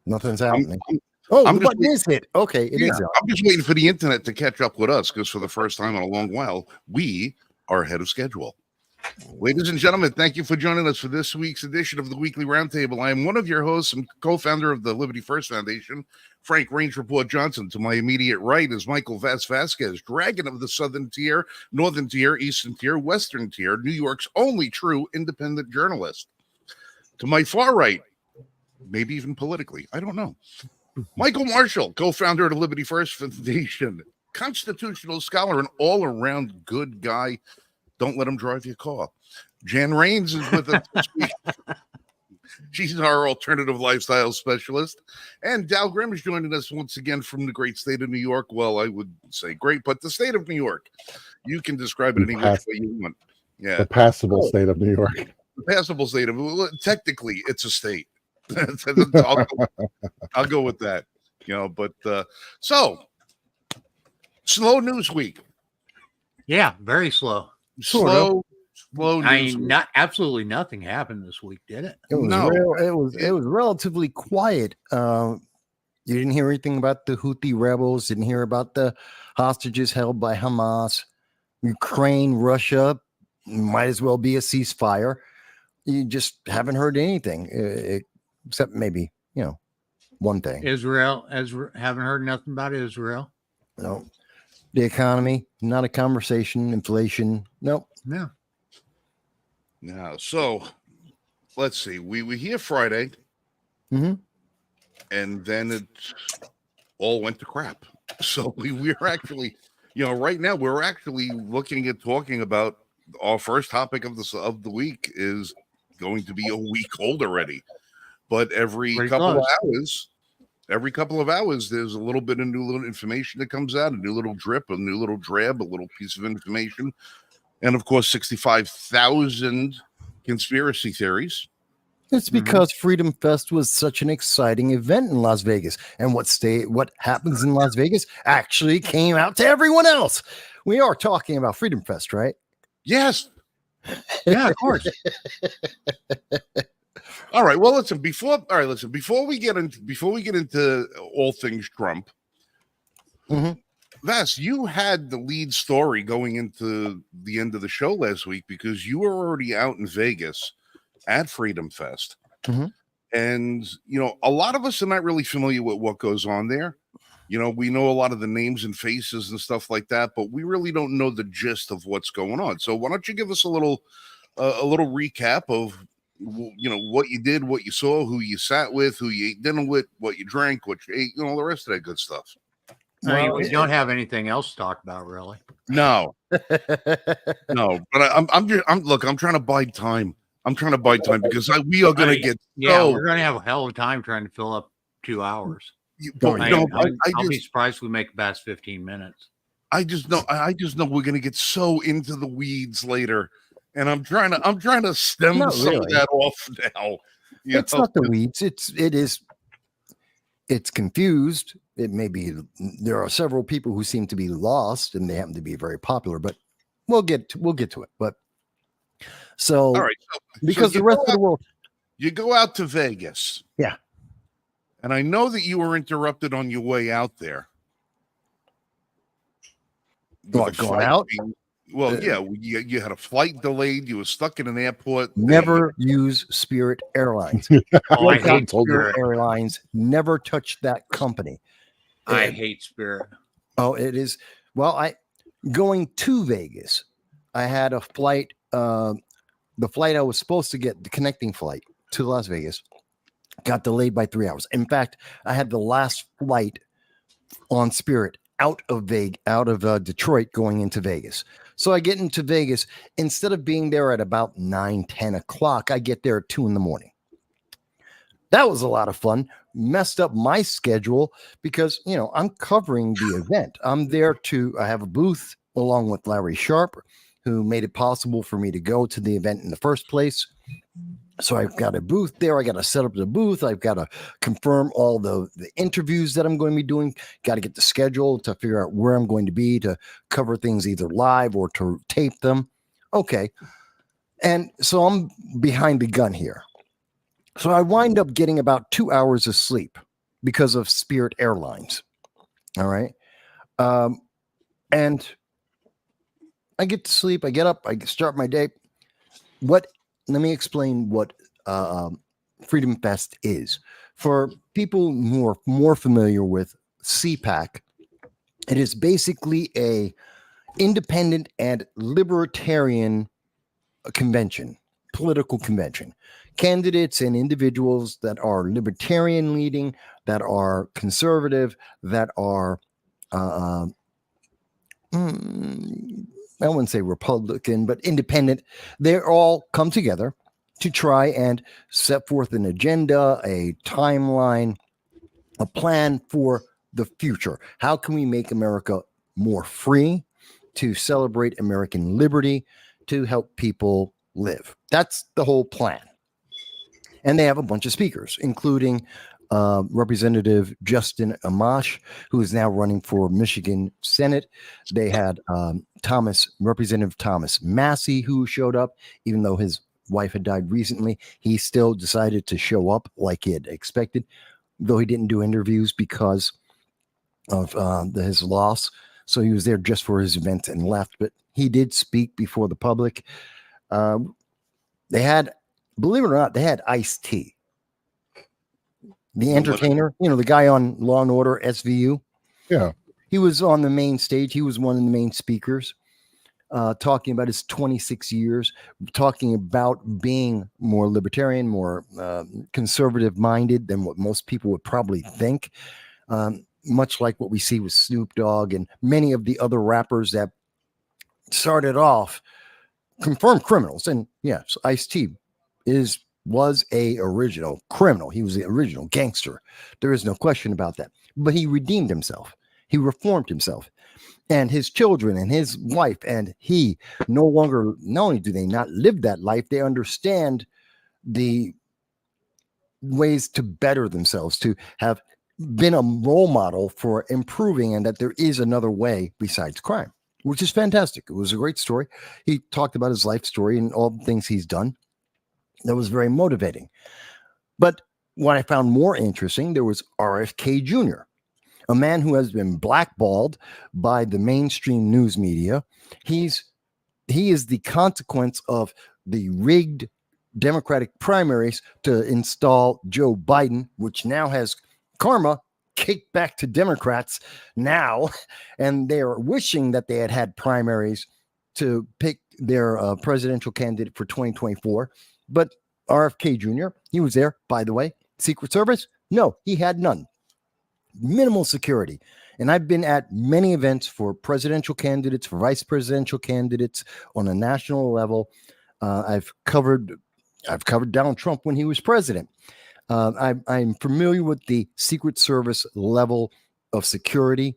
Nothing's I'm, happening. I'm, Oh, I'm the just button is hit. Okay, it is. I'm just waiting for the internet to catch up with us because for the first time in a long while, we are ahead of schedule. Ladies and gentlemen, thank you for joining us for this week's edition of the Weekly Roundtable. I am one of your hosts and co-founder of the Liberty First Foundation, Frank Range Report Johnson. To my immediate right is Michael Vasquez, Dragon of the Southern Tier, Northern Tier, Eastern Tier, Western Tier, New York's only true independent journalist. To my far right, maybe even politically, I don't know, Michael Marshall, co-founder of the Liberty First Foundation, constitutional scholar and all-around good guy. Don't let him drive your car. Jan Rains is with us this week. She's our alternative lifestyle specialist. And Dal Grimm is joining us once again from the great state of New York. Well, I would say great, but the state of New York. You can describe it any which way you want. Yeah. The passable state of New York. The passable state of, well, technically, it's a state. I'll go with that. But so slow news week. Yeah, very slow. Slow news. Absolutely nothing happened this week, did it? It was it was relatively quiet. You didn't hear anything about the Houthi rebels. Didn't hear about the hostages held by Hamas. Ukraine, Russia might as well be a ceasefire. You just haven't heard anything except maybe one thing. Israel, haven't heard nothing about Israel. No. The economy, not a conversation. Inflation, nope. No. Now, so let's see. We hear Friday, and then it all went to crap. So we're actually, right now we're actually looking at talking about our first topic of the week is going to be a week old already. But every couple of hours, there's a little bit of new little information that comes out, a new little drip, a new little drab, a little piece of information. And of course, 65,000 conspiracy theories. It's because Freedom Fest was such an exciting event in Las Vegas. And what happens in Las Vegas actually came out to everyone else. We are talking about Freedom Fest, right? Yes. Yeah, of course. All right. Well, listen. Before we get into all things Trump, Vas, you had the lead story going into the end of the show last week because you were already out in Vegas at Freedom Fest, and a lot of us are not really familiar with what goes on there. We know a lot of the names and faces and stuff like that, but we really don't know the gist of what's going on. So why don't you give us a little recap of what you did, what you saw, who you sat with, who you ate dinner with, what you drank, what you ate, the rest of that good stuff. We don't have anything else to talk about, really. No, no. But I'm trying to buy time. I'm trying to buy time because we are going to get. We're going to have a hell of a time trying to fill up 2 hours. I'll be surprised if we make it past 15 minutes. I just know we're going to get so into the weeds later. And I'm trying to stem some of that off now. It's not the weeds. It's confused. It may be there are several people who seem to be lost, and they happen to be very popular. But we'll get to it. But so, all right, because the rest of the world, you go out to Vegas, yeah. And I know that you were interrupted on your way out there. Going out? Well, yeah, you had a flight delayed. You were stuck in an airport. Never use Spirit Airlines. I hate Spirit Airlines. Never touch that company. I hate Spirit. Oh, it is. Well, going to Vegas, I had a flight. The flight I was supposed to get, the connecting flight to Las Vegas, got delayed by 3 hours. In fact, I had the last flight on Spirit out of Detroit going into Vegas. So I get into Vegas. Instead of being there at about 9-10 o'clock, I get there at 2 a.m. That was a lot of fun. Messed up my schedule because, I'm covering the event. I'm there I have a booth along with Larry Sharp, who made it possible for me to go to the event in the first place. So I've got a booth there. I got to set up the booth. I've got to confirm all the interviews that I'm going to be doing. Got to get the schedule to figure out where I'm going to be to cover things either live or to tape them. Okay. And so I'm behind the gun here. So I wind up getting about 2 hours of sleep because of Spirit Airlines. All right. And I get to sleep. I get up. I start my day. Let me explain what Freedom Fest is. For people who are more familiar with CPAC, it is basically a independent and libertarian convention, political convention. Candidates and individuals that are libertarian leading, that are conservative, that are I wouldn't say Republican, but independent. They all come together to try and set forth an agenda, a timeline, a plan for the future. How can we make America more free, to celebrate American liberty, to help people live? That's the whole plan. And they have a bunch of speakers, including Representative Justin Amash, who is now running for Michigan Senate. They had Representative Thomas Massey, who showed up, even though his wife had died recently. He still decided to show up like he had expected, though he didn't do interviews because of his loss. So he was there just for his event and left. But he did speak before the public. They had, believe it or not, they had Ice-T, the entertainer, the guy on Law and Order SVU. Yeah. He was on the main stage. He was one of the main speakers, talking about his 26 years, talking about being more libertarian, more conservative minded than what most people would probably think. Much like what we see with Snoop Dogg and many of the other rappers that started off confirmed criminals. And yes, Ice-T was a original criminal. He was the original gangster. There is no question about that. But he redeemed himself. He reformed himself. And his children and his wife and he not only do they not live that life, they understand the ways to better themselves, to have been a role model for improving, and that there is another way besides crime, which is fantastic. It was a great story. He talked about his life story and all the things he's done. That was very motivating. But what I found more interesting, there was RFK Jr., a man who has been blackballed by the mainstream news media. He is the consequence of the rigged Democratic primaries to install Joe Biden, which now has karma kicked back to Democrats now, and they are wishing that they had primaries to pick their presidential candidate for 2024. But RFK Jr., he was there, by the way. Secret Service? No, he had none. Minimal security. And I've been at many events for presidential candidates, for vice presidential candidates on a national level. I've covered Donald Trump when he was president. I'm familiar with the Secret Service level of security,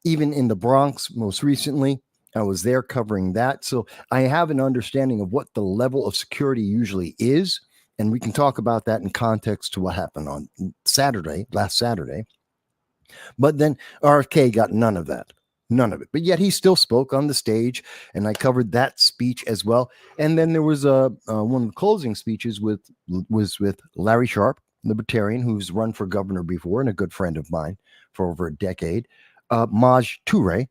even in the Bronx most recently. I was there covering that. So I have an understanding of what the level of security usually is. And we can talk about that in context to what happened on last Saturday. But then RFK got none of that. None of it. But yet he still spoke on the stage, and I covered that speech as well. And then there was one of the closing speeches was with Larry Sharp, libertarian, who's run for governor before and a good friend of mine for over a decade. Maj Toure,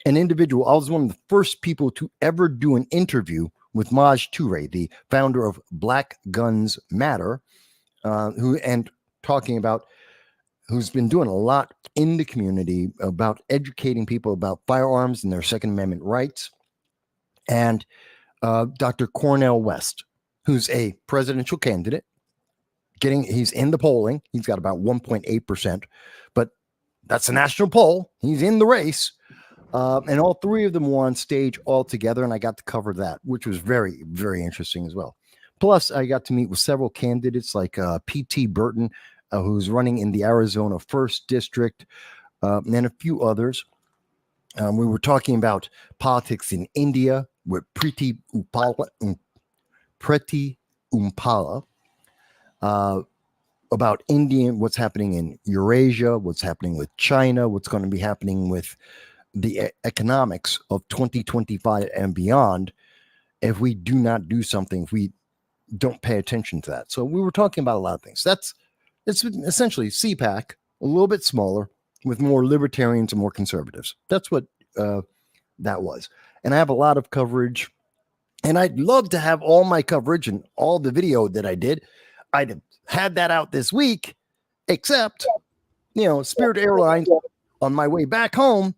an individual. I was one of the first people to ever do an interview with Maj Toure, the founder of Black Guns Matter, who's been doing a lot in the community about educating people about firearms and their Second Amendment rights. And Dr. Cornel West, who's a presidential candidate, he's in the polling. He's got about 1.8%, but that's a national poll. He's in the race. And all three of them were on stage all together, and I got to cover that, which was very, very interesting as well. Plus, I got to meet with several candidates like P.T. Burton, who's running in the Arizona 1st District, and a few others. We were talking about politics in India with Priti Umpala, about India, what's happening in Eurasia, what's happening with China, what's going to be happening with the economics of 2025 and beyond if we do not do something, if we don't pay attention to that. So we were talking about a lot of things. It's essentially CPAC a little bit smaller, with more libertarians and more conservatives. That's what that was. And I have a lot of coverage, and I'd love to have all my coverage and all the video that I did. I'd have had that out this week, except, Spirit Airlines on my way back home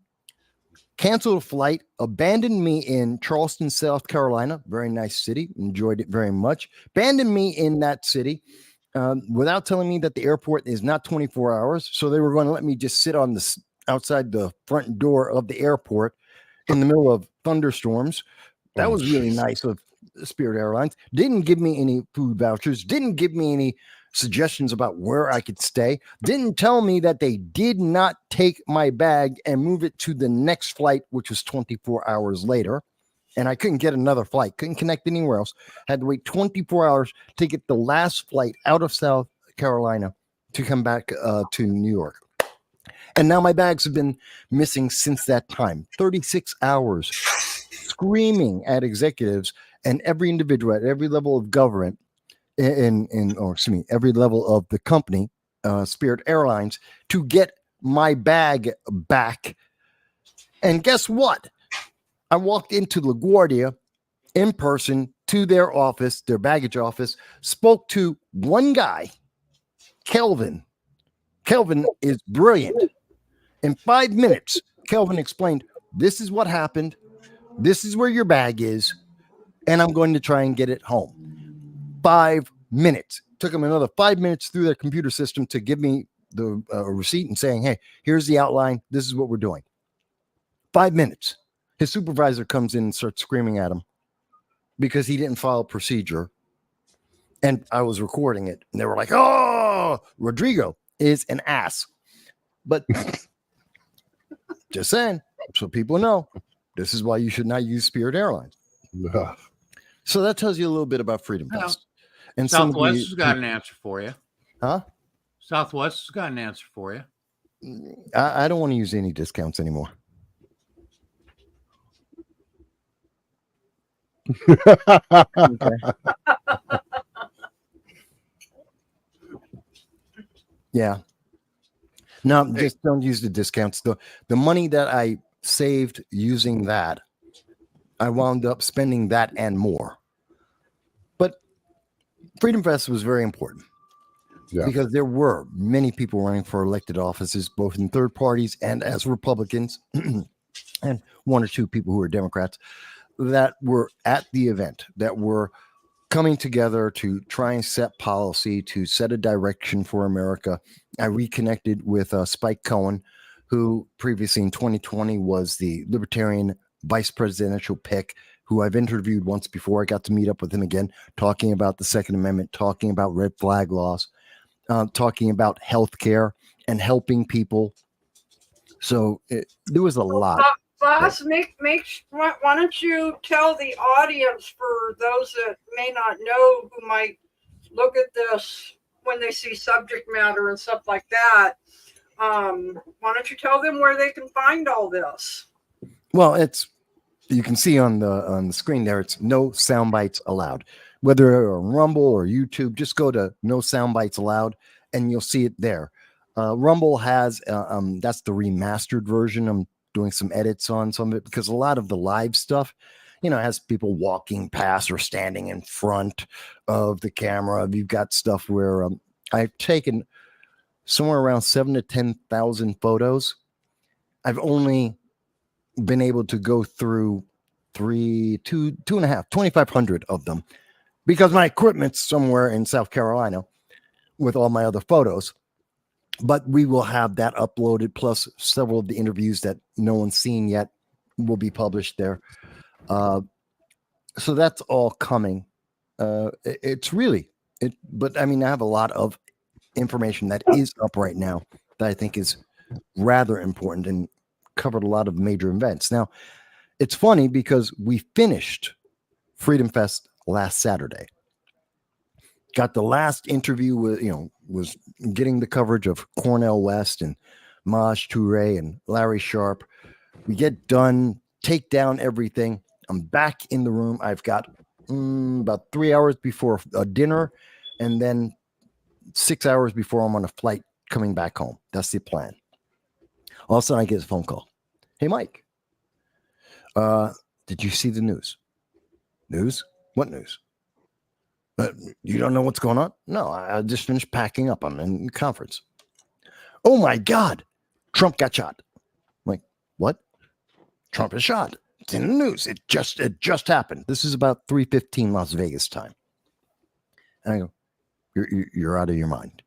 canceled a flight, abandoned me in Charleston, South Carolina. Very nice city. Enjoyed it very much. Abandoned me in that city without telling me that the airport is not 24 hours. So they were going to let me just sit on the outside the front door of the airport in the middle of thunderstorms. That was really nice of Spirit Airlines. Didn't give me any food vouchers. Didn't give me any suggestions about where I could stay. Didn't tell me that they did not take my bag and move it to the next flight, which was 24 hours later. And I couldn't get another flight. Couldn't connect anywhere else. Had to wait 24 hours to get the last flight out of South Carolina to come back to New York. And now my bags have been missing since that time. 36 hours screaming at executives and every individual at every level of government every level of the company, Spirit Airlines, to get my bag back. And guess what? I walked into LaGuardia in person to their office, their baggage office, spoke to one guy, Kelvin. Kelvin is brilliant. In 5 minutes, Kelvin explained, this is what happened. This is where your bag is. And I'm going to try and get it home. 5 minutes. Took him another 5 minutes through their computer system to give me the receipt and saying, hey, here's the outline. This is what we're doing. 5 minutes. His supervisor comes in and starts screaming at him because he didn't follow procedure. And I was recording it. And they were like, oh, Rodrigo is an ass. But just saying, so people know, this is why you should not use Spirit Airlines. So that tells you a little bit about Freedom Fest. And Southwest has got an answer for you. Huh? Southwest has got an answer for you. I don't want to use any discounts anymore. Yeah. No, just don't use the discounts. The money that I saved using that, I wound up spending that and more. But Freedom Fest was very important because there were many people running for elected offices, both in third parties and as Republicans, and one or two people who were Democrats that were at the event, that were coming together to try and set policy, to set a direction for America. I reconnected with Spike Cohen, who previously in 2020 was the Libertarian vice presidential pick, who I've interviewed once before. I got to meet up with him again, talking about the Second Amendment, talking about red flag laws, talking about healthcare and helping people. So there was a lot. Boss, why don't you tell the audience, for those that may not know, who might look at this when they see subject matter and stuff like that, why don't you tell them where they can find all this? Well, you can see on the screen there, it's no sound bites allowed. Whether on Rumble or YouTube, just go to no sound bites allowed and you'll see it there. Rumble has, that's the remastered version. I'm doing some edits on some of it because a lot of the live stuff, has people walking past or standing in front of the camera. You've got stuff where I've taken somewhere around 7,000 to 10,000 photos. I've only been able to go through 2,500 of them because my equipment's somewhere in South Carolina with all my other photos. But we will have that uploaded, plus several of the interviews that no one's seen yet will be published there. So that's all coming. But I mean, I have a lot of information that is up right now that I think is rather important and covered a lot of major events. Now, it's funny because we finished Freedom Fest last Saturday. Got the last interview with, was getting the coverage of Cornel West and Maj Toure and Larry Sharp. We get done, take down everything. I'm back in the room. I've got about 3 hours before dinner and then 6 hours before I'm on a flight coming back home. That's the plan. All of a sudden, I get a phone call. Hey, Mike, did you see the news? News? What news? You don't know what's going on? No, I just finished packing up. I'm in conference. Oh my God, Trump got shot. I'm like, what? Trump is shot. It's in the news. It just happened. This is about 3:15 Las Vegas time. And I go, you're out of your mind.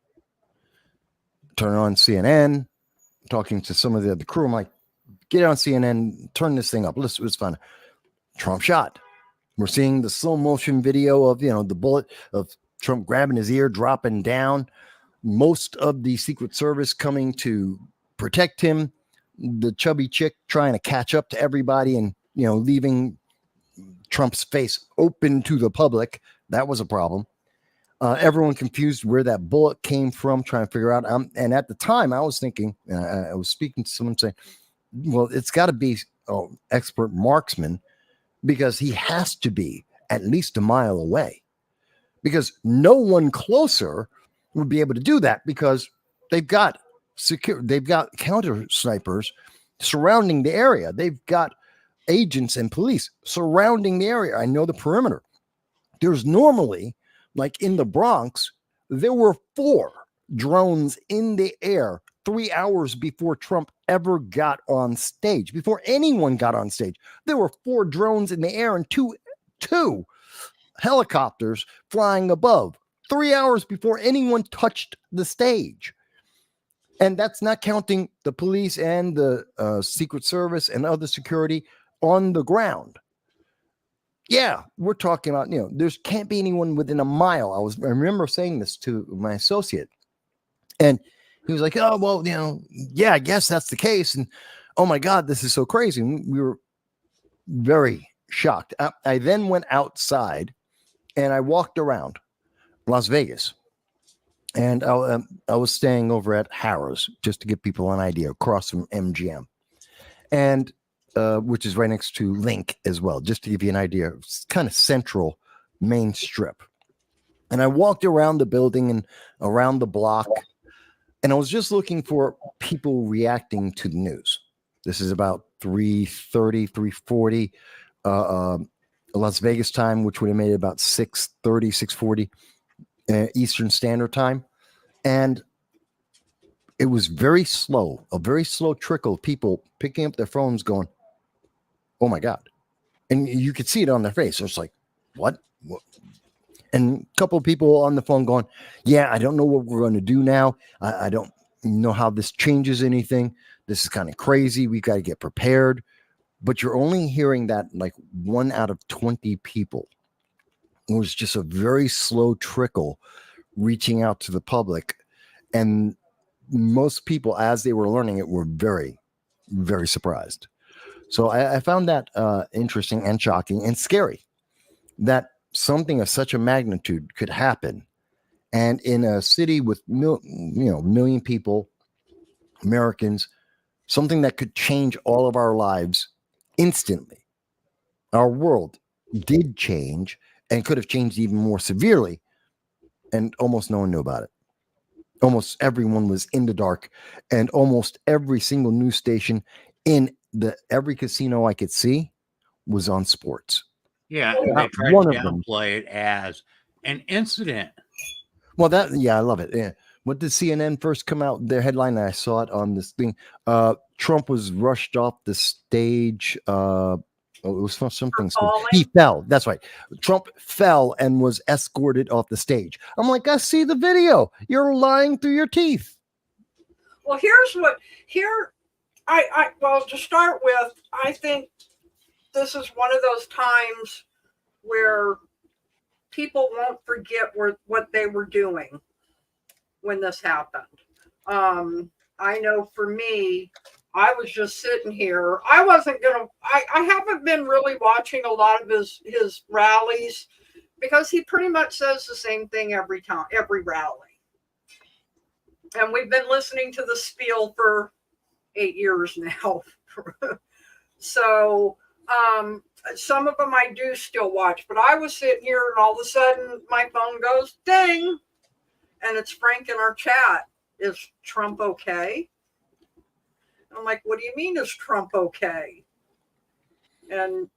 Turn on CNN, talking to some of the other crew. I'm like, get on CNN, turn this thing up. Listen, it was fun. Trump shot. We're seeing the slow motion video of, the bullet of Trump grabbing his ear, dropping down. Most of the Secret Service coming to protect him. The chubby chick trying to catch up to everybody and, leaving Trump's face open to the public. That was a problem. Everyone confused where that bullet came from, trying to figure out. And at the time, I was thinking, I was speaking to someone saying, well, it's got to be expert marksman, because he has to be at least a mile away, because no one closer would be able to do that, because they've got counter snipers surrounding the area. They've got agents and police surrounding the area. I know the perimeter. There's normally, like in the Bronx, there were 4 drones in the air 3 hours before Trump ever got on stage. Before anyone got on stage, there were 4 drones in the air and two helicopters flying above 3 hours before anyone touched the stage. And that's not counting the police and the Secret Service and other security on the ground. Yeah, we're talking about, there can't be anyone within a mile. I remember saying this to my associate, and he was like, oh, well, yeah, I guess that's the case. And oh my God, this is so crazy. And we were very shocked. I then went outside and I walked around Las Vegas, and I was staying over at Harrah's, just to give people an idea, across from MGM, and which is right next to Link as well, just to give you an idea. It's kind of central Main Strip. And I walked around the building and around the block, and I was just looking for people reacting to the news. This is about 3:30, 3:40 Las Vegas time, which would have made it about 6:30, 6:40 Eastern Standard Time. And it was very slow, a very slow trickle of people picking up their phones going, oh my God. And you could see it on their face. It's like, what? And a couple of people on the phone going, yeah, I don't know what we're going to do now. I don't know how this changes anything. This is kind of crazy. We got to get prepared. But you're only hearing that like 1 out of 20 people. It was just a very slow trickle reaching out to the public. And most people, as they were learning it, were very, very surprised. So I found that interesting and shocking and scary, that something of such a magnitude could happen. And in a city with million people, Americans, something that could change all of our lives instantly. Our world did change and could have changed even more severely, and almost no one knew about it. Almost everyone was in the dark, and almost every single news station in every casino I could see was on sports. Yeah, and they tried to downplay it as an incident. Well, I love it. Yeah. What did CNN first come out? Their headline, and I saw it on this thing. Trump was rushed off the stage. It was from something. He fell. That's right. Trump fell and was escorted off the stage. I'm like, I see the video. You're lying through your teeth. Well, well, to start with, I think this is one of those times where people won't forget what they were doing when this happened. I know for me, I was just sitting here. I haven't been really watching a lot of his rallies, because he pretty much says the same thing every rally. And we've been listening to the spiel for 8 years now. So some of them I do still watch, but I was sitting here and all of a sudden my phone goes ding, and it's Frank in our chat. is Trump okay? I'm like, what do you mean, is Trump okay? And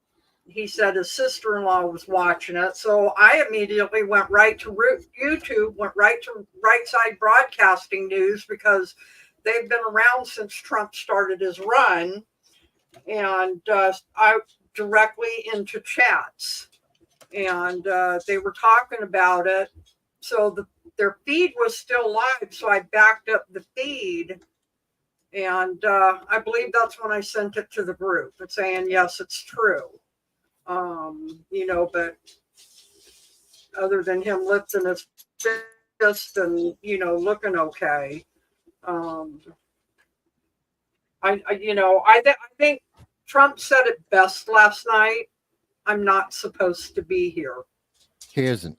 he said his sister-in-law was watching it. So I immediately went right to YouTube, went right to Right Side Broadcasting News, because they've been around since Trump started his run. And I directly into chats. And they were talking about it. So their feed was still live. So I backed up the feed. And I believe that's when I sent it to the group and saying, yes, it's true. But other than him lifting his fist and, looking okay. I think Trump said it best last night. I'm not supposed to be here. He isn't.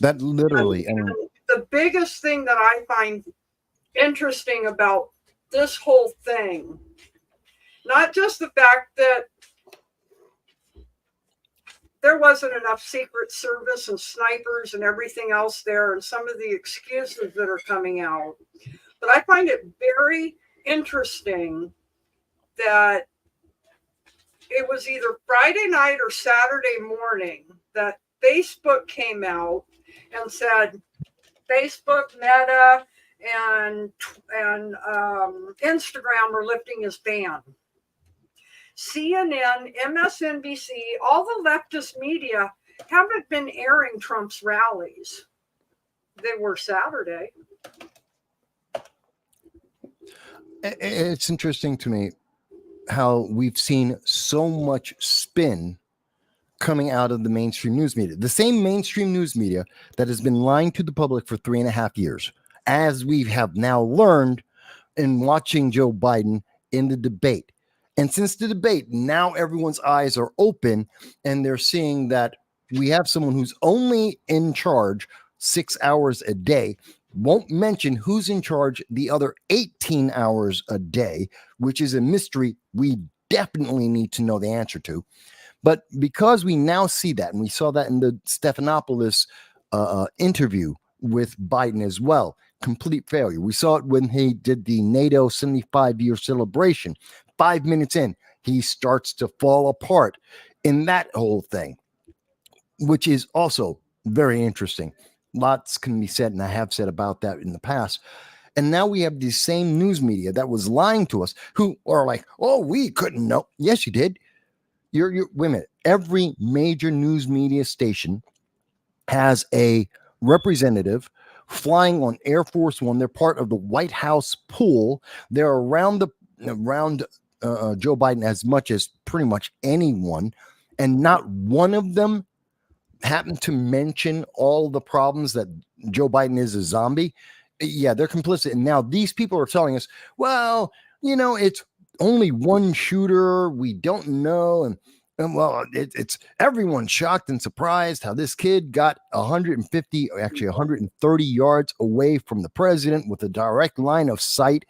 That literally. And the biggest thing that I find interesting about this whole thing, not just the fact that there wasn't enough Secret Service and snipers and everything else there, and some of the excuses that are coming out, but I find it very interesting that it was either Friday night or Saturday morning that Facebook came out and said Facebook, Meta, and Instagram are lifting his ban. CNN, MSNBC, all the leftist media haven't been airing Trump's rallies. They were Saturday. It's interesting to me how we've seen so much spin coming out of the mainstream news media. The same mainstream news media that has been lying to the public for 3.5 years, as we have now learned in watching Joe Biden in the debate. And since the debate, now everyone's eyes are open and they're seeing that we have someone who's only in charge 6 hours a day, won't mention who's in charge the other 18 hours a day, which is a mystery we definitely need to know the answer to. But because we now see that, and we saw that in the Stephanopoulos interview with Biden as well, complete failure. We saw it when he did the NATO 75-year celebration. 5 minutes in, he starts to fall apart in that whole thing, which is also very interesting. Lots can be said, and I have said about that in the past. And now we have the same news media that was lying to us, who are like, oh, we couldn't know. Yes, you did. You're wait a minute. Every major news media station has a representative flying on Air Force One. They're part of the White House pool. They're around Joe Biden as much as pretty much anyone, and not one of them happened to mention all the problems that Joe Biden is a zombie. Yeah, they're complicit. And now these people are telling us, well, it's only one shooter. We don't know. And well, it's everyone shocked and surprised how this kid got 150, actually 130 yards away from the president with a direct line of sight,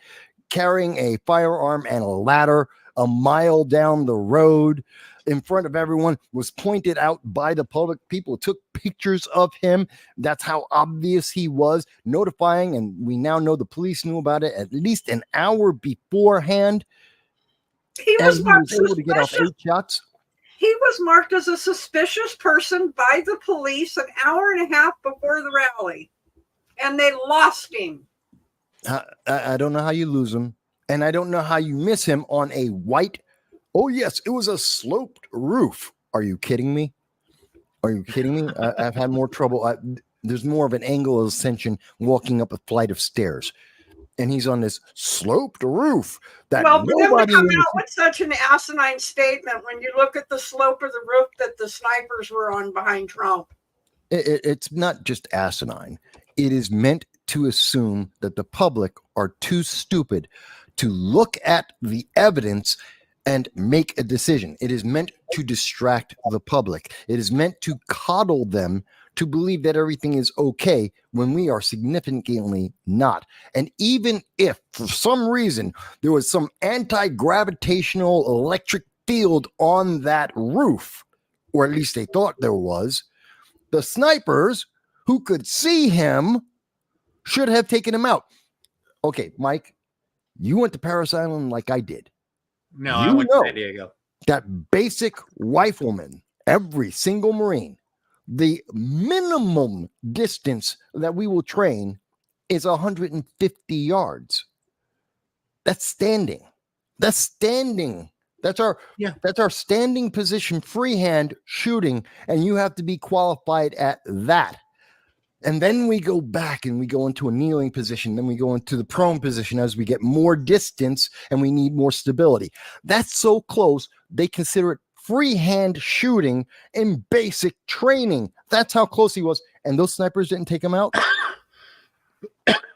carrying a firearm and a ladder a mile down the road in front of everyone, was pointed out by the public. People took pictures of him. That's how obvious he was, notifying, and we now know the police knew about it at least an hour beforehand. He was able to get off 8 shots. He was marked as a suspicious person by the police an hour and a half before the rally, and they lost him. I don't know how you lose him, and I don't know how you miss him on a white. Oh, yes, it was a sloped roof. Are you kidding me? I've had more trouble. There's more of an angle of ascension walking up a flight of stairs, and he's on this sloped roof. That well, for them to come out with such an asinine statement when you look at the slope of the roof that the snipers were on behind Trump. It's not just asinine. It is meant to assume that the public are too stupid to look at the evidence and make a decision. It is meant to distract the public. It is meant to coddle them to believe that everything is okay when we are significantly not. And even if for some reason there was some anti-gravitational electric field on that roof, or at least they thought there was, the snipers who could see him should have taken him out. Okay, Mike, you went to Paris Island like I did. No, I You went to know San Diego. that basic rifleman, every single Marine, the minimum distance that we will train is 150 yards. That's standing. That's standing. That's our standing position, freehand shooting, and you have to be qualified at that. And then we go back and we go into a kneeling position. Then we go into the prone position as we get more distance and we need more stability. That's so close, they consider it freehand shooting in basic training. That's how close he was. And those snipers didn't take him out.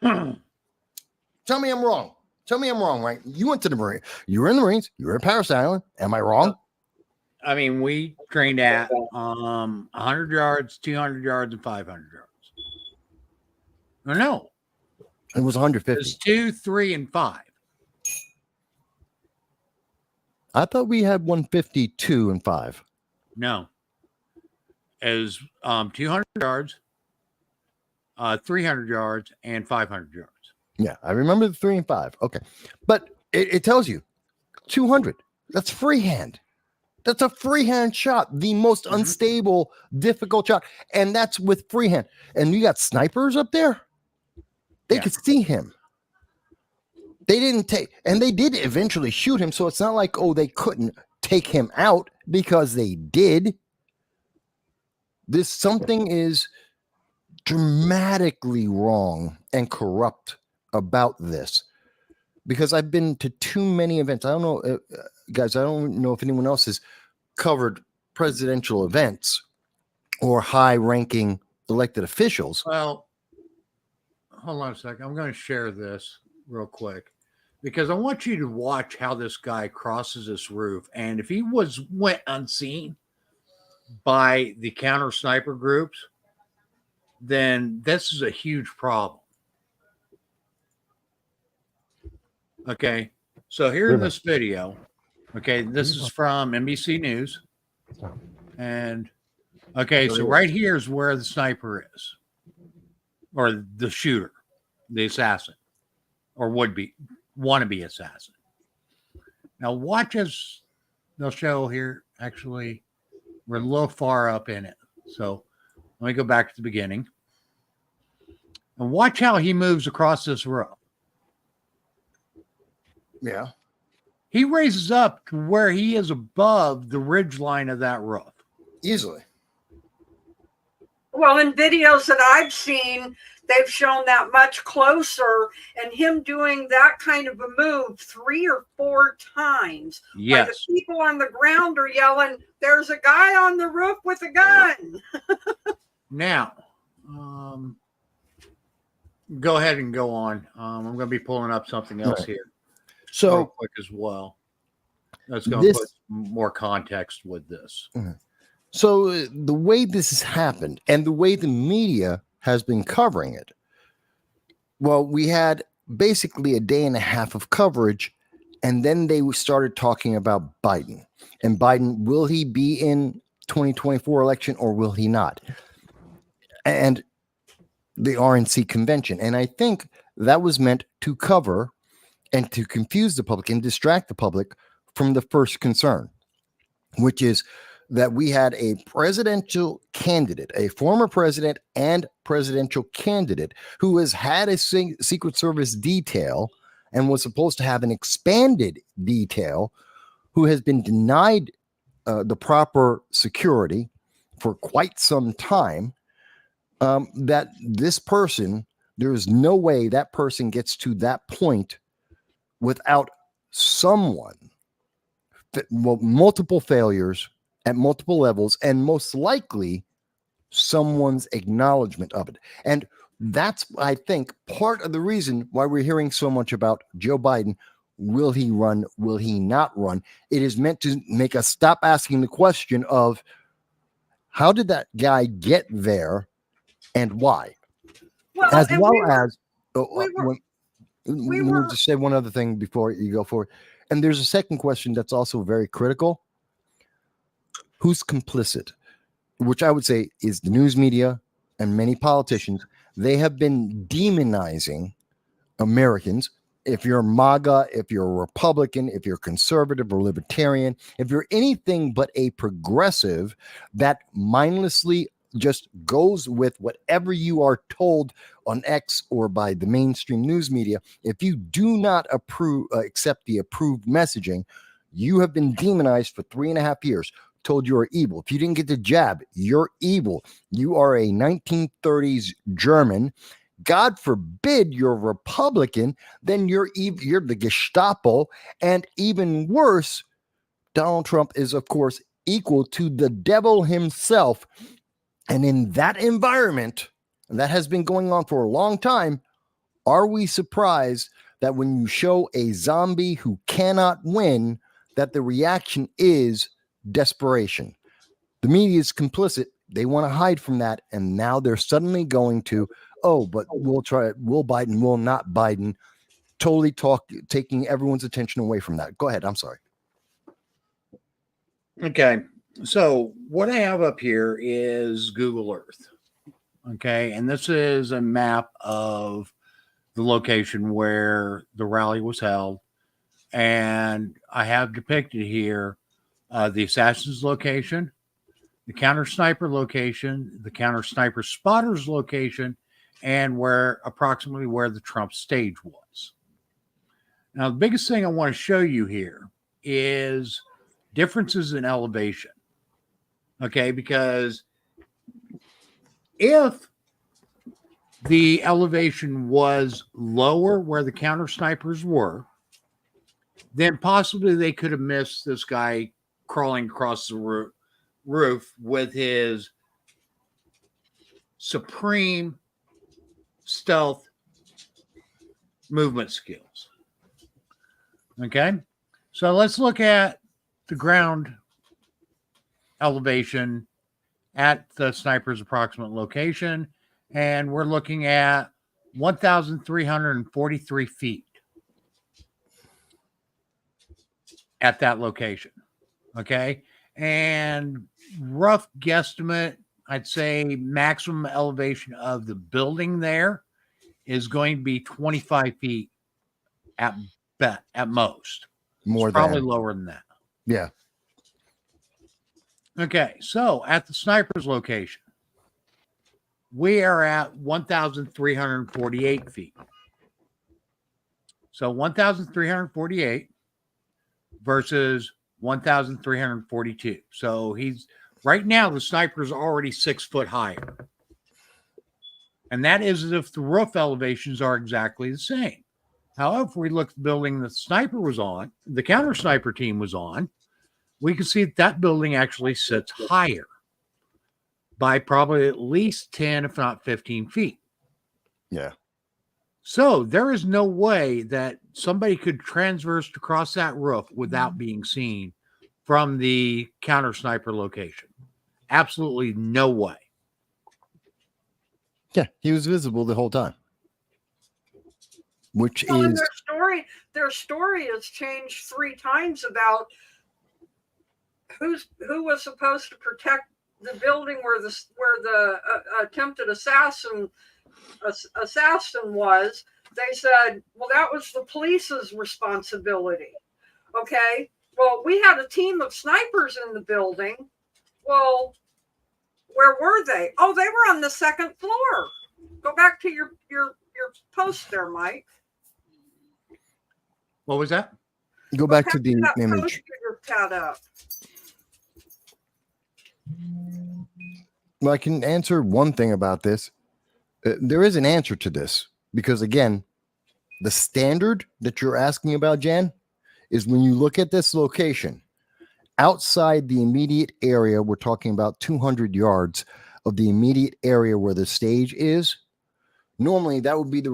Tell me I'm wrong. Tell me I'm wrong, right? You went to the Marine. You were in the Marines. You were at Paris Island. Am I wrong? I mean, we trained at 100 yards, 200 yards, and 500 yards. No. It was 150. It's 2, 3, and 5. I thought we had 152 and 5. No. It was 200 yards, 300 yards, and 500 yards. Yeah, I remember the 3 and 5. Okay. But it tells you 200. That's freehand. That's a freehand shot, the most unstable, difficult shot. And that's with freehand. And you got snipers up there. They could see him. They didn't take, and they did eventually shoot him. So it's not like, oh, they couldn't take him out, because they did. Something is dramatically wrong and corrupt about this, because I've been to too many events. I don't know, guys, I don't know if anyone else has covered presidential events or high-ranking elected officials. Well, hold on a second. I'm going to share this real quick, because I want you to watch how this guy crosses this roof. And if he went unseen by the counter sniper groups, then this is a huge problem. Okay, so here in this video, okay, this is from NBC News. And okay, so right here is where the sniper is, or the shooter, the assassin, or wannabe assassin. Now watch as they'll show here. Actually, we're a little far up in it. So let me go back to the beginning. And watch how he moves across this roof. Yeah. He raises up to where he is above the ridge line of that roof. Easily. Well, in videos that I've seen, they've shown that much closer, and him doing that kind of a move 3 or 4 times. Yes. The people on the ground are yelling, "There's a guy on the roof with a gun." Now, go ahead and go on. I'm going to be pulling up something else here. So real quick as well. That's going to put more context with this. So the way this has happened and the way the media has been covering it, well, we had basically a day and a half of coverage, and then they started talking about Biden. And Biden, will he be in 2024 election or will he not? And the RNC convention. And I think that was meant to cover and to confuse the public and distract the public from the first concern, which is that we had a presidential candidate, a former president and presidential candidate, who has had a Secret Service detail and was supposed to have an expanded detail, who has been denied the proper security for quite some time, that this person, there is no way that person gets to that point without someone, multiple failures at multiple levels, and most likely someone's acknowledgement of it. And that's, I think, part of the reason why we're hearing so much about Joe Biden. Will he run? Will he not run? It is meant to make us stop asking the question of, how did that guy get there and why? Well, as and well we were, as let me just say one other thing before you go forward. And there's a second question that's also very critical. Who's complicit? Which I would say is the news media and many politicians. They have been demonizing Americans, if you're MAGA, if you're a Republican, if you're conservative or libertarian, if you're anything but a progressive that mindlessly just goes with whatever you are told on X or by the mainstream news media, if you do not accept the approved messaging, you have been demonized for 3.5 years, told you are evil. If you didn't get the jab, you're evil. You are a 1930s German. God forbid you're Republican, then you're the Gestapo. And even worse, Donald Trump is, of course, equal to the devil himself. And in that environment, and that has been going on for a long time, are we surprised that when you show a zombie who cannot win, that the reaction is desperation? The media is complicit. They want to hide from that. And now they're suddenly going to, oh, but we'll try it. Will Biden, will not Biden. Totally taking everyone's attention away from that. Go ahead. I'm sorry. Okay. So what I have up here is Google Earth. Okay. And this is a map of the location where the rally was held. And I have depicted here the assassin's location, the counter sniper location, the counter sniper spotters location, and approximately where the Trump stage was. Now, the biggest thing I want to show you here is differences in elevation. Okay, because if the elevation was lower where the counter snipers were, then possibly they could have missed this guy crawling across the roof with his supreme stealth movement skills. Okay, so let's look at the ground elevation at the sniper's approximate location, and we're looking at 1,343 feet at that location. Okay, and rough guesstimate, I'd say maximum elevation of the building there is going to be 25 feet at most. More it's probably than lower than that. Yeah. Okay, so at the sniper's location, we are at 1,348 feet. So 1,348 versus 1,342. So he's right now, the sniper's already 6 foot higher. And that is if the roof elevations are exactly the same. However, if we look at the building the sniper was on, the counter sniper team was on, we can see that building actually sits higher by probably at least 10, if not 15 feet. Yeah. So there is no way that somebody could transverse across that roof without being seen from the counter sniper location. Absolutely no way. Yeah, he was visible the whole time. Which Well, is their story has changed 3 times about who was supposed to protect the building where the attempted assassin was. They said, well, that was the police's responsibility. Okay, well, we had a team of snipers in the building. Well, where were they? Oh, they were on the 2nd floor. Go back to your post there, Mike. What was that? Go back to the image. Post you just had up. Well, I can answer one thing about this. There is an answer to this because, again, the standard that you're asking about, Jan, is when you look at this location outside the immediate area, we're talking about 200 yards of the immediate area where the stage is. Normally, that would be the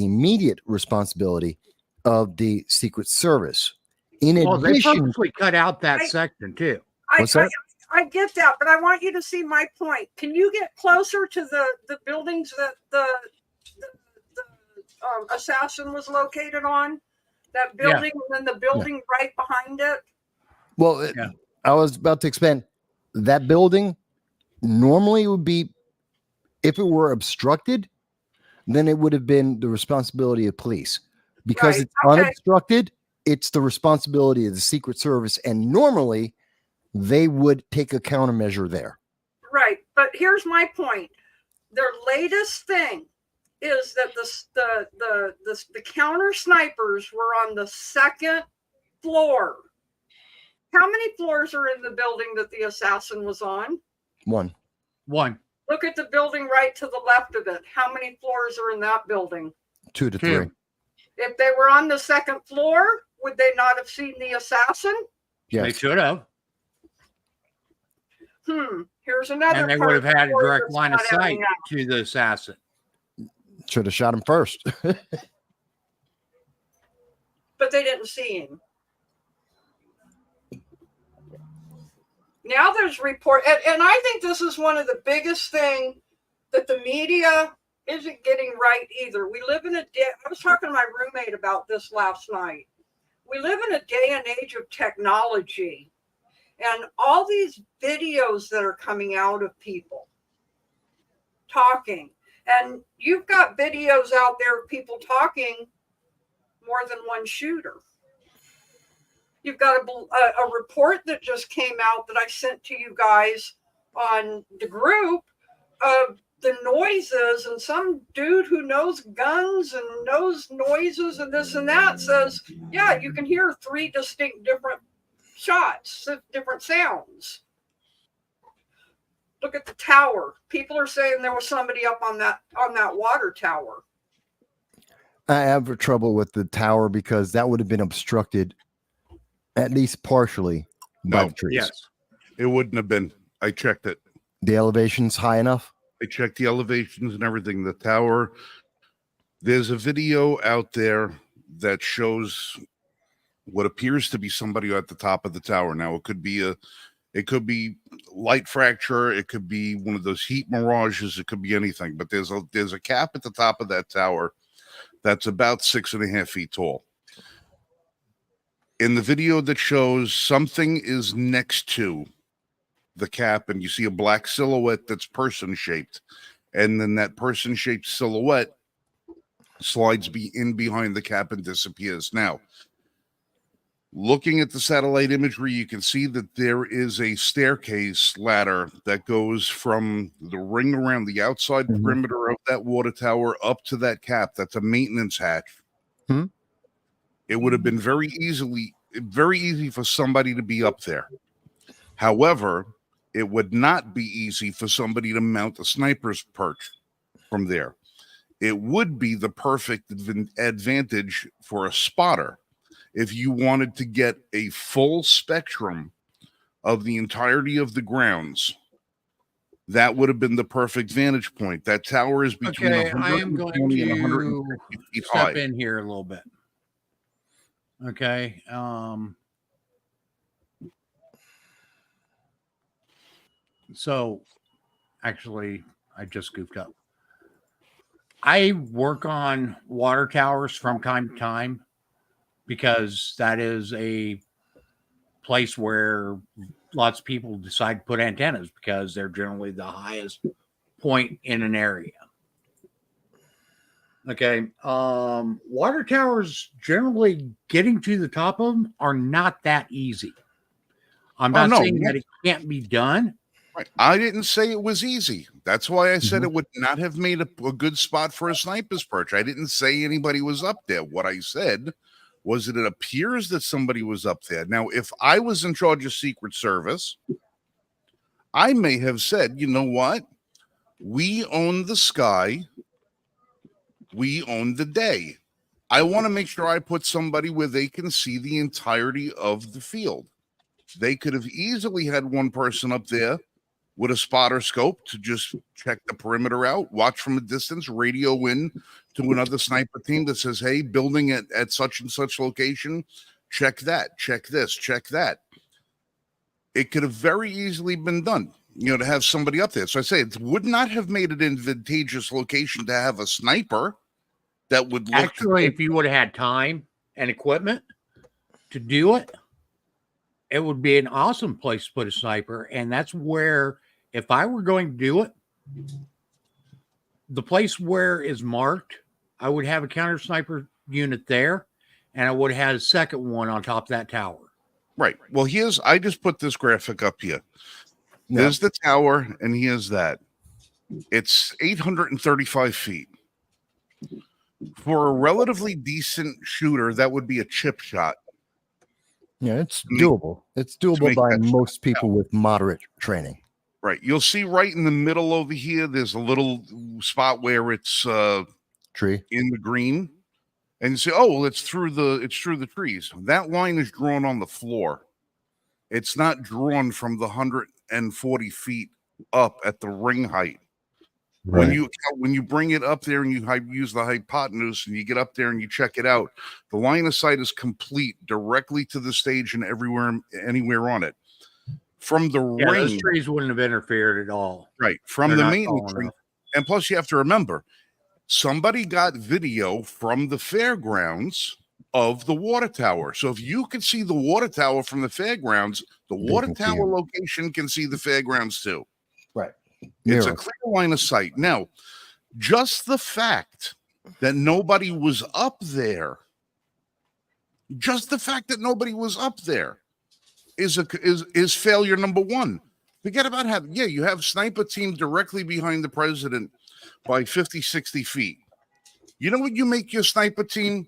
immediate responsibility of the Secret Service. In Well, they addition, purposely cut out that section too. What's that? I get that, but I want you to see my point. Can you get closer to the buildings that the assassin was located on? That building and then the building right behind it? Well, I was about to expand. That building normally would be, if it were obstructed, then it would have been the responsibility of police. Because Right, it's okay. unobstructed, it's the responsibility of the Secret Service. And normally they would take a countermeasure there. Right. But here's my point. Their latest thing is that the counter snipers were on the second floor. How many floors are in the building that the assassin was on? One. Look at the building right to the left of it. How many floors are in that building? 2 to 2. 3. If they were on the second floor, would they not have seen the assassin? They Yes. should have. Here's another. And they part would of have had a the story direct that's line of not sight adding up. to the assassin. Should have shot him first. But they didn't see him. Now there's report, and I think this is one of the biggest thing that the media isn't getting right either. We live in a day. I was talking to my roommate about this last night. We live in a day and age of technology, and all these videos that are coming out of people talking, and you've got videos out there of people talking more than one shooter. You've got a report that just came out that I sent to you guys on the group of the noises, and some dude who knows guns and knows noises and this and that says, yeah, you can hear 3 distinct different shots, different sounds. Look at the tower. People are saying there was somebody up on that water tower. I have trouble with the tower because that would have been obstructed at least partially by No. the trees. Yes. It wouldn't have been. I checked it. The elevation's high enough. I checked the elevations and everything. The tower. There's a video out there that shows what appears to be somebody at the top of the tower. Now it could be light fracture. It could be one of those heat mirages. It could be anything. But there's a cap at the top of that tower that's about 6.5 feet tall. In the video that shows something is next to the cap, and you see a black silhouette that's person shaped, and then that person shaped silhouette slides in behind the cap and disappears. Now, looking at the satellite imagery, you can see that there is a staircase ladder that goes from the ring around the outside perimeter of that water tower up to that cap. That's a maintenance hatch. It would have been very easy for somebody to be up there. However, it would not be easy for somebody to mount a sniper's perch from there. It would be the perfect advantage for a spotter if you wanted to get a full spectrum of the entirety of the grounds. That would have been the perfect vantage point. That tower is between Okay, I am going 120 and to 150 feet step high. in here a little bit. Okay. So actually, I just goofed up. I work on water towers from time to time because that is a place where lots of people decide to put antennas because they're generally the highest point in an area. Okay. Water towers, generally getting to the top of them are not that easy. I'm not saying that it can't be done. Right. I didn't say it was easy. That's why I said it would not have made a good spot for a sniper's perch. I didn't say anybody was up there. What I said was that it appears that somebody was up there. Now, if I was in charge of Secret Service, I may have said, you know what? We own the sky. We own the day. I want to make sure I put somebody where they can see the entirety of the field. They could have easily had one person up there with a spotter scope to just check the perimeter out, watch from a distance, radio in to another sniper team that says, hey, building at such and such location, check that, check this, check that. It could have very easily been done, to have somebody up there. So I say it would not have made an advantageous location to have a sniper that would look. Actually, if you would have had time and equipment to do it, it would be an awesome place to put a sniper. And that's where, if I were going to do it, the place where is marked, I would have a counter sniper unit there, and I would have had a second one on top of that tower. Right. Well, I just put this graphic up here. Yeah. There's the tower, and here's that. It's 835 feet. For a relatively decent shooter, that would be a chip shot. Yeah, it's make- doable. It's doable make by that most people with moderate training. Right. You'll see right in the middle over here, there's a little spot where it's Tree. in the green. And you say, oh, well, it's through the trees. That line is drawn on the floor. It's not drawn from the 140 feet up at the ring height. When you bring it up there and you use the hypotenuse and you get up there and you check it out, the line of sight is complete directly to the stage and anywhere on it. From the Yeah, ring, those trees wouldn't have interfered at all. right? From They're the not maintenance tall ring, enough. and plus you have to remember, somebody got video from the fairgrounds of the water tower. So if you can see the water tower from the fairgrounds, the water can see tower it. location can see the fairgrounds too. Right. It's a Mirror. clear line of sight. Now, just the fact that nobody was up there, is failure number one. Forget about you have sniper team directly behind the president by 50, 60 feet. You know what you make your sniper team?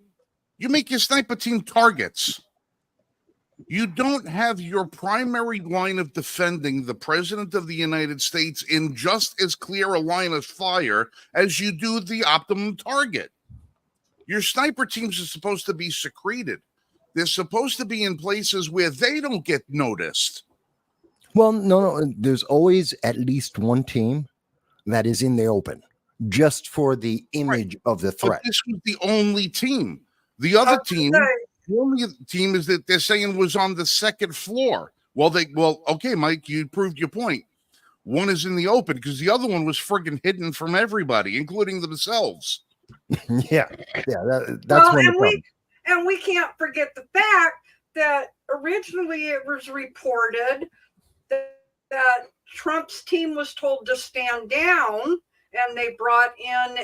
You make your sniper team targets. You don't have your primary line of defending the president of the United States in just as clear a line of fire as you do the optimum target. Your sniper teams are supposed to be secreted. They're supposed to be in places where they don't get noticed. Well, no. There's always at least one team that is in the open just for the image of the But threat. this was the only team. The other team, the only team is that they're saying was on the second floor. Well, okay, Mike, you proved your point. One is in the open because the other one was friggin' hidden from everybody, including themselves. Yeah. That's Well, one of the problems. And we can't forget the fact that originally it was reported that Trump's team was told to stand down, and they brought in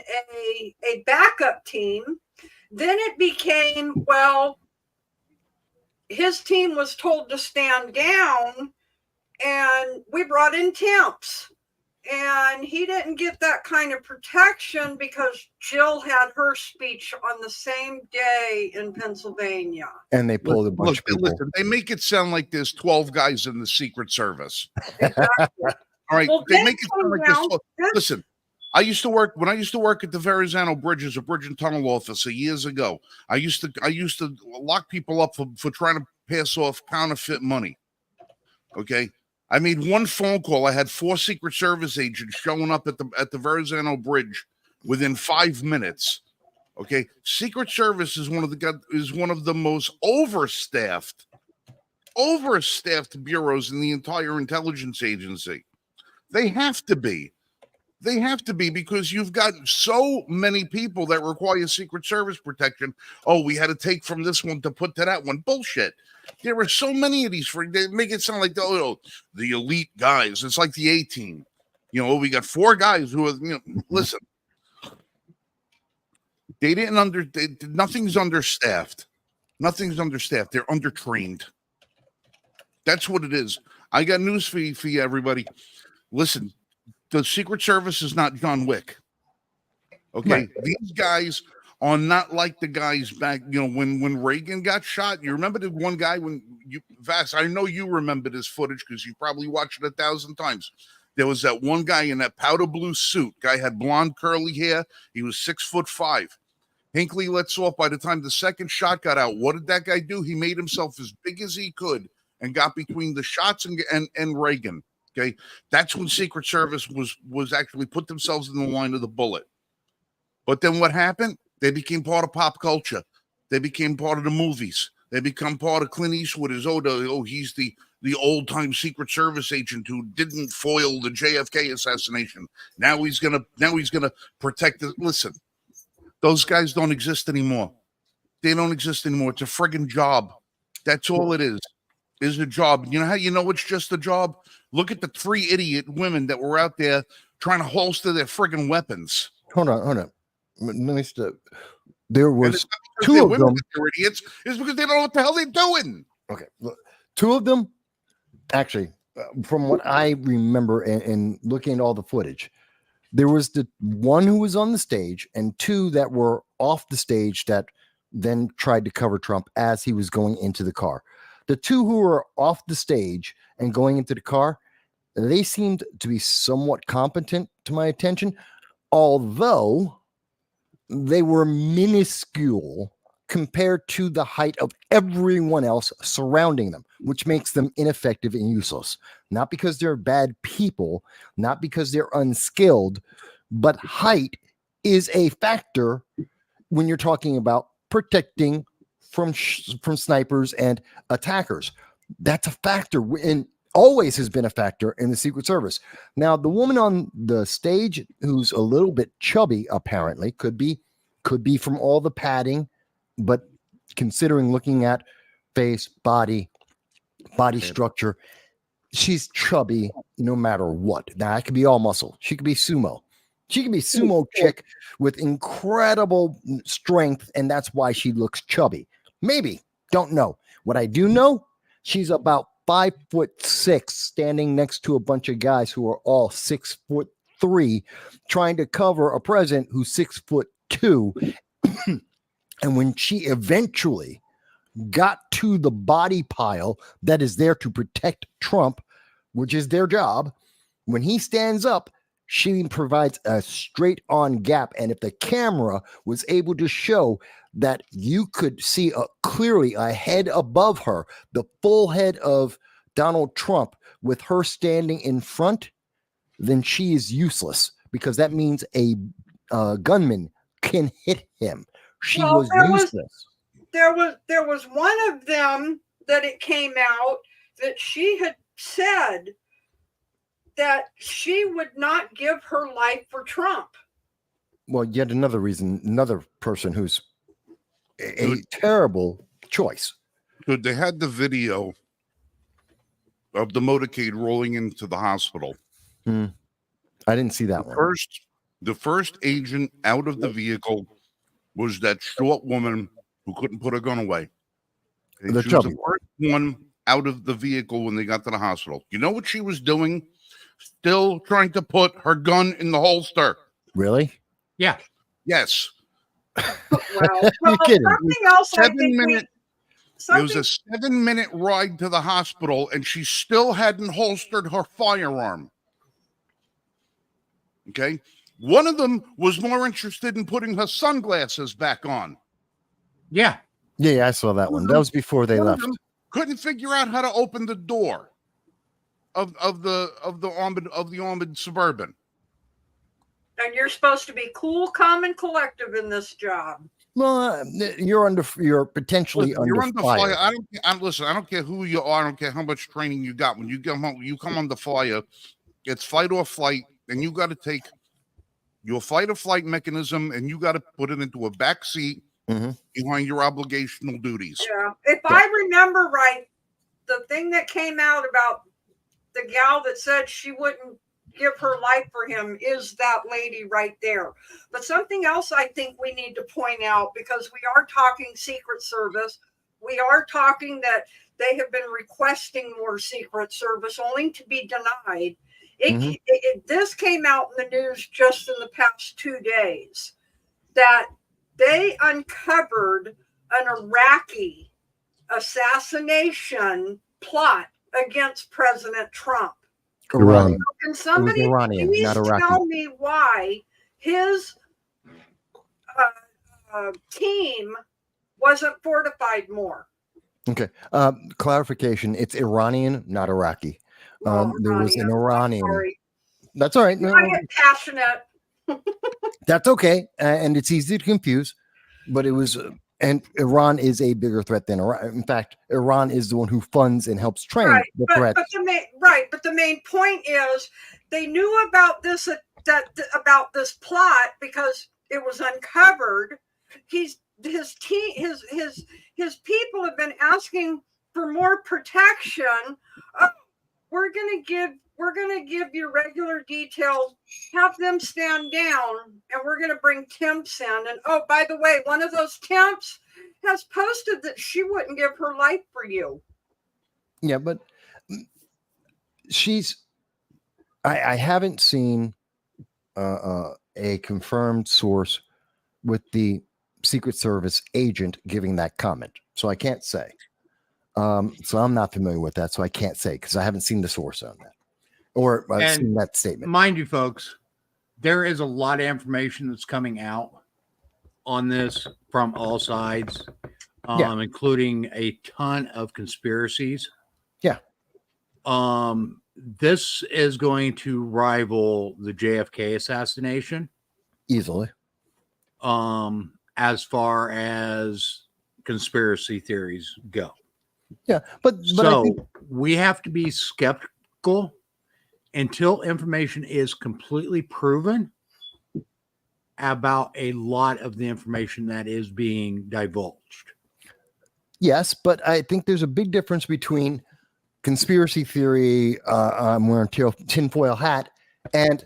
a backup team. Then it became, well, his team was told to stand down, and we brought in temps. And he didn't get that kind of protection because Jill had her speech on the same day in Pennsylvania. And they pulled a bunch of people. Listen, they make it sound like there's 12 guys in the Secret Service. Exactly. All right, Well, they then make it sound like down- this. Listen, I used to work at the Verrazano Bridge as a bridge and tunnel officer years ago. I used to lock people up for trying to pass off counterfeit money. Okay. I made one phone call. I had 4 Secret Service agents showing up at the Verrazano Bridge within 5 minutes. Okay, Secret Service is one of the most overstaffed bureaus in the entire intelligence agency. They have to be. Because you've got so many people that require Secret Service protection. Oh, we had to take from this one to put to that one. Bullshit. There are so many of these. They make it sound like the elite guys. It's like the A-team. We got 4 guys who are. Listen. Nothing's understaffed. Nothing's understaffed. They're undertrained. That's what it is. I got news for you, everybody. Listen. The Secret Service is not John Wick. Okay, Right. These guys are not like the guys back. When Reagan got shot. You remember the one guy Vass? I know you remember this footage because you probably watched it 1,000 times. There was that one guy in that powder blue suit. Guy had blonde curly hair. He was 6'5". Hinckley lets off. By the time the second shot got out, what did that guy do? He made himself as big as he could and got between the shots and Reagan. Okay, that's when Secret Service was actually put themselves in the line of the bullet. But then what happened? They became part of pop culture. They became part of the movies. They become part of Clint Eastwood. He's the old time Secret Service agent who didn't foil the JFK assassination. Now he's gonna protect the. Listen, those guys don't exist anymore. They don't exist anymore. It's a friggin' job. That's all it is. Is a job. You know how you know it's just a job? Look at the 3 idiot women that were out there trying to holster their friggin' weapons. Hold on. Let me stop. There And was it's not because two they're of women them. that they're idiots. It's because they don't know what the hell they're doing. Okay, look, two of them. Actually, from what I remember and looking at all the footage, there was the one who was on the stage and two that were off the stage that then tried to cover Trump as he was going into the car. The two who were off the stage and going into the car, they seemed to be somewhat competent to my attention, although they were minuscule compared to the height of everyone else surrounding them, which makes them ineffective and useless. Not because they're bad people, not because they're unskilled, but height is a factor when you're talking about protecting from snipers and attackers. That's a factor and always has been a factor in the Secret Service. Now, the woman on the stage who's a little bit chubby, apparently, could be from all the padding, but considering looking at face, body structure, she's chubby no matter what. Now, it could be all muscle. She could be sumo. She could be sumo chick with incredible strength, and that's why she looks chubby. Maybe. Don't know. What I do know, she's about 5'6", standing next to a bunch of guys who are all 6'3", trying to cover a president who's 6'2". And when she eventually got to the body pile that is there to protect Trump, which is their job, when he stands up, she provides a straight on gap. And if the camera was able to show that you could see clearly a head above her, the full head of Donald Trump with her standing in front, then she is useless, because that means a gunman can hit him. She was useless. There was one of them that it came out that she had said that she would not give her life for Trump. Well, yet another reason, another person who's a terrible choice. Dude, they had the video of the motorcade rolling into the hospital. I didn't see that one. The first agent out of the vehicle was that short woman who couldn't put her gun away. She was the first one out of the vehicle when they got to the hospital. You know what she was doing? Still trying to put her gun in the holster. Really? Yeah. Yes. Well, You're kidding. something else. It was a 7-minute ride to the hospital, and she still hadn't holstered her firearm. Okay. One of them was more interested in putting her sunglasses back on. Yeah. Yeah, I saw that one. That was before they left. Couldn't figure out how to open the door of the armored Suburban. And you're supposed to be cool, calm, and collective in this job. Well, you're potentially under fire. I don't care who you are. I don't care how much training you got. When you come under fire, it's fight or flight, and you got to take your fight or flight mechanism and you got to put it into a back seat behind your obligational duties. Yeah. If I remember right, the thing that came out about the gal that said she wouldn't give her life for him is that lady right there. But something else I think we need to point out, because we are talking Secret Service, we are talking that they have been requesting more Secret Service only to be denied. This came out in the news just in the past 2 days that they uncovered an Iraqi assassination plot against President Trump. Iranian. Can somebody Iranian, please not Iraqi. tell me why his team wasn't fortified more? Okay. Clarification. It's Iranian, not Iraqi. Oh, there was an Iranian. Sorry. That's all right. No, I get passionate. that's okay. And it's easy to confuse, but it was, and Iran is a bigger threat than Iran. In fact, Iran is the one who funds and helps train the threat. But the main point is they knew about this plot because it was uncovered. His people have been asking for more protection. We're going to give we're going to give you regular details, have them stand down, and we're going to bring temps in. And oh, by the way, one of those temps has posted that she wouldn't give her life for you. Yeah, but I haven't seen a confirmed source with the Secret Service agent giving that comment. So I can't say. So I'm not familiar with that. So I can't say because I haven't seen the source on that or I've seen that statement. Mind you, folks, there is a lot of information that's coming out on this from all sides, including a ton of conspiracies. Yeah. This is going to rival the JFK assassination Easily. As far as conspiracy theories go. Yeah, but so I think we have to be skeptical until information is completely proven about a lot of the information that is being divulged. yes, but I think there's a big difference between conspiracy theory, I'm wearing tinfoil hat, and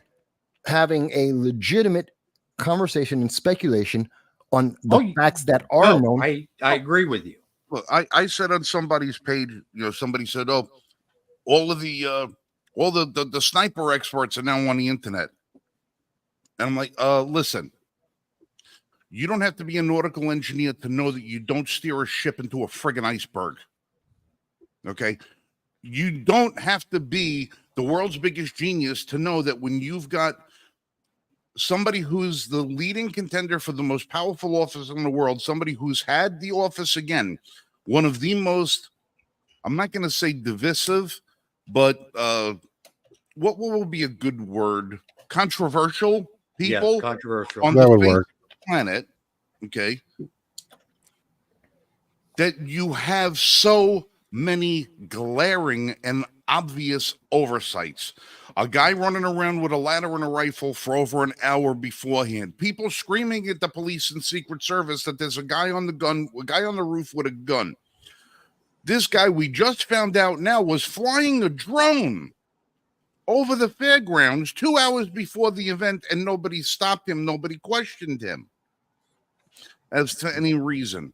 having a legitimate conversation and speculation on the facts that are known. I agree with you. Look, I said on somebody's page, somebody said, "Oh, all the sniper experts are now on the internet," and I'm like, listen, you don't have to be a nautical engineer to know that you don't steer a ship into a friggin' iceberg. Okay, you don't have to be the world's biggest genius to know that when you've got somebody who's the leading contender for the most powerful office in the world, somebody who's had the office again, one of the most, I'm not going to say divisive, but what will be a good word? Controversial people. Yes, controversial. On that the would face work. of the planet, okay, that you have so many glaring and obvious oversights. A guy running around with a ladder and a rifle for over an hour beforehand. People screaming at the police and Secret Service that there's a guy on the roof with a gun. This guy we just found out now was flying a drone over the fairgrounds 2 hours before the event, and nobody stopped him. Nobody questioned him as to any reason.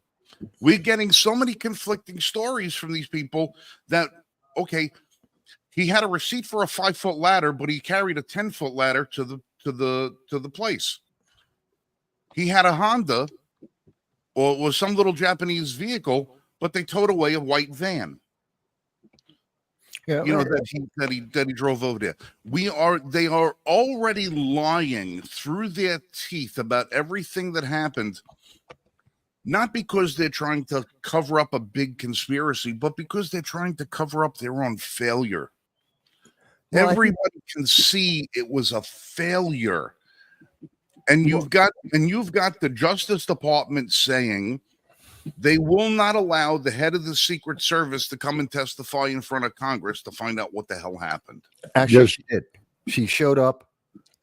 We're getting so many conflicting stories from these people that, okay, he had a receipt for a 5-foot ladder, but he carried a 10-foot ladder to the place. He had a Honda, or it was some little Japanese vehicle, but they towed away a white van. Yeah, that he drove over there. They are already lying through their teeth about everything that happened. Not because they're trying to cover up a big conspiracy, but because they're trying to cover up their own failure. Well, everybody can see it was a failure. And you've got the Justice Department saying they will not allow the head of the Secret Service to come and testify in front of Congress to find out what the hell happened. Actually, she did. She showed up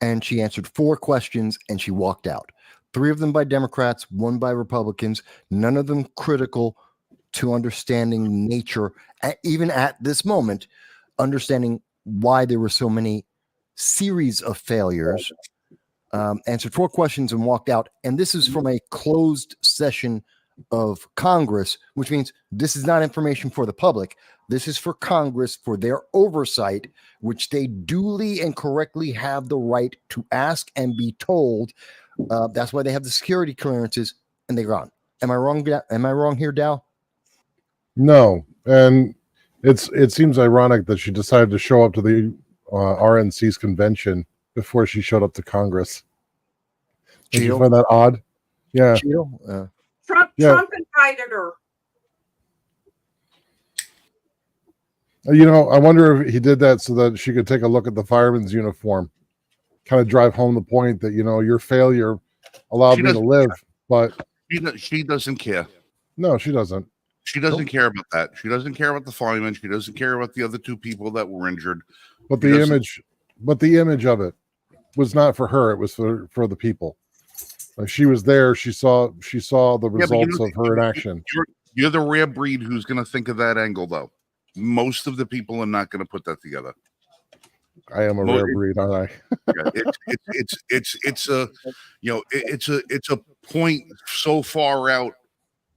and she answered 4 questions and she walked out. 3 of them by Democrats, 1 by Republicans, none of them critical to understanding nature, even at this moment, understanding why there were so many series of failures. Answered 4 questions and walked out. And this is from a closed session of Congress, which means this is not information for the public. This is for Congress for their oversight, which they duly and correctly have the right to ask and be told. That's why they have the security clearances, and they're gone. Am I wrong? Am I wrong here, Dow? No, and it seems ironic that she decided to show up to the RNC's convention before she showed up to Congress. Did you find that odd? Yeah. Trump invited her. I wonder if he did that so that she could take a look at the fireman's uniform, kind of drive home the point that, your failure allowed me to live, but she doesn't care. No, she doesn't. She doesn't care about that. She doesn't care about the fireman. She doesn't care about the other 2 people that were injured. But the image of it was not for her. It was for the people. Like she was there. She saw the results of her inaction. You're the rare breed who's going to think of that angle, though. Most of the people are not going to put that together. I am a Well, rare breed, aren't I? Yeah, it's a it's a point so far out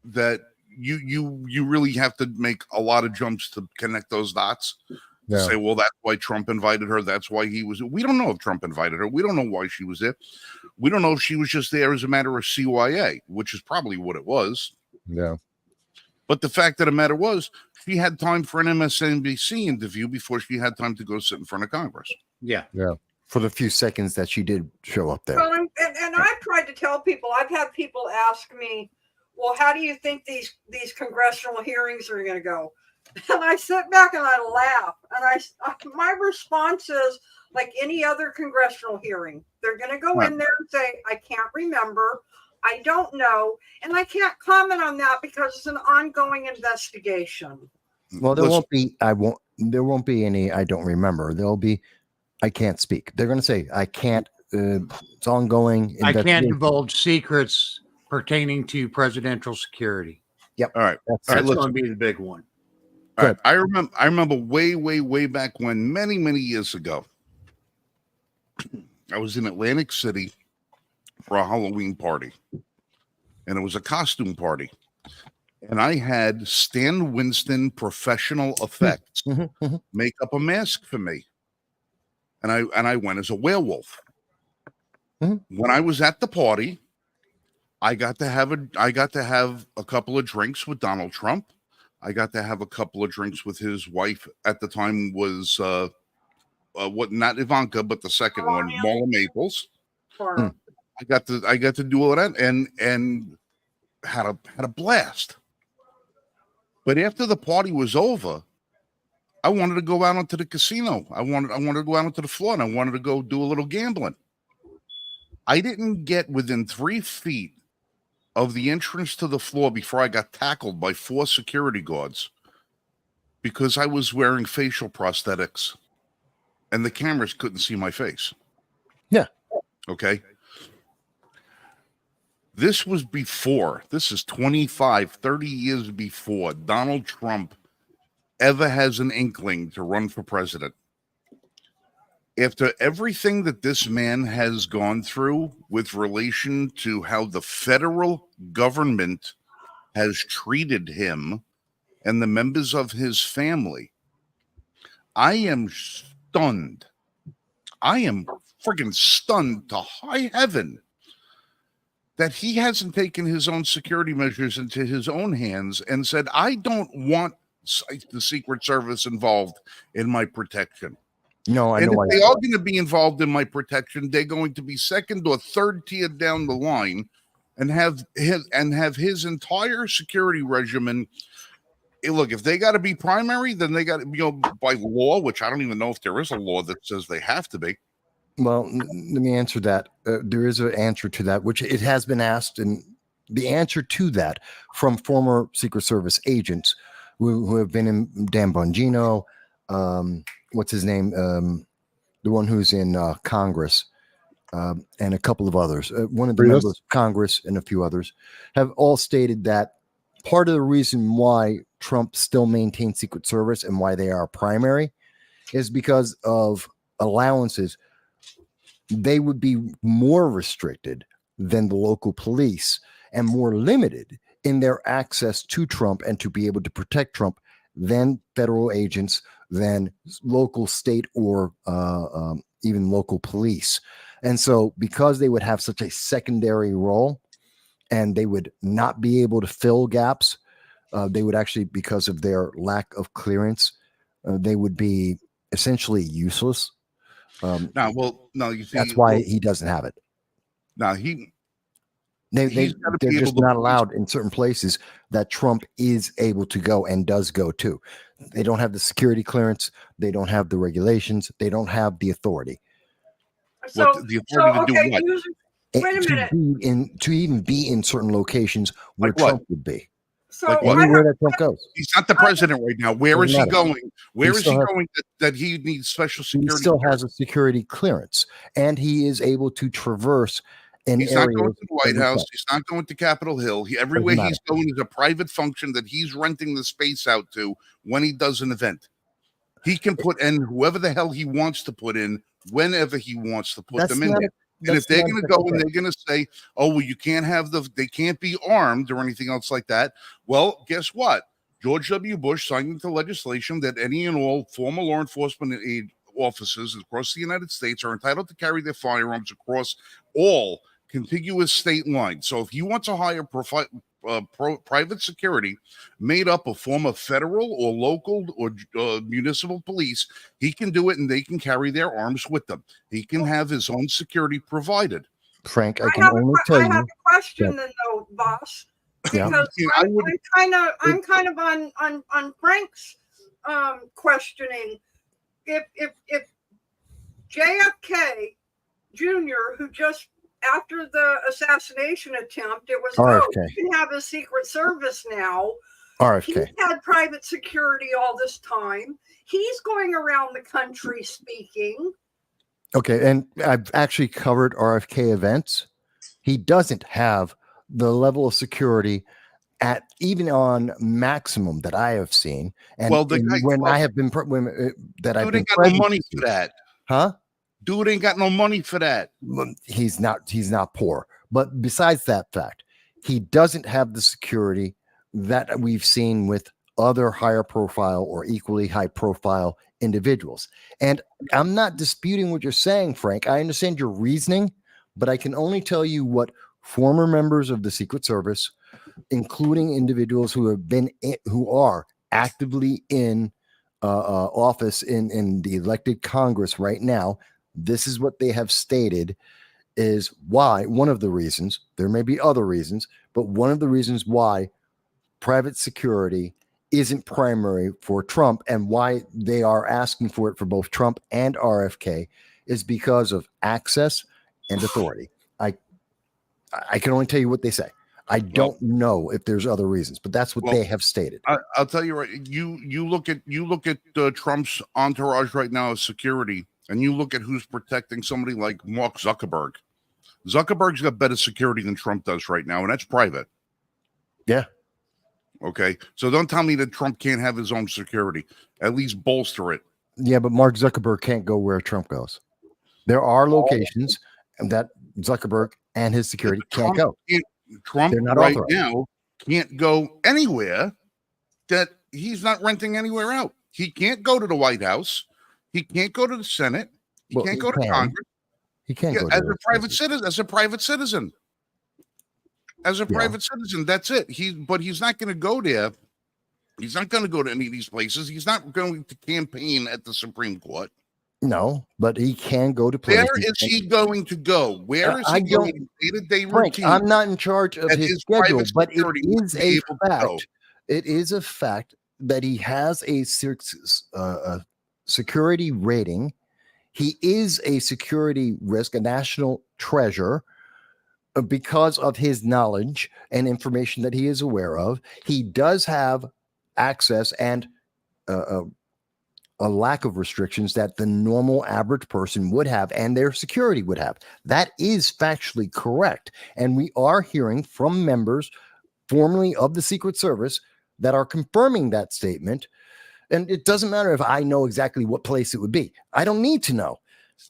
that you really have to make a lot of jumps to connect those dots to Yeah. say, well, that's why Trump invited her. That's why he was. We don't know if Trump invited her. We don't know why she was there. We don't know if she was just there as a matter of CYA, which is probably what it was. Yeah. But the fact of the matter was, she had time for an MSNBC interview before she had time to go sit in front of Congress. Yeah. For the few seconds that she did show up there. Well, and I've tried to tell people, I've had people ask me, well, how do you think these congressional hearings are going to go? And I sit back and I laugh. And my response is like any other congressional hearing. They're going to go in there and say, I can't remember. I don't know. And I can't comment on that because it's an ongoing investigation. Well, there won't be any, I don't remember. There'll be, I can't speak. They're going to say, I can't, it's ongoing. I can't divulge secrets pertaining to presidential security. All right. That's All right, That's going to be the big one. All right. I remember way back when, many years ago, I was in Atlantic City for a Halloween party, and it was a costume party, and I had Stan Winston Professional Effects make up a mask for me, and I went as a werewolf. When I was at the party, I got to have a couple of drinks with Donald Trump. I got to have a couple of drinks with his wife at the time was not Ivanka, but the second one, Marla Maples. I got to do all that and had a blast. But after the party was over, I wanted to go out onto the casino. I wanted to go out onto the floor and I wanted to go do a little gambling. I didn't get within 3 feet of the entrance to the floor before I got tackled by 4 security guards because I was wearing facial prosthetics and the cameras couldn't see my face. Yeah. Okay. This is 25, 30 years before Donald Trump ever has an inkling to run for president. After everything that this man has gone through with relation to how the federal government has treated him and the members of his family, I am stunned. I am freaking stunned to high heaven that he hasn't taken his own security measures into his own hands and said, I don't want the Secret Service involved in my protection. No, I and know. If they are going to be involved in my protection, they're going to be second or third tier down the line and have his entire security regimen. Look, if they got to be primary, then they got to, by law, which I don't even know if there is a law that says they have to be. Well, let me answer that. There is an answer to that, which it has been asked, and the answer to that from former Secret Service agents who have been in Dan Bongino, what's his name, the one who's in Congress, and a couple of others. One of the members of Congress and a few others have all stated that part of the reason why Trump still maintains Secret Service and why they are primary is because of allowances. They would be more restricted than the local police and more limited in their access to Trump and to be able to protect Trump than federal agents, than local, state, or even local police. And so because they would have such a secondary role and they would not be able to fill gaps, they would actually, because of their lack of clearance, they would be essentially useless. You see, that's why he doesn't have it. Now they're just not allowed in certain places that Trump is able to go and does go to. They don't have the security clearance. They don't have the regulations. They don't have the authority. So, the authority to do what? Wait a minute. To even be in certain locations where Like what? Trump would be. So Anywhere that Trump goes. He's not the president right now. Where is he going? Where is he still going that he needs special He security? still has a security clearance, and he is able to traverse in He's not areas. going to the White House. He's not going to Capitol Hill. Everywhere he's going is a private function that he's renting the space out to when he does an event. He can put in whoever the hell he wants to put in whenever he wants to put That's them in not there. a- And that's if they're not going to a- go and okay. they're going to say, "Oh, well, you can't have they can't be armed or anything else like that," well, guess what? George W. Bush signed into legislation that any and all former law enforcement officers across the United States are entitled to carry their firearms across all contiguous state lines. So if he wants to hire private security made up of former federal or local or municipal police, he can do it, and they can carry their arms with them. He can have his own security provided. Frank, I can only tell I have you. a question then, though, boss, Yeah. because Yeah, I would- I'm kind of on Frank's questioning. If JFK Jr., who just after the assassination attempt, it was RFK. he can have a Secret Service now. RFK. He's had private security all this time. He's going around the country speaking. Okay, and I've actually covered RFK events. He doesn't have the level of security at even on maximum that I have seen. And, Well, the and guy- when well, I have been that I've Dude been ain't got no present money to, for that. huh? Dude ain't got no money for that. He's not poor. But besides that fact, he doesn't have the security that we've seen with other higher profile or equally high profile individuals. And I'm not disputing what you're saying, Frank. I understand your reasoning, but I can only tell you what former members of the Secret Service, including individuals who are actively in office in the elected Congress right now, this is what they have stated is why one of the reasons, there may be other reasons, but one of the reasons why private security isn't primary for Trump and why they are asking for it for both Trump and RFK is because of access and authority. I can only tell you what they say. I don't know if there's other reasons, but that's what they have stated. I'll tell you right. You look at Trump's entourage right now as security, and you look at who's protecting somebody like Mark Zuckerberg. Zuckerberg's got better security than Trump does right now, and that's private. Yeah. Okay. So don't tell me that Trump can't have his own security. At least bolster it. Yeah, but Mark Zuckerberg can't go where Trump goes. There are locations that Zuckerberg and his security can't go. Trump They're not right authorized. now can't go anywhere that he's not renting anywhere out. He can't go to the White House. He can't go to the Senate. He can't go to Congress. He can't go as to a private citizen. As a private citizen. As a private citizen, that's it. But he's not going to go there. He's not going to go to any of these places. He's not going to campaign at the Supreme Court. No, but he can go to places. Where is he going to go? Where is he going in day-to-day Frank, routine? I'm not in charge of his schedule, but it is a fact. go. It is a fact that he has a security rating. He is a security risk, a national treasure, because of his knowledge and information that he is aware of. He does have access and a lack of restrictions that the normal average person would have and their security would have. That is factually correct. And we are hearing from members formerly of the Secret Service that are confirming that statement. And it doesn't matter if I know exactly what place it would be. I don't need to know.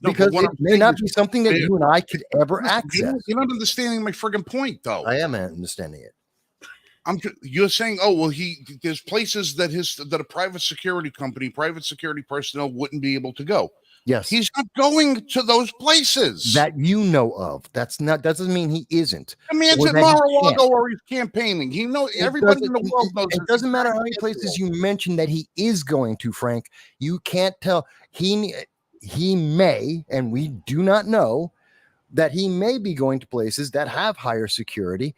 Because it may not be something that you and I could ever access. You're not understanding my friggin' point, though. I am understanding it. You're saying, oh well, there's places that a private security company, private security personnel wouldn't be able to go. Yes, he's not going to those places that you know of. That doesn't mean he isn't. I mean, it's at Mar-a-Lago or he's campaigning. He knows everybody in the world knows. It doesn't matter how many places you mention that he is going to, Frank. You can't tell. He may, and we do not know that he may be going to places that have higher security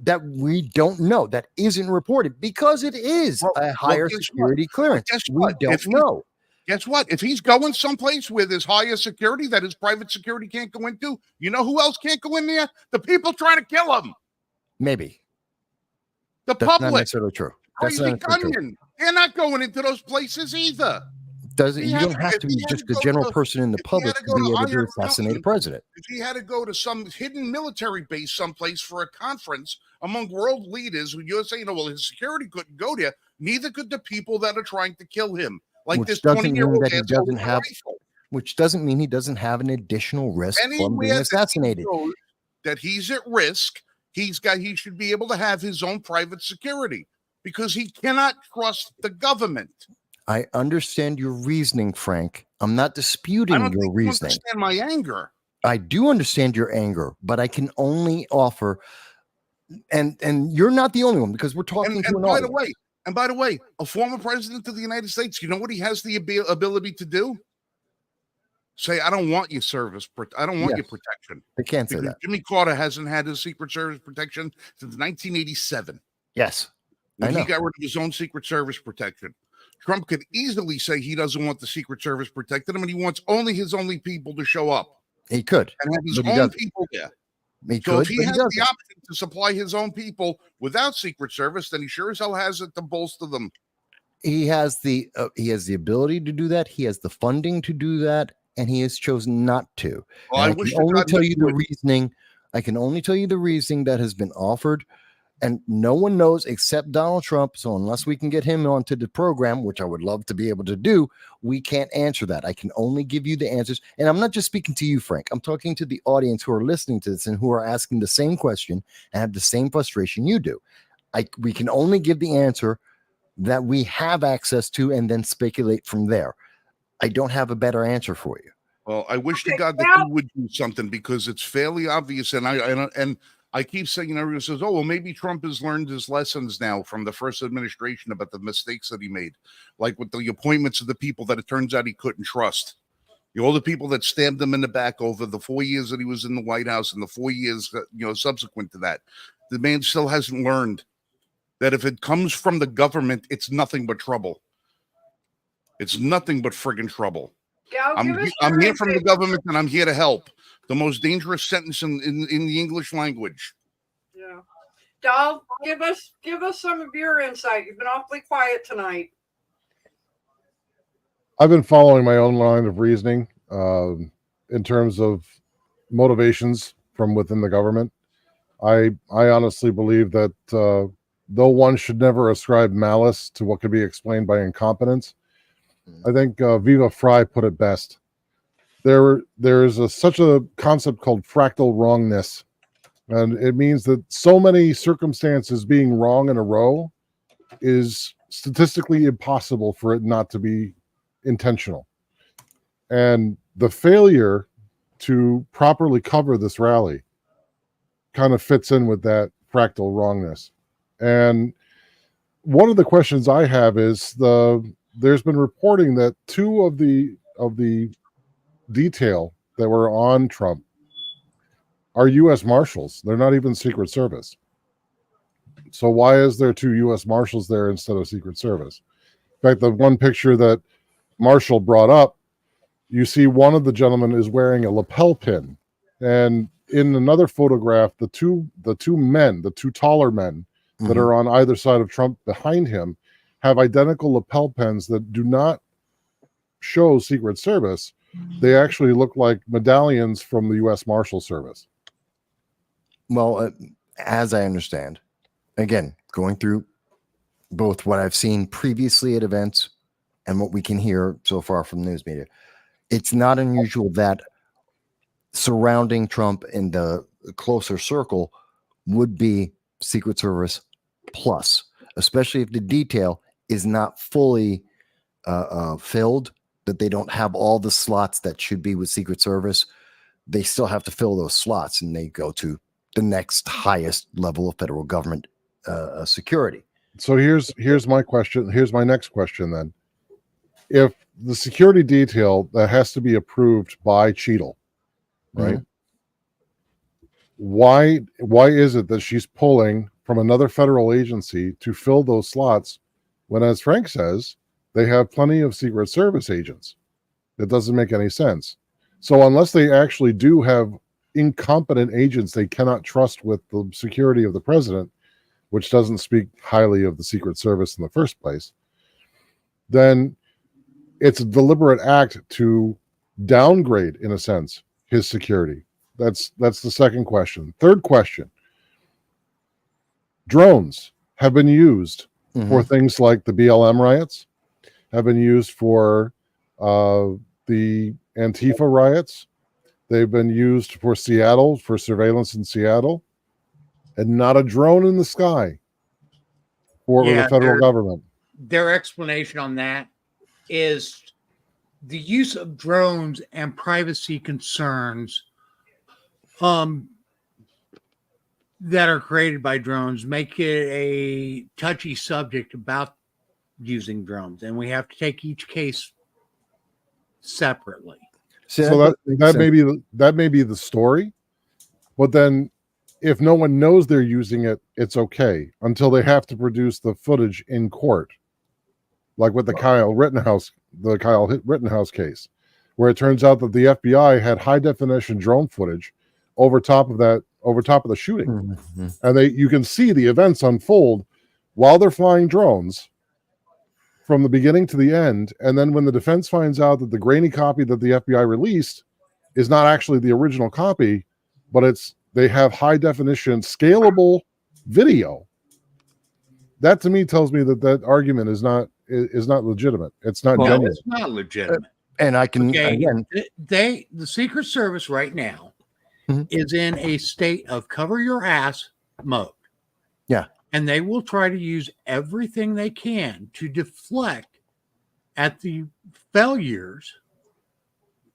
that we don't know, that isn't reported because it is a higher security clearance. We don't know. Guess what? If he's going someplace where there's higher security that his private security can't go into, you know who else can't go in there? The people trying to kill him. Maybe. The That's public. not necessarily true. That's not necessarily true. They're not going into those places either. You don't have to be just a general person in the public to be able to assassinate a president. If he had to go to some hidden military base someplace for a conference among world leaders, who you're saying, oh, well, his security couldn't go there, neither could the people that are trying to kill him. like Which this doesn't mean 20-year-old that he asshole doesn't with a have, rifle. which doesn't mean he doesn't have an additional risk from Anywhere being that he assassinated. knows that he's at risk, he should be able to have his own private security because he cannot trust the government. I understand your reasoning, Frank. I'm not I disputing don't your think you reasoning. understand my anger. I do understand your anger, but I can only offer, and you're not the only one because we're talking to And an by audience. the way, a former president of the United States, you know what he has the ability to do? Say, I don't want your service. I don't want your Yes. protection. They can't say Because that. Jimmy Carter hasn't had his Secret Service protection since 1987 Yes, I when he know. got rid of his own Secret Service protection. Trump could easily say he doesn't want the Secret Service protecting him and he wants only his only people to show up He could, and have his but he own doesn't. people there. He So if could, he but he has the doesn't. option to supply his own people without Secret Service, then he sure as hell has it to bolster them. He has the ability to do that. He has the funding to do that, and he has chosen not to. Well, And I I wish can to only God tell he you the would. reasoning. I can only tell you the reasoning that has been offered, and no one knows except Donald Trump. So unless we can get him onto the program, which I would love to be able to do, we can't answer that. I can only give you the answers. And I'm not just speaking to you, Frank. I'm talking to the audience who are listening to this and who are asking the same question and have the same frustration you do. We can only give the answer that we have access to and then speculate from there. I don't have a better answer for you. Well, I wish to Okay, God that now- he would do something because it's fairly obvious. And I keep saying, everyone says, oh, well, maybe Trump has learned his lessons now from the first administration about the mistakes that he made, like with the appointments of the people that it turns out he couldn't trust. All the people that stabbed him in the back over the 4 years that he was in the White House and the 4 years, subsequent to that. The man still hasn't learned that if it comes from the government, it's nothing but trouble. It's nothing but friggin' trouble. Gal, I'm give us here your from the insight. government and I'm here to help. The most dangerous sentence in the English language. Yeah. Dal, give us some of your insight. You've been awfully quiet tonight. I've been following my own line of reasoning in terms of motivations from within the government. I honestly believe that though one should never ascribe malice to what could be explained by incompetence, I think Viva Fry put it best. There is such a concept called fractal wrongness, and it means that so many circumstances being wrong in a row is statistically impossible for it not to be intentional. And the failure to properly cover this rally kind of fits in with that fractal wrongness. And one of the questions I have is there's been reporting that two of the detail that were on Trump are U.S. Marshals. They're not even Secret Service. So why is there two U.S. Marshals there instead of Secret Service? In fact, the one picture that Marshall brought up, you see one of the gentlemen is wearing a lapel pin, and in another photograph, the two taller men that are on either side of Trump behind him have identical lapel pins that do not show Secret Service. They actually look like medallions from the U.S. Marshal Service. Well, as I understand, again, going through both what I've seen previously at events and what we can hear so far from news media, it's not unusual that surrounding Trump in the closer circle would be Secret Service plus, especially if the detail is not fully filled, that they don't have all the slots that should be with Secret Service. They still have to fill those slots, and they go to the next highest level of federal government security. So here's my question. Here's my next question then. If the security detail that has to be approved by Cheadle, right? Why is it that she's pulling from another federal agency to fill those slots when, as Frank says, they have plenty of Secret Service agents? It doesn't make any sense. So unless they actually do have incompetent agents they cannot trust with the security of the president, which doesn't speak highly of the Secret Service in the first place, then it's a deliberate act to downgrade, in a sense, his security. That's the second question. Third question. Drones have been used for things like the BLM riots, have been used for the Antifa riots. They've been used for Seattle, for surveillance in Seattle, and not a drone in the sky for the federal government. Their explanation on that is the use of drones and privacy concerns that are created by drones make it a touchy subject about using drones, and we have to take each case separately. So that may be the story, but then if no one knows they're using it, it's okay until they have to produce the footage in court, like with the Kyle Rittenhouse case, where it turns out that the FBI had high definition drone footage over top of the shooting, and you can see the events unfold while they're flying drones from the beginning to the end. And then when the defense finds out that the grainy copy that the FBI released is not actually the original copy, but they have high definition scalable video, that to me tells me that argument is not legitimate. It's not genuine. It's not legitimate. And I can again, the Secret Service right now is in a state of cover your ass mode. Yeah. And they will try to use everything they can to deflect at the failures,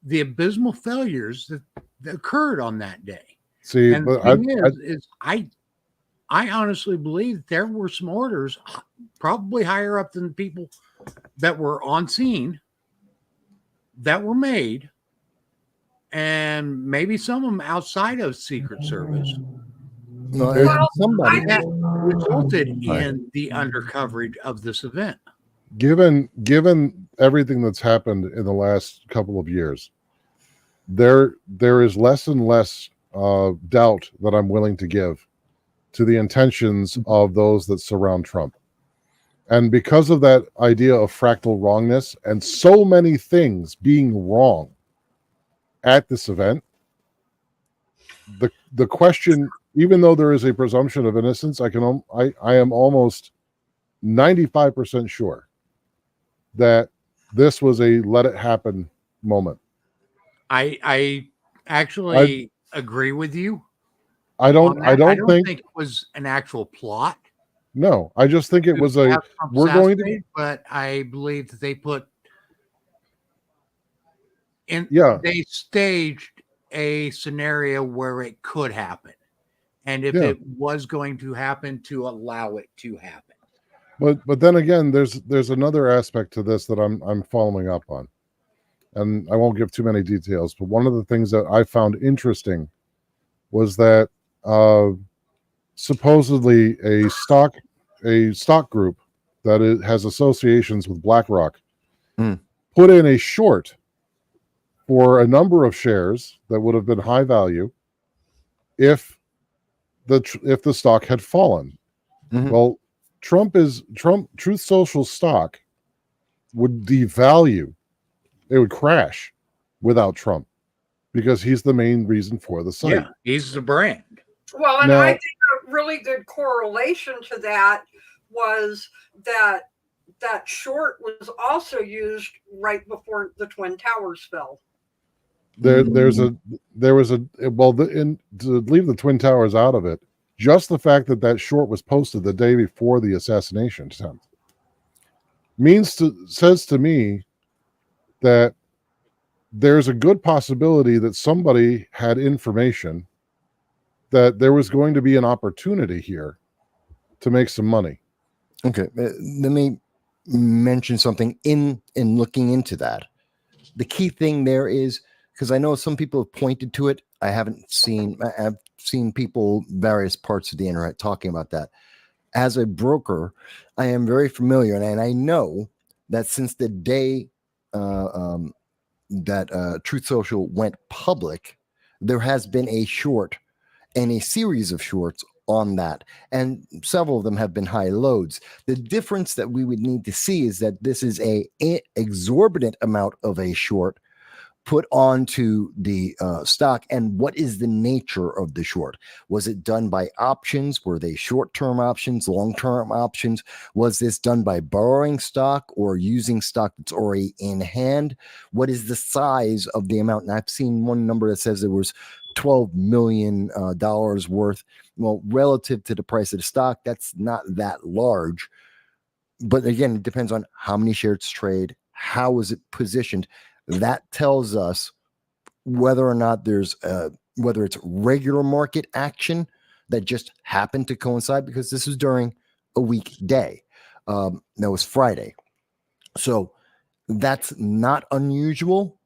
the abysmal failures that occurred on that day. See, and but the thing I honestly believe that there were some orders, probably higher up than the people that were on scene, that were made, and maybe some of them outside of Secret Service. Somebody that resulted in the undercoverage of this event. Given everything that's happened in the last couple of years, there is less and less doubt that I'm willing to give to the intentions of those that surround Trump. And because of that idea of fractal wrongness and so many things being wrong at this event, the question, even though there is a presumption of innocence, I am almost 95% sure that this was a let it happen moment. I actually agree with you. I don't think it was an actual plot. No, I just think it was but I believe that they put in. Yeah, they staged a scenario where it could happen, and if it was going to happen, to allow it to happen. But then again, there's another aspect to this that I'm following up on, and I won't give too many details. But one of the things that I found interesting was that supposedly a stock group that has associations with BlackRock put in a short for a number of shares that would have been high value if the stock had fallen. Well, Truth Social stock would devalue. It would crash without Trump because he's the main reason for the site. Yeah, he's the brand. Well, and I think a really good correlation to that was that short was also used right before the Twin Towers fell. To leave the Twin Towers out of it, just the fact that short was posted the day before the assassination attempt says to me that there's a good possibility that somebody had information that there was going to be an opportunity here to make some money. Okay, let me mention something in looking into that. The key thing there is, because I know some people have pointed to it, I've seen people, various parts of the internet talking about that. As a broker, I am very familiar, and I know that since the day that Truth Social went public, there has been a short and a series of shorts on that, and several of them have been high loads. The difference that we would need to see is that this is a exorbitant amount of a short put onto the stock, and what is the nature of the short? Was it done by options? Were they short-term options, long-term options? Was this done by borrowing stock or using stock that's already in hand? What is the size of the amount? And I've seen one number that says there was $12 million worth. Well, relative to the price of the stock, that's not that large. But again, it depends on how many shares trade, how is it positioned. That tells us whether or not there's whether it's regular market action that just happened to coincide, because this was during a weekday. That was Friday. So that's not unusual.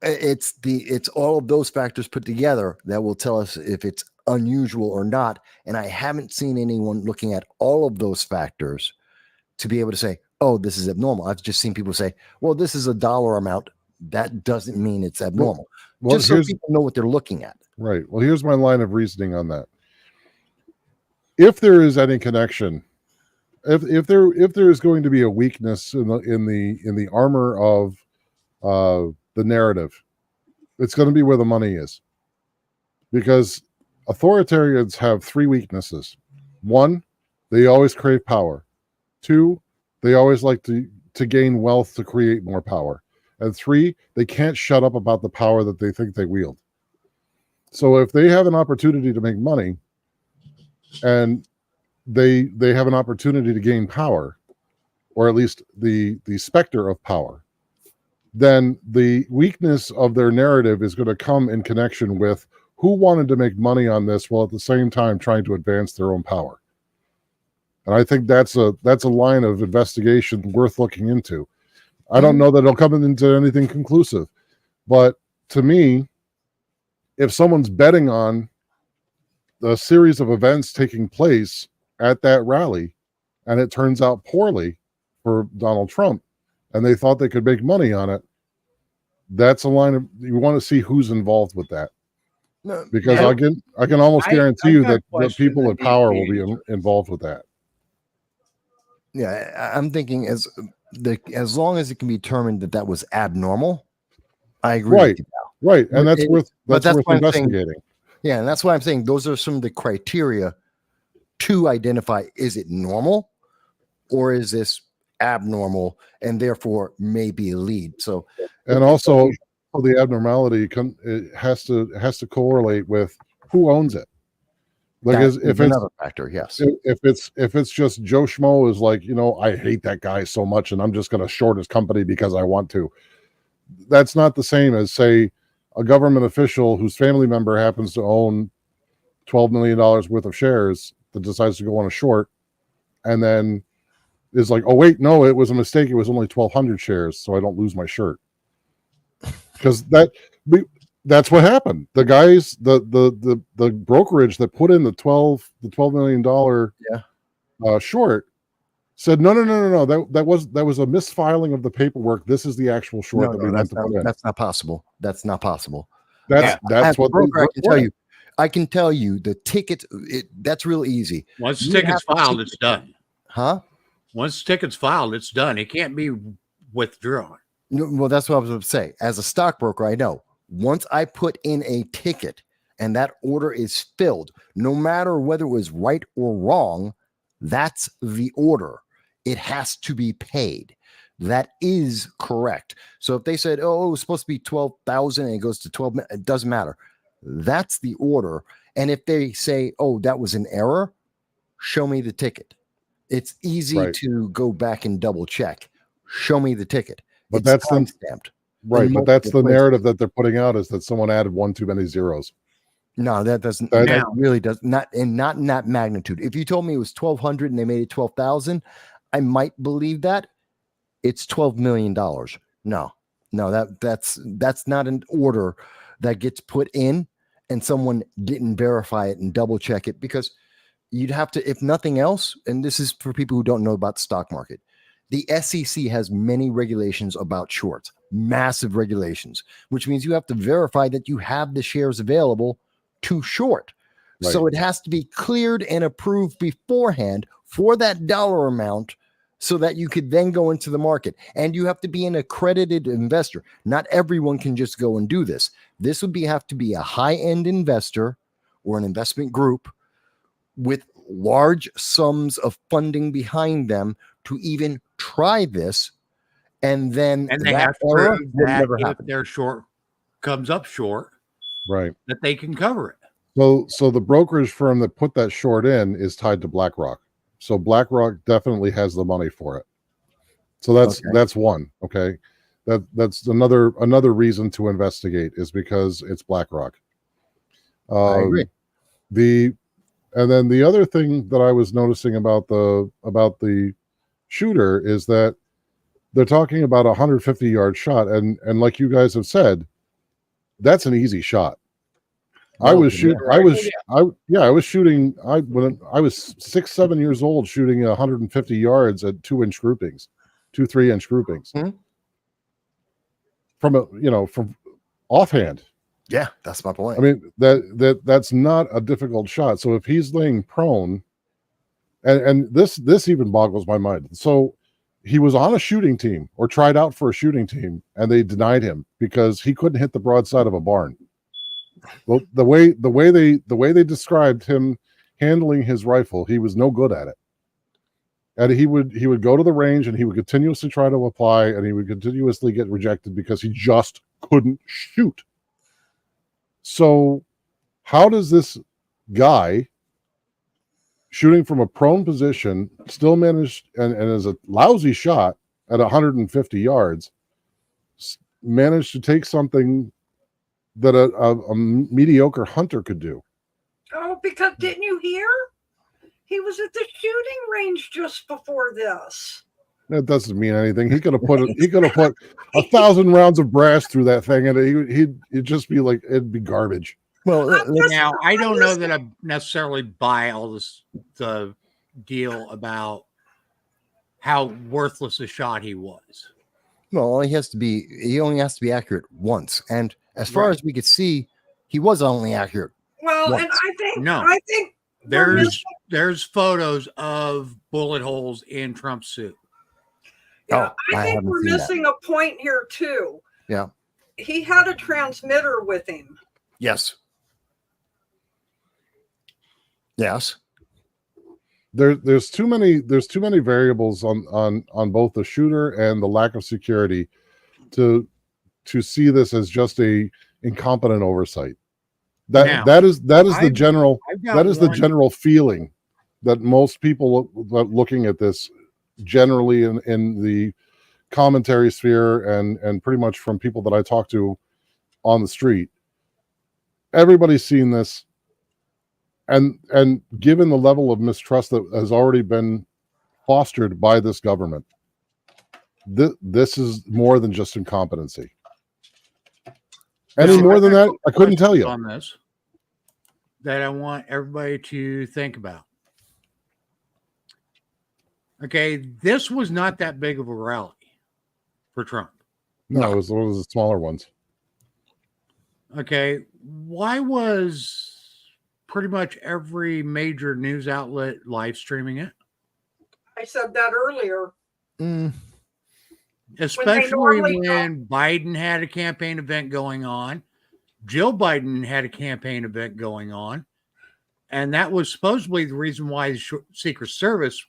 It's all of those factors put together that will tell us if it's unusual or not. And I haven't seen anyone looking at all of those factors to be able to say, oh, this is abnormal. I've just seen people say, well, this is a dollar amount. That doesn't mean it's abnormal. Well, just so people know what they're looking at. Right. Well, here's my line of reasoning on that. If there is any connection, if there is going to be a weakness in the armor of the narrative, it's going to be where the money is. Because authoritarians have three weaknesses. One, they always crave power. Two, they always like to gain wealth to create more power. And three, they can't shut up about the power that they think they wield. So if they have an opportunity to make money and they have an opportunity to gain power, or at least the specter of power, then the weakness of their narrative is going to come in connection with who wanted to make money on this while at the same time trying to advance their own power. And I think that's a line of investigation worth looking into. I don't know that it'll come into anything conclusive, but to me, if someone's betting on the series of events taking place at that rally and it turns out poorly for Donald Trump and they thought they could make money on it, that's a line of, you want to see who's involved with that. No, because I can almost guarantee you that the people in power will be involved with that. Yeah, I'm thinking as long as it can be determined that was abnormal, I agree. Right, with you now. Right, and that's worth Saying, investigating. yeah, and that's why I'm saying those are some of the criteria to identify: is it normal, or is this abnormal, and therefore may be a lead. So, and also the abnormality it has to correlate with who owns it. Because if it's another factor, yes. If it's just Joe Schmo is like, I hate that guy so much and I'm just going to short his company because I want to. That's not the same as, say, a government official whose family member happens to own $12 million worth of shares that decides to go on a short and then is like, oh wait, no, it was a mistake. It was only 1,200 shares, so I don't lose my shirt. Because that's what happened. The guys, the brokerage that put in the $12 million short said, no. That was a misfiling of the paperwork. This is the actual short that we meant to put in. That's not possible. That's not possible. That's what broker, I can tell you. I can tell you the ticket. That's real easy. Once the ticket's filed, it's done. Huh? Once the ticket's filed, it's done. It can't be withdrawn. No, well, that's what I was going to say. As a stockbroker, I know once I put in a ticket and that order is filled, no matter whether it was right or wrong, that's the order. It has to be paid. That is correct. So if they said, oh, it was supposed to be 12,000 and it goes to 12, it doesn't matter. That's the order. And if they say, oh, that was an error, show me the ticket. It's easy to go back and double check. Show me the ticket. But that's stamped. Right, but that's the narrative that they're putting out, is that someone added one too many zeros. No, that doesn't. That really does not, and not in that magnitude. If you told me it was 1,200 and they made it 12,000, I might believe that. It's $12 million. No, that's not an order that gets put in, and someone didn't verify it and double check it, because you'd have to, if nothing else, and this is for people who don't know about the stock market. The SEC has many regulations about shorts, massive regulations, which means you have to verify that you have the shares available to short. Right. So it has to be cleared and approved beforehand for that dollar amount so that you could then go into the market. And you have to be an accredited investor. Not everyone can just go and do this. This would have to be a high-end investor or an investment group with large sums of funding behind them to even try this. And then And they that have to error prove would that never if happen. their short comes up short, Right. that they can cover it. So the brokerage firm that put that short in is tied to BlackRock. So BlackRock definitely has the money for it. So that's one. Okay. That's another reason to investigate is because it's BlackRock. I agree. And then the other thing that I was noticing about the shooter is that they're talking about a 150-yard shot, and like you guys have said, that's an easy shot. I was shooting. When I was 6-7 years old, shooting 150 yards at 2-inch groupings, 3-inch groupings, from offhand. Yeah, that's my point. I mean that's not a difficult shot. So if he's laying prone, and this even boggles my mind. So he was on a shooting team or tried out for a shooting team, and they denied him because he couldn't hit the broadside of a barn. Well, the way they described him handling his rifle, he was no good at it. And he would go to the range and he would continuously try to apply, and he would continuously get rejected because he just couldn't shoot. So how does this guy shooting from a prone position still manage and is a lousy shot at 150 yards manage to take something that a mediocre hunter could do? Oh, because didn't you hear? He was at the shooting range just before this. That doesn't mean anything. He could have put 1,000 rounds of brass through that thing, and it'd just be like, it'd be garbage. Well, Now, I don't know that I necessarily buy the deal about how worthless a shot he was. well, he only has to be accurate once. And as far as we could see, he was only accurate. Well, once. and No. I think There's photos of bullet holes in Trump's suit. Yeah, Oh, I I think haven't we're seen that. missing a point here too. Yeah. He had a transmitter with him. Yes. Yes. There's too many variables on both the shooter and the lack of security to see this as just a incompetent oversight. That is the general feeling that most people looking at this generally in the commentary sphere and pretty much from people that I talk to on the street. Everybody's seen this, and given the level of mistrust that has already been fostered by this government, this is more than just incompetency. Any more than that, I couldn't tell you. On this, that I want everybody to think about. Okay, this was not that big of a rally for Trump. No, it was one of the smaller ones. Okay, why was pretty much every major news outlet live streaming it? I said that earlier. Especially when Biden had a campaign event going on, Jill Biden had a campaign event going on, and that was supposedly the reason why the Secret Service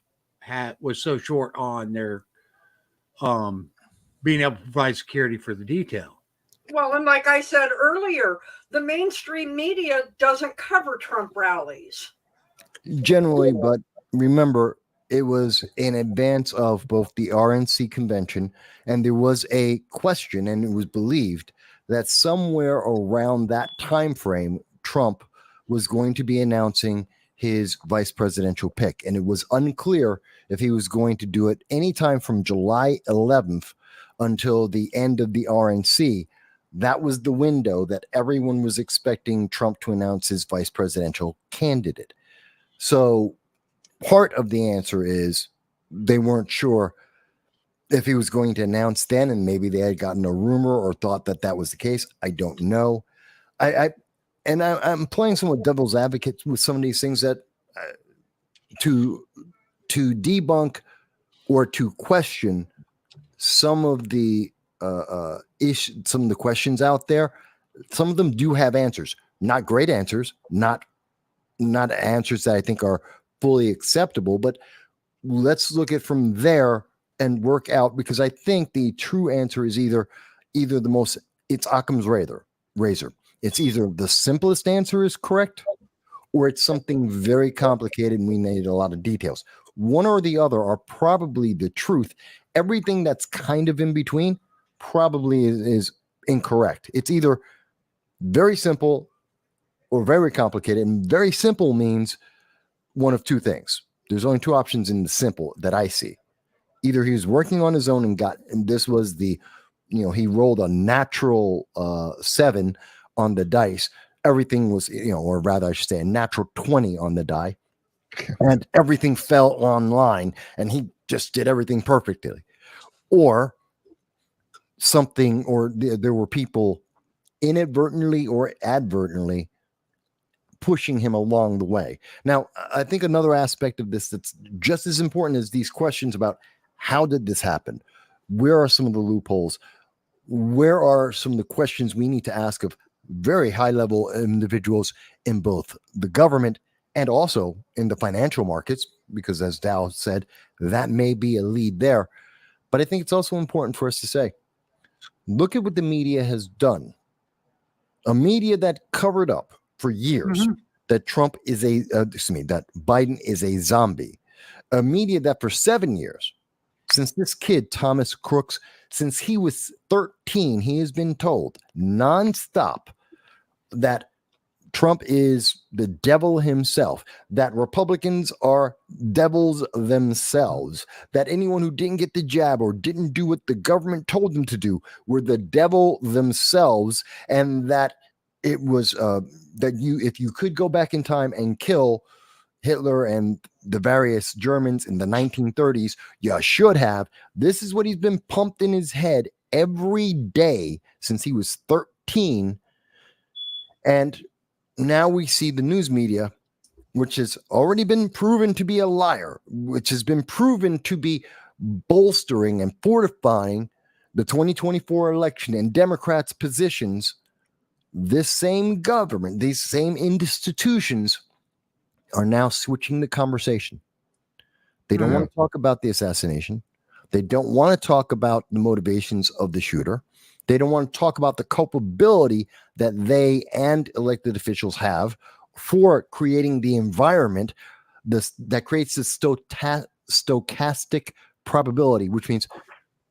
was so short on their being able to provide security for the detail. Well, and like I said earlier, the mainstream media doesn't cover Trump rallies. Generally, but remember, it was in advance of both the RNC convention, and there was a question, and it was believed that somewhere around that time frame, Trump was going to be announcing his vice presidential pick, and it was unclear if he was going to do it anytime from July 11th until the end of the RNC. That was the window that everyone was expecting Trump to announce his vice presidential candidate. So part of the answer is they weren't sure if he was going to announce then, and maybe they had gotten a rumor or thought that that was the case. I don't know. I'm playing somewhat devil's advocate with some of these things that to debunk or to question some of the some of the questions out there. Some of them do have answers, not great answers, not answers that I think are fully acceptable, but let's look at from there and work out, because I think the true answer is either it's Occam's razor. It's either the simplest answer is correct, or it's something very complicated and we need a lot of details. One or the other are probably the truth. Everything that's kind of in between probably is incorrect. It's either very simple or very complicated. And very simple means one of two things. There's only two options in the simple that I see. Either he was working on his own and this was he rolled a natural 7 on the dice. Everything was, or rather I should say a natural 20 on the die, and everything fell online and he just did everything perfectly. Or something, or there were people inadvertently or advertently pushing him along the way. Now, I think another aspect of this that's just as important as these questions about how did this happen? Where are some of the loopholes? Where are some of the questions we need to ask of very high level individuals in both the government and also in the financial markets? Because as Dow said, that may be a lead there. But I think it's also important for us to say, look at what the media has done. A media that covered up for years that that Biden is a zombie. A media that for 7 years, since this kid, Thomas Crooks, since he was 13, he has been told nonstop that Trump is the devil himself, that Republicans are devils themselves, that anyone who didn't get the jab or didn't do what the government told them to do were the devil themselves, and that it was if you could go back in time and kill Hitler and the various Germans in the 1930s, you should have. This is what he's been pumped in his head every day since he was 13. And now we see the news media, which has already been proven to be a liar, which has been proven to be bolstering and fortifying the 2024 election and Democrats' positions. This same government, these same institutions are now switching the conversation. They don't want to talk about the assassination. They don't want to talk about the motivations of the shooter. They don't want to talk about the culpability that they and elected officials have for creating the environment that creates this stochastic probability, which means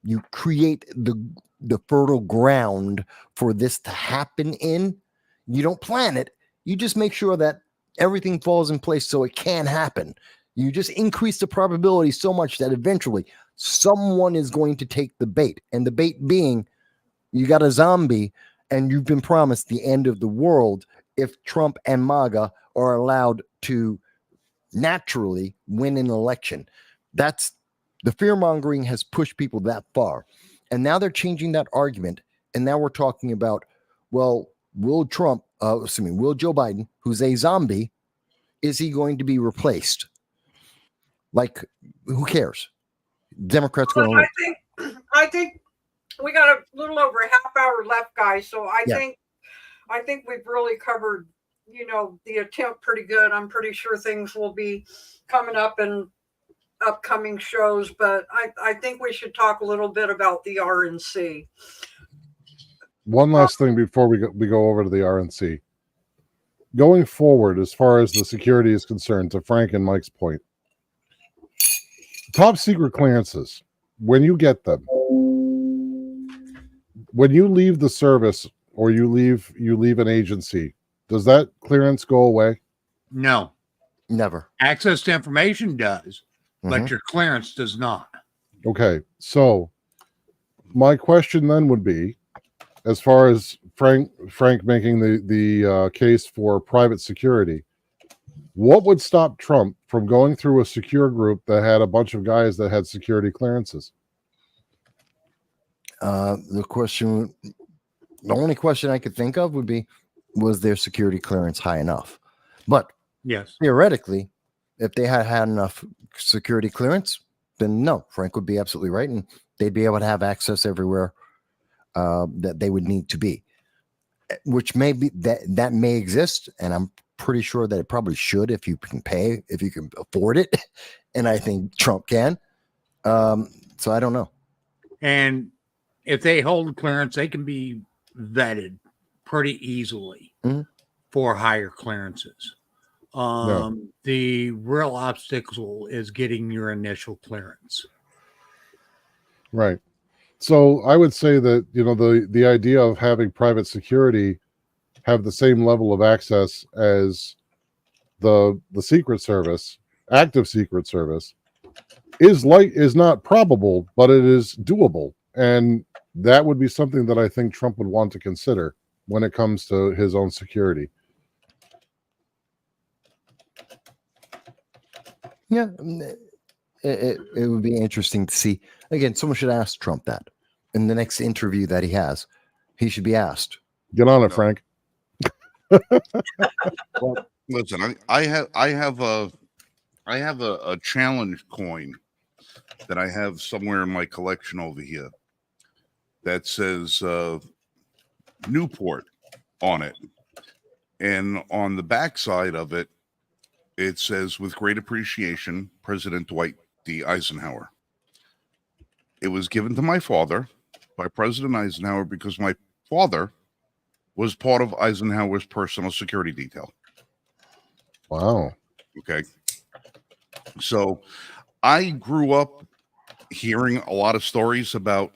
you create the fertile ground for this to happen in. You don't plan it. You just make sure that everything falls in place so it can happen. You just increase the probability so much that eventually someone is going to take the bait. And the bait being, you got a zombie and you've been promised the end of the world if Trump and MAGA are allowed to naturally win an election. That's the fear mongering has pushed people that far. And now they're changing that argument. And now we're talking about, well, will Joe Biden, who's a zombie, is he going to be replaced? Like, who cares? Democrats going to I think we got a little over a half hour left, guys. So I think we've really covered, the attempt pretty good. I'm pretty sure things will be coming up in upcoming shows, but I think we should talk a little bit about the RNC. One last thing before we go over to the RNC. Going forward, as far as the security is concerned, to Frank and Mike's point, top secret clearances, when you get them, when you leave the service or you leave an agency, does that clearance go away? No. never. Access to information does, but your clearance does not. Okay, so my question then would be, as far as Frank making the case for private security, what would stop Trump from going through a secure group that had a bunch of guys that had security clearances? The only question I could think of would be, was their security clearance high enough? But yes, theoretically, if they had enough security clearance, then no, Frank would be absolutely right, and they'd be able to have access everywhere that they would need to be, which may be that may exist, and I'm pretty sure that it probably should if you can pay, if you can afford it, and I think Trump can. So I don't know. And if they hold clearance, they can be vetted pretty easily for higher clearances. The real obstacle is getting your initial clearance. Right. So I would say that, you know, the idea of having private security have the same level of access as the Secret Service, active Secret Service, is not probable, but it is doable. And that would be something that I think Trump would want to consider when it comes to his own security. Yeah, it would be interesting to see. Again, someone should ask Trump that in the next interview that he has. He should be asked. Get on it, Frank. Well, listen, I have a challenge coin that I have somewhere in my collection over here that says Newport on it, and on the back side of it, it says, "With great appreciation, President Dwight D. Eisenhower." It was given to my father by President Eisenhower because my father was part of Eisenhower's personal security detail. Wow. Okay. So I grew up hearing a lot of stories about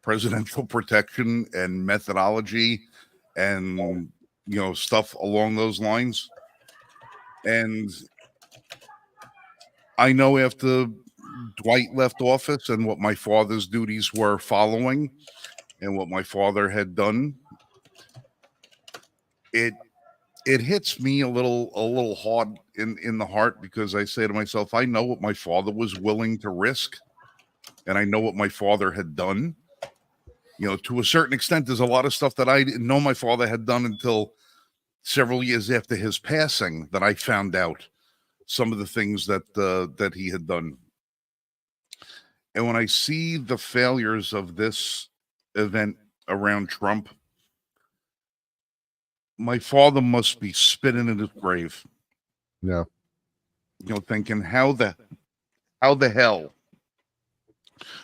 presidential protection and methodology and, you know, stuff along those lines. And I know after Dwight left office and what my father's duties were following and what my father had done, it hits me a little hard in the heart, because I say to myself, I know what my father was willing to risk, and I know what my father had done. You know, to a certain extent, there's a lot of stuff that I didn't know my father had done until several years after his passing that I found out some of the things that he had done. And when I see the failures of this event around Trump, my father must be spitting in his grave. Yeah. You know, thinking, how the hell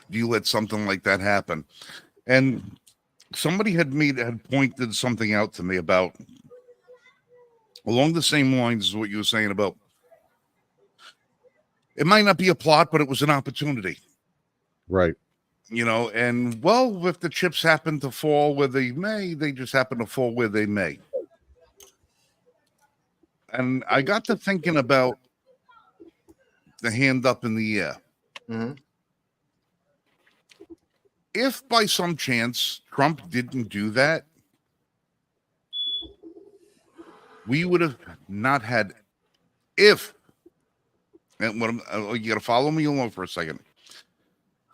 do you let something like that happen? And somebody had pointed something out to me about, along the same lines as what you were saying about, it might not be a plot, but it was an opportunity. Right. You know, and well, if the chips happen to fall where they may, they just happen to fall where they may. And I got to thinking about the hand up in the air. Mm-hmm. If by some chance Trump didn't do that, we would have not had, and what you got to follow me along for a second.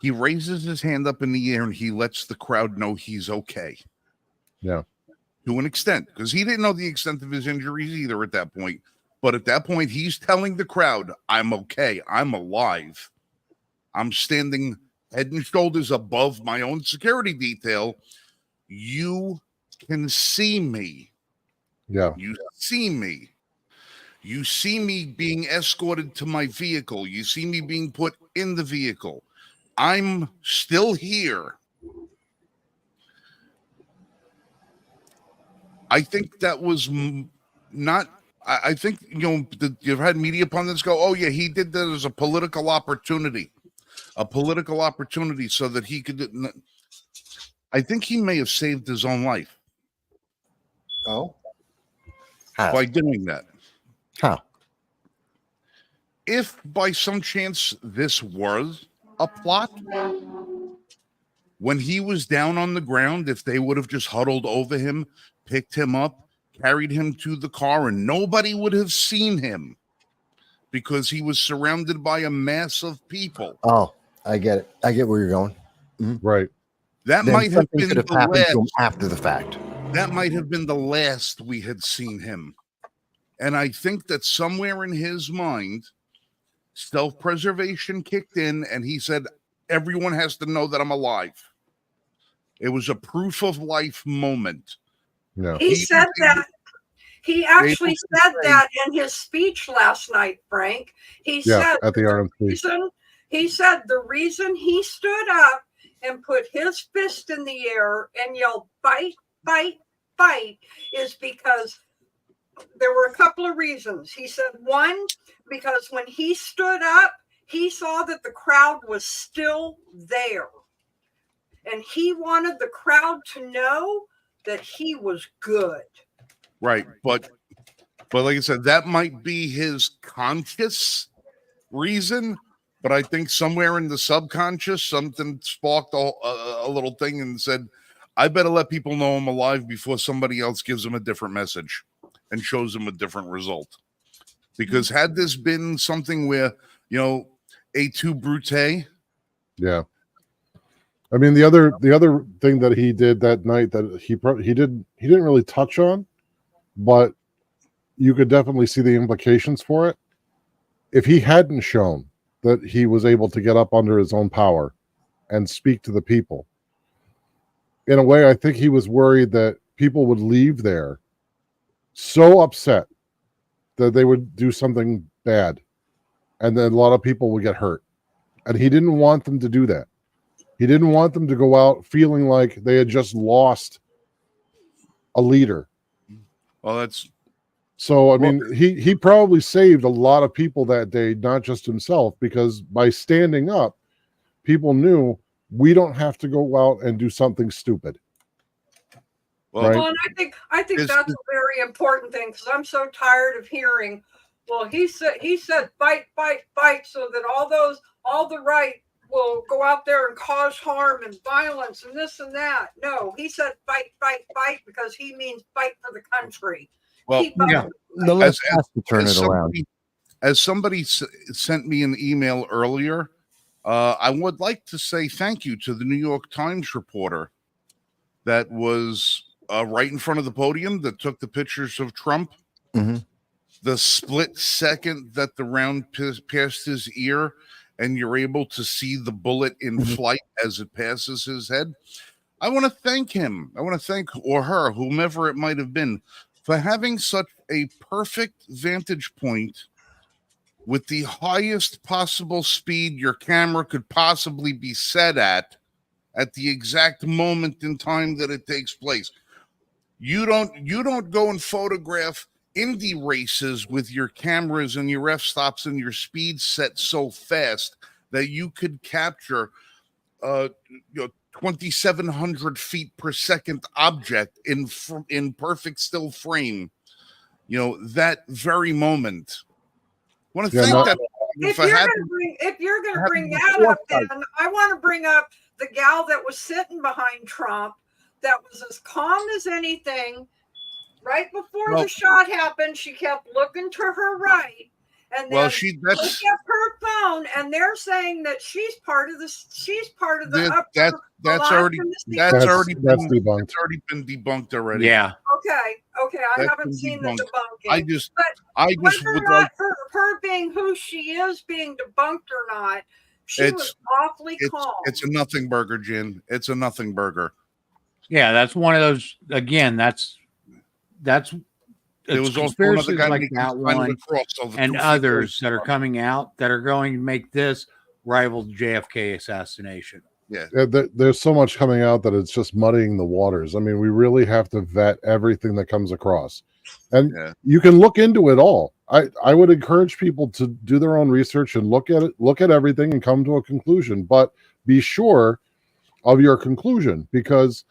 He raises his hand up in the air and he lets the crowd know he's okay. Yeah. To an extent, because he didn't know the extent of his injuries either at that point. But at that point, he's telling the crowd, I'm okay. I'm alive. I'm standing head and shoulders above my own security detail. You can see me. Yeah. You see me. You see me being escorted to my vehicle. You see me being put in the vehicle. I'm still here. I think that was not, I think, you know, you've had media pundits go, oh, yeah, he did that as a political opportunity so that he could. I think he may have saved his own life. Oh, how? By doing that. How? If by some chance this was a plot, when he was down on the ground, if they would have just huddled over him, picked him up, carried him to the car, and nobody would have seen him because he was surrounded by a mass of people. Oh, I get it. I get where you're going. Mm-hmm. Right. That then might have been could have the happened last. to him after the fact. That might have been the last we had seen him. And I think that somewhere in his mind, self-preservation kicked in, and he said, everyone has to know that I'm alive. It was a proof of life moment. Yeah. He said that. He actually said that in his speech last night, Frank. He said at the RNC. He said the reason he stood up and put his fist in the air and yelled, fight, fight, fight, is because there were a couple of reasons. He said, one, because when he stood up, he saw that the crowd was still there. And he wanted the crowd to know that he was good. Right. But like I said, that might be his conscious reason. But I think somewhere in the subconscious, something sparked a little thing and said, I better let people know I'm alive before somebody else gives them a different message and shows them a different result. Because had this been something where, A2 Brute. Yeah. I mean, the other thing that he did that night that he didn't really touch on, but you could definitely see the implications for it. If he hadn't shown that he was able to get up under his own power and speak to the people, in a way, I think he was worried that people would leave there so upset that they would do something bad, and then a lot of people would get hurt. And he didn't want them to do that. He didn't want them to go out feeling like they had just lost a leader. Well, that's so. I mean, he probably saved a lot of people that day, not just himself, because by standing up, people knew we don't have to go out and do something stupid. Well, and I think that's a very important thing, because I'm so tired of hearing, well, he said fight, fight, fight, so that all the right will go out there and cause harm and violence and this and that. No, he said fight, fight, fight, because he means fight for the country. Well, The left has to turn it around. As somebody sent me an email earlier, I would like to say thank you to the New York Times reporter that was right in front of the podium that took the pictures of Trump. Mm-hmm. The split second that the round passed his ear and you're able to see the bullet in flight as it passes his head. I want to thank him. I want to thank or her, whomever it might have been, for having such a perfect vantage point with the highest possible speed your camera could possibly be set at the exact moment in time that it takes place. You don't go and photograph Indy races with your cameras and your f-stops and your speed set so fast that you could capture 2,700 feet per second object in perfect still frame. That very moment. I want to thank that. If you're going to bring that up, then I want to bring up the gal that was sitting behind Trump that was as calm as anything. Right before the shot happened, she kept looking to her right, and then she kept her phone. And they're saying that she's part of the. She's part of the. That's already been debunked already. Yeah. Okay. I haven't seen the debunking. I just would like her being who she is being debunked or not. She was awfully calm. It's a nothing burger, Jen. It's a nothing burger. Yeah, that's one of those. Again, that's there was conspiracies like that one and others that are coming out that are going to make this rival the JFK assassination. Yeah, there's so much coming out that it's just muddying the waters. I mean, we really have to vet everything that comes across, and you can look into it all. I would encourage people to do their own research and look at everything and come to a conclusion, but be sure of your conclusion, because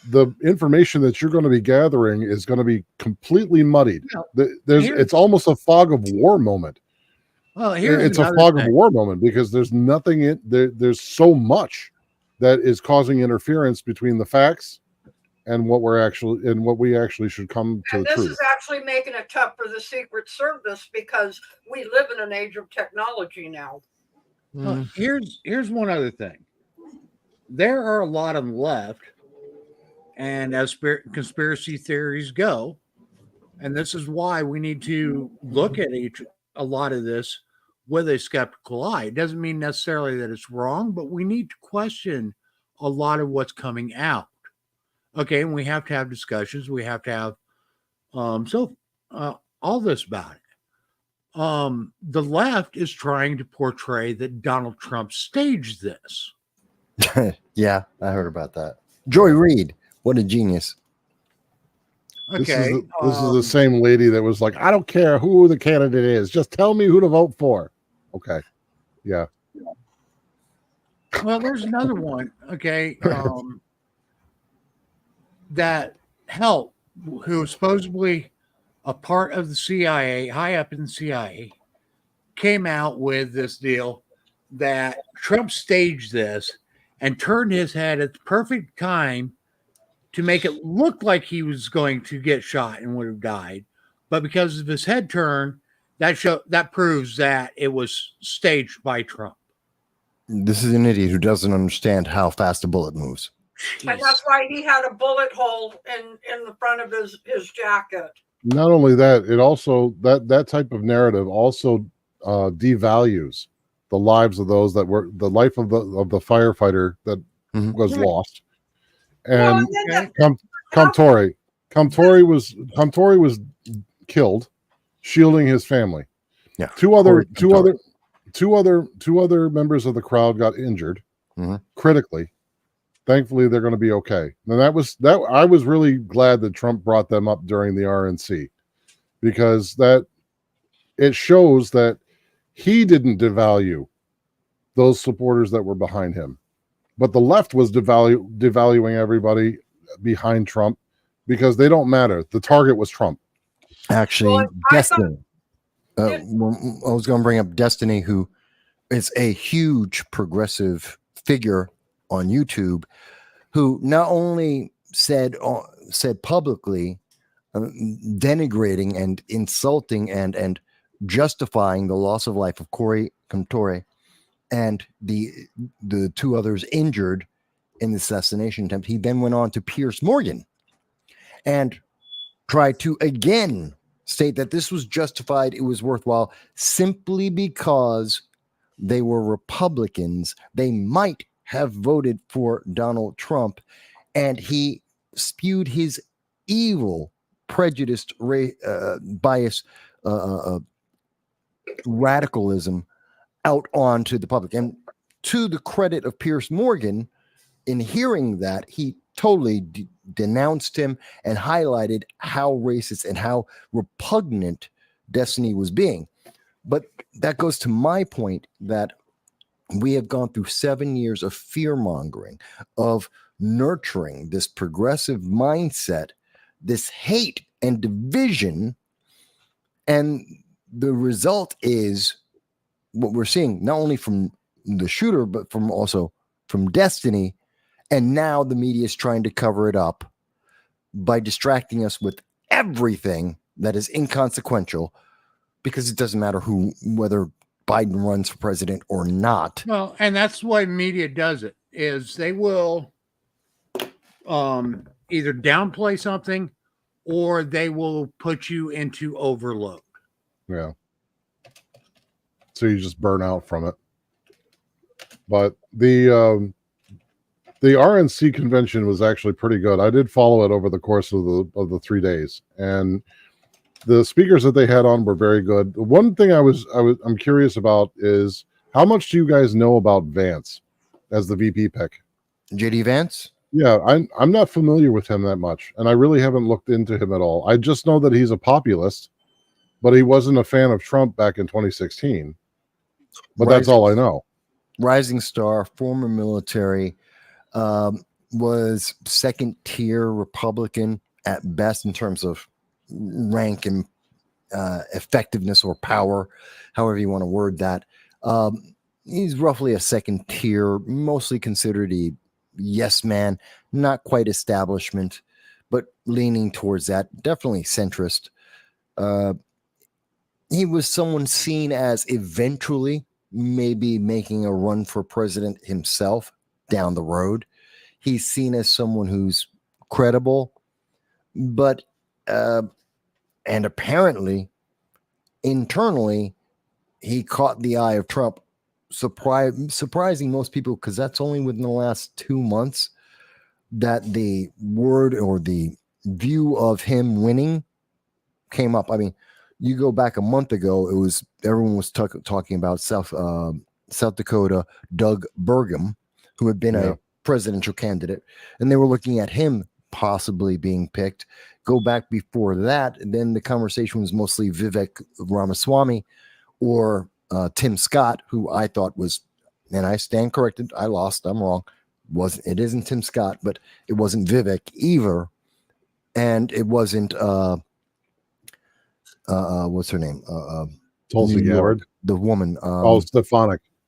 the information that you're going to be gathering is going to be completely muddied. It's almost a fog of war moment. Well, it's a fog of war moment because there's nothing in there. There's so much that is causing interference between the facts and what we actually should come to. And the this truth. is actually making it tough for the Secret Service because we live in an age of technology now. Well, here's one other thing. There are a lot of them left. And as conspiracy theories go, and this is why we need to look at a lot of this with a skeptical eye. It doesn't mean necessarily that it's wrong, but we need to question a lot of what's coming out. Okay, and we have to have discussions. We have to have all this about it. The left is trying to portray that Donald Trump staged this. Yeah, I heard about that. Joy Reid, what a genius. Okay, this is the same lady that was like, I don't care who the candidate is, just tell me who to vote for. Okay, yeah. well, there's another one. Okay, that help who was supposedly a part of the CIA, high up in the CIA, came out with this deal that Trump staged this and turned his head at the perfect time to make it look like he was going to get shot and would have died. But because of his head turn, that proves that it was staged by Trump. This is an idiot who doesn't understand how fast a bullet moves. And that's why he had a bullet hole in the front of his jacket. Not only that, it also that type of narrative also devalues the lives of those that were the life of the firefighter that was lost. And Comtori was killed, shielding his family. Yeah. Two other members of the crowd got injured critically. Thankfully, they're going to be okay. And I was really glad that Trump brought them up during the RNC, because that it shows that he didn't devalue those supporters that were behind him. But the left was devaluing everybody behind Trump because they don't matter. The target was Trump. Actually, Destiny. I was going to bring up Destiny, who is a huge progressive figure on YouTube, who not only said publicly denigrating and insulting and justifying the loss of life of Corey Comtore and the two others injured in the assassination attempt. He then went on to Piers Morgan and tried to again state that this was justified, it was worthwhile, simply because they were Republicans. They might have voted for Donald Trump, and he spewed his evil, prejudiced, bias, radicalism out onto the public. And to the credit of Piers Morgan, in hearing that, he totally denounced him and highlighted how racist and how repugnant Destiny was being. But that goes to my point that we have gone through 7 years of fear mongering, of nurturing this progressive mindset, this hate and division. And the result is what we're seeing, not only from the shooter, but from also from Destiny. And now the media is trying to cover it up by distracting us with everything that is inconsequential, because it doesn't matter whether Biden runs for president or not. Well, and that's why media does it, is they will either downplay something or they will put you into overload. Yeah. So you just burn out from it. But the RNC convention was actually pretty good. I did follow it over the course of the 3 days, and the speakers that they had on were very good. One thing I'm curious about is, how much do you guys know about Vance as the VP pick? JD Vance? Yeah, I'm not familiar with him that much, and I really haven't looked into him at all. I just know that he's a populist, but he wasn't a fan of Trump back in 2016. But that's all I know. Rising star, former military, was second tier Republican at best in terms of rank and effectiveness or power, however you want to word that. He's roughly a second tier, mostly considered a yes man, not quite establishment, but leaning towards that. Definitely centrist. He was someone seen as eventually maybe making a run for president himself down the road. He's seen as someone who's credible, but and apparently internally he caught the eye of Trump, surprising most people, because that's only within the last 2 months that the word or the view of him winning came up. I mean, you go back a month ago, it was everyone was talking about South Dakota Doug Burgum, who had been a presidential candidate, and they were looking at him possibly being picked. Go back before that, and then the conversation was mostly Vivek Ramaswamy or Tim Scott, who I thought was, and I stand corrected, I'm wrong. It isn't Tim Scott, but it wasn't Vivek either, and it wasn't what's her name? Tulsi New York, Gabbard. the woman.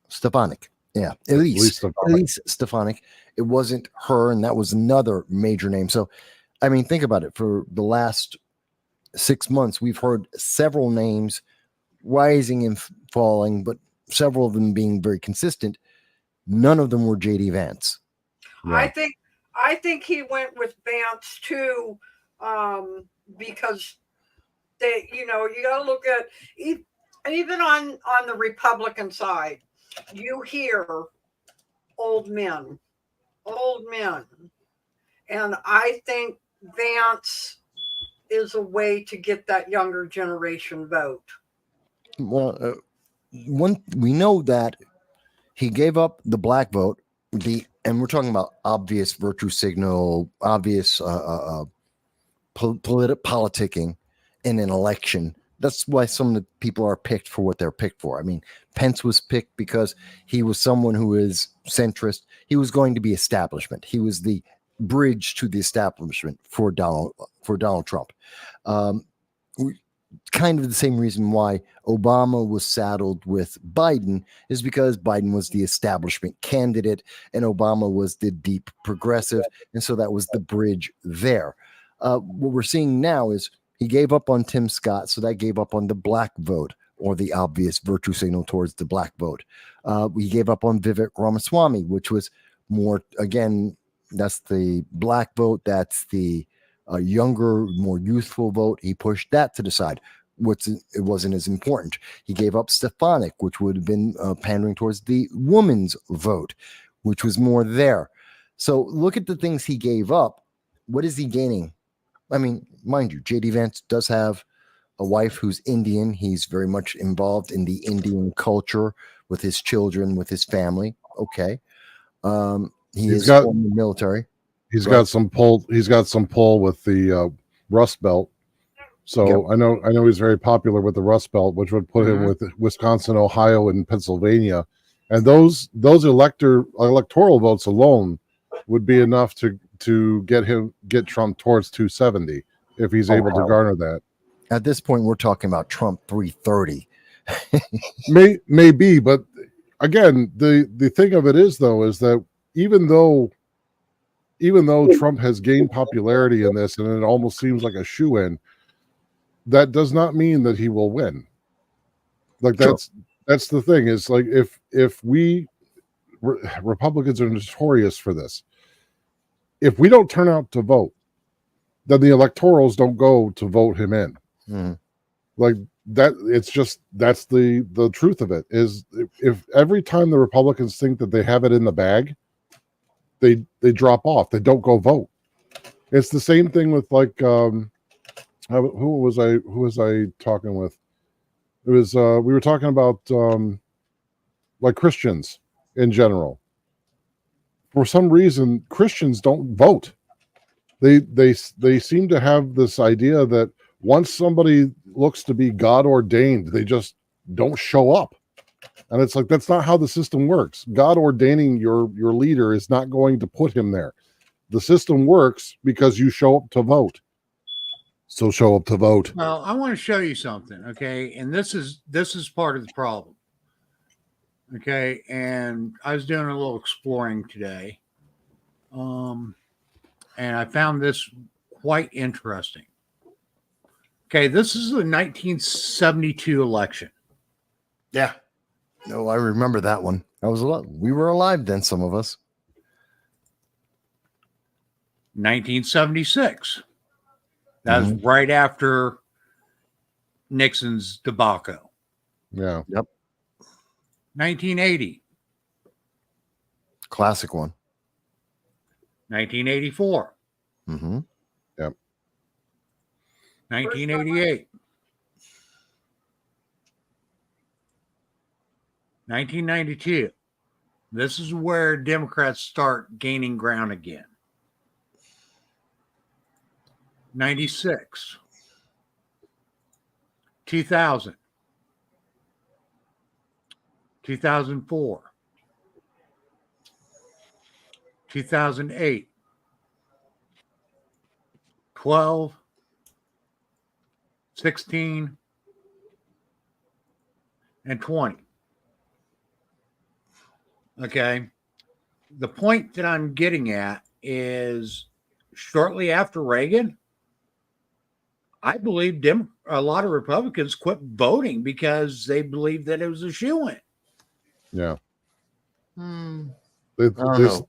Stefanik. Yeah, Elise Stefanik. Stefanik. It wasn't her, and that was another major name. So, I mean, think about it. For the last 6 months, we've heard several names rising and falling, but several of them being very consistent. None of them were JD Vance. Yeah. I think he went with Vance too, because they, you got to look at even on the Republican side, you hear old men, and I think Vance is a way to get that younger generation vote. Well, we know that he gave up the black vote, and we're talking about obvious virtue signal, obvious politicking in an election. That's why some of the people are picked for what they're picked for. I mean, Pence was picked because he was someone who is centrist. He was going to be establishment. He was the bridge to the establishment for Donald Trump. Kind of the same reason why Obama was saddled with Biden is because Biden was the establishment candidate and Obama was the deep progressive. And so that was the bridge there. What we're seeing now is he gave up on Tim Scott. So that gave up on the black vote, or the obvious virtue signal towards the black vote. We gave up on Vivek Ramaswamy, which was more, again, that's the black vote. That's the younger, more youthful vote. He pushed that to the side, which it wasn't as important. He gave up Stefanik, which would have been pandering towards the woman's vote, which was more there. So look at the things he gave up. What is he gaining? I mean, mind you, JD Vance does have a wife who's Indian. He's very much involved in the Indian culture with his children, with his family. Okay. He's got from the military. He's got some pull. He's got some pull with the Rust Belt. So I know he's very popular with the Rust Belt, which would put him with Wisconsin, Ohio, and Pennsylvania, and those electoral votes alone would be enough to get Trump towards 270 if he's able to garner that. At this point, we're talking about Trump 330. Maybe, but again, the thing of it is that even though Trump has gained popularity in this, and it almost seems like a shoo-in, that does not mean that he will win. Like that's the thing, is like if we Republicans are notorious for this. If we don't turn out to vote, then the electorals don't go to vote him in. Like that, it's just, that's the truth of it, is if every time the Republicans think that they have it in the bag, they drop off. They don't go vote. It's the same thing with like who was I talking with? It was we were talking about like Christians in general. For some reason, Christians don't vote. They seem to have this idea that once somebody looks to be God ordained, they just don't show up. And it's like, that's not how the system works. God ordaining your leader is not going to put him there. The system works because you show up to vote. So show up to vote. Well, I want to show you something, okay? And this is part of the problem. Okay, and I was doing a little exploring today. And I found this quite interesting. Okay, this is the 1972 election. Yeah. No, I remember that one. I was alive. We were alive then, some of us. 1976. That was right after Nixon's debacle. Yeah. Yep. 1980, Classic one. 1984, Mm-hmm. 1988, 1992. This is where Democrats start gaining ground again. 96, 2000, 2004, 2008, 12, 16, and 20. Okay. The point that I'm getting at is shortly after Reagan, I believe a lot of Republicans quit voting because they believed that it was a shoo-in. Yeah. I They, don't they- know.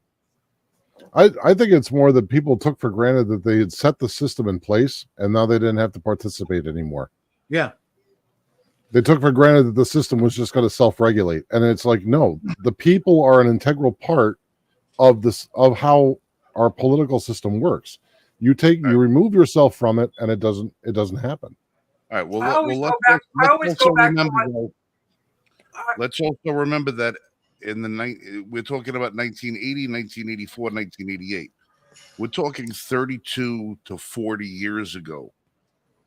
I think it's more that people took for granted that they had set the system in place and now they didn't have to participate anymore. Yeah. They took for granted that the system was just going to self-regulate. And it's like, no, the people are an integral part of this, of how our political system works. You remove yourself from it and it doesn't happen. All right. Well, I always go back to what. let's also remember that we're talking about 1980, 1984, 1988. We're talking 32 to 40 years ago.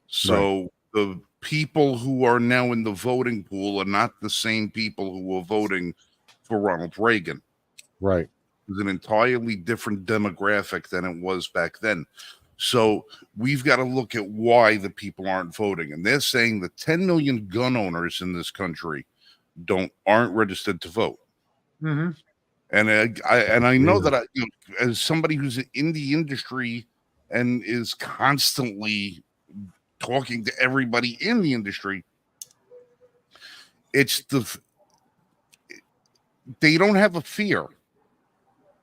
So the people who are now in the voting pool are not the same people who were voting for Ronald Reagan. Right. It's an entirely different demographic than it was back then. So we've got to look at why the people aren't voting. And they're saying the 10 million gun owners in this country aren't registered to vote. Mm-hmm. And I know that as somebody who's in the industry and is constantly talking to everybody in the industry, they don't have a fear.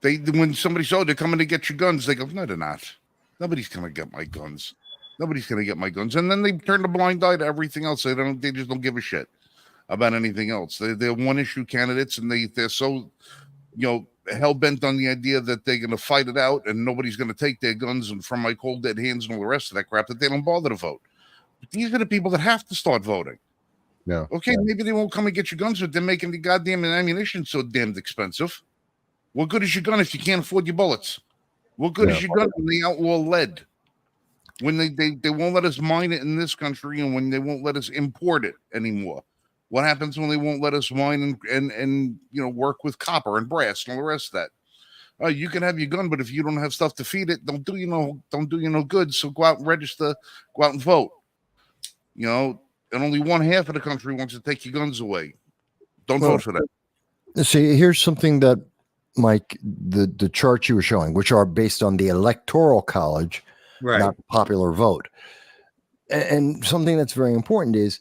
When somebody says, they're coming to get your guns, they go, no, they're not. Nobody's going to get my guns. Nobody's going to get my guns. And then they turn a blind eye to everything else. They just don't give a shit about anything else. They're one issue candidates, and they're so, hell bent on the idea that they're going to fight it out and nobody's going to take their guns and from my cold dead hands and all the rest of that crap that they don't bother to vote. But these are the people that have to start voting. Yeah. Okay, maybe they won't come and get your guns, but they're making the goddamn ammunition so damned expensive. What good is your gun if you can't afford your bullets? What good is your gun when they outlaw lead? When they won't let us mine it in this country, and when they won't let us import it anymore? What happens when they won't let us mine and work with copper and brass and all the rest of that? You can have your gun, but if you don't have stuff to feed it, don't do you no good. So go out and register, go out and vote. And only one half of the country wants to take your guns away. Don't vote for that. See, here's something that, Mike, the charts you were showing, which are based on the Electoral College, Right. not the popular vote. And something that's very important is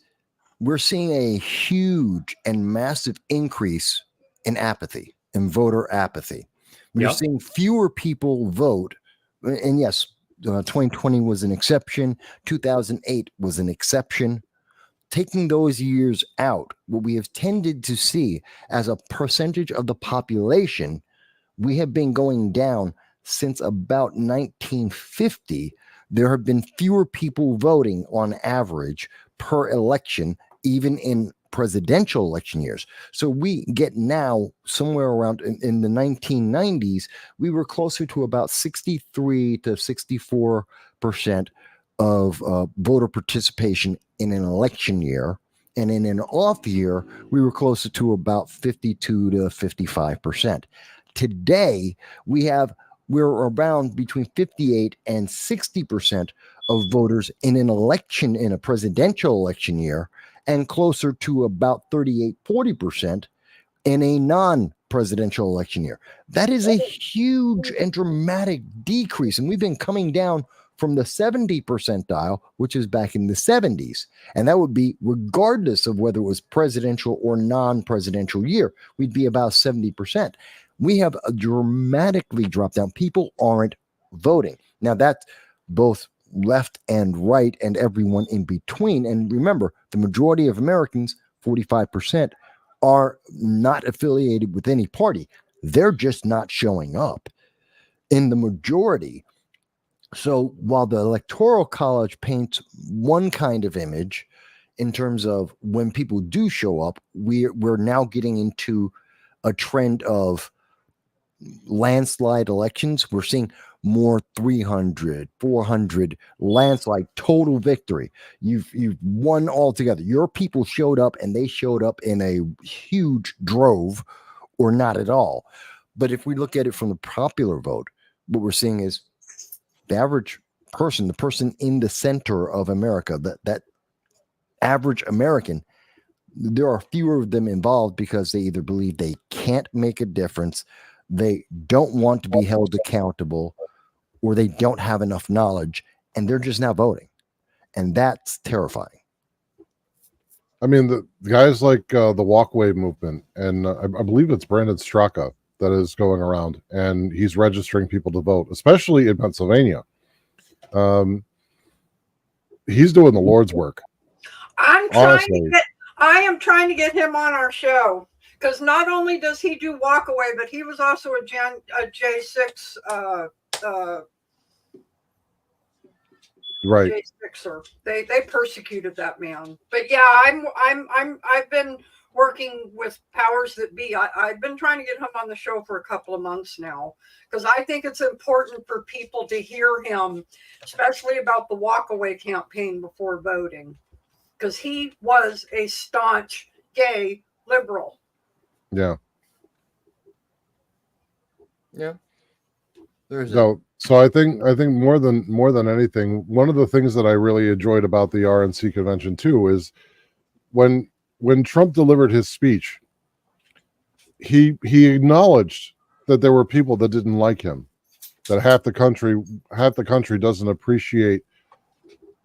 we're seeing a huge and massive increase in apathy, in voter apathy. We're Yep. seeing fewer people vote. And yes, 2020 was an exception. 2008 was an exception. Taking those years out, what we have tended to see as a percentage of the population, we have been going down since about 1950. There have been fewer people voting on average per election, even in presidential election years. So we get now somewhere around in the 1990s, we were closer to about 63 to 64% of voter participation in an election year. And in an off year, we were closer to about 52 to 55%. Today, we're around between 58 and 60% of voters in an election, in a presidential election year, and closer to about 38, 40% in a non-presidential election year. That is a huge and dramatic decrease. And we've been coming down from the 70 percentile, which is back in the 70s. And that would be regardless of whether it was presidential or non-presidential year, we'd be about 70%. We have a dramatically dropped down. People aren't voting. Now that's both left and right and everyone in between. And remember, the majority of Americans, 45%, are not affiliated with any party. They're just not showing up in the majority. So while the Electoral College paints one kind of image in terms of when people do show up, we're now getting into a trend of landslide elections. We're seeing more 300, 400 landslide total victory. You've won altogether. Your people showed up, and they showed up in a huge drove or not at all. But if we look at it from the popular vote, what we're seeing is the average person, the person in the center of America, that average American, there are fewer of them involved because they either believe they can't make a difference, they don't want to be held accountable, or they don't have enough knowledge, and they're just now voting. And that's terrifying. I mean, the guys like the walkway movement, and I believe it's Brandon Straka that is going around, and he's registering people to vote, especially in Pennsylvania. He's doing the Lord's work. I am trying to get him on our show, because not only does he do walkaway, but he was also a J6 Right. J6er. They persecuted that man. But yeah, I've been working with powers that be. I've been trying to get him on the show for a couple of months now, because I think it's important for people to hear him, especially about the walkaway campaign before voting, because he was a staunch gay liberal. Yeah. Yeah. So I think more than anything, one of the things that I really enjoyed about the RNC convention too is when Trump delivered his speech, he acknowledged that there were people that didn't like him, that half the country doesn't appreciate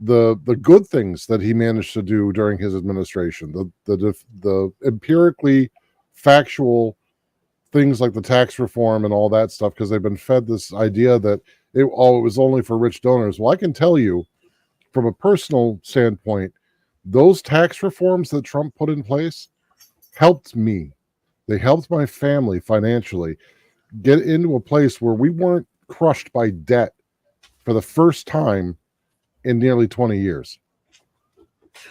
the good things that he managed to do during his administration, the empirically factual things like the tax reform and all that stuff, because they've been fed this idea that it was only for rich donors. Well, I can tell you from a personal standpoint, those tax reforms that Trump put in place helped me. They helped my family financially get into a place where we weren't crushed by debt for the first time in nearly 20 years.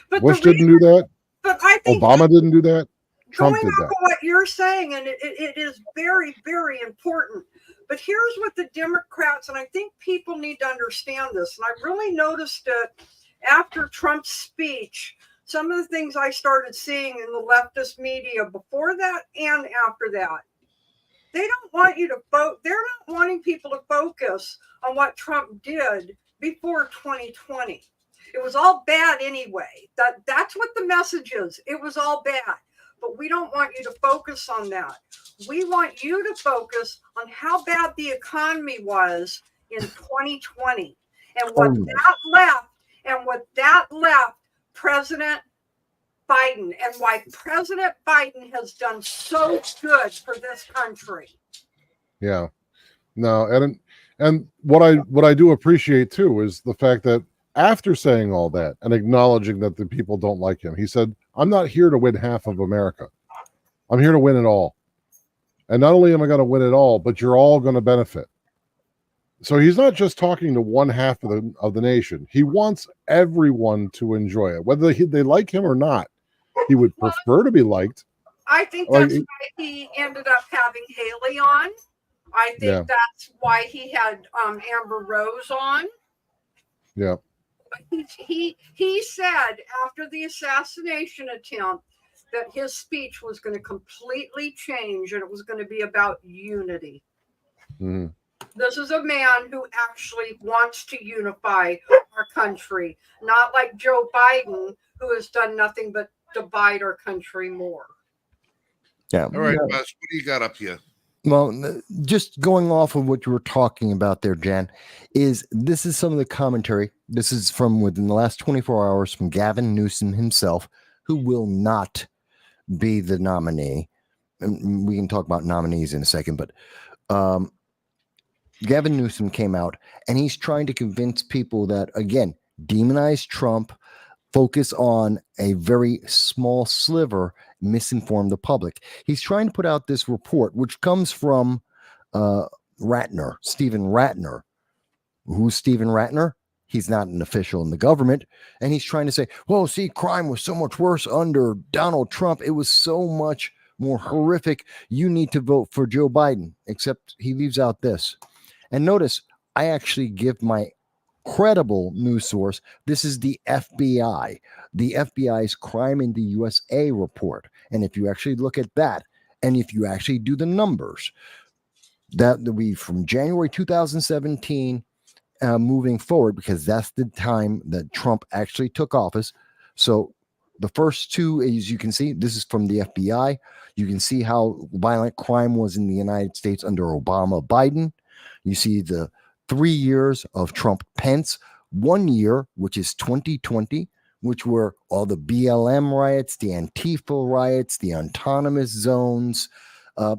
But Bush didn't do that. But I think Obama didn't do that. Trump going did off that. of what you're saying, and it is very, very important. But here's what the Democrats, and I think people need to understand this, and I really noticed it after Trump's speech, some of the things I started seeing in the leftist media before that and after that. They don't want you to vote. They're not wanting people to focus on what Trump did before 2020. It was all bad anyway. That's what the message is. It was all bad. But we don't want you to focus on that. We want you to focus on how bad the economy was in 2020 and what that left President Biden, and why President Biden has done so good for this country. Yeah. No, and what I do appreciate too is the fact that after saying all that and acknowledging that the people don't like him, he said, I'm not here to win half of America. I'm here to win it all. And not only am I going to win it all, but you're all going to benefit. So he's not just talking to one half of the nation. He wants everyone to enjoy it, whether they like him or not. He would prefer to be liked. I think that's why he ended up having Haley on. I think that's why he had Amber Rose on. Yeah. He said after the assassination attempt that his speech was going to completely change and it was going to be about unity. Mm-hmm. This is a man who actually wants to unify our country, not like Joe Biden, who has done nothing but divide our country more. Yeah. All right, Buzz, what do you got up here? Well, just going off of what you were talking about there, Jan, this is some of the commentary. This is from within the last 24 hours from Gavin Newsom himself, who will not be the nominee. And we can talk about nominees in a second, but Gavin Newsom came out and he's trying to convince people that, again, demonize Trump, focus on a very small sliver, misinform the public. He's trying to put out this report, which comes from Stephen Ratner. Who's Stephen Ratner? He's not an official in the government. And he's trying to say, well, see, crime was so much worse under Donald Trump. It was so much more horrific. You need to vote for Joe Biden, except he leaves out this. And notice, I actually give my credible news source. This is the FBI, the FBI's Crime in the USA report. And if you actually look at that, and if you actually do the numbers, that will be from January 2017 moving forward, because that's the time that Trump actually took office. So the first two, as you can see, this is from the FBI. You can see how violent crime was in the United States under Obama, Biden. You see the 3 years of Trump, Pence, 1 year, which is 2020, which were all the BLM riots, the Antifa riots, the autonomous zones,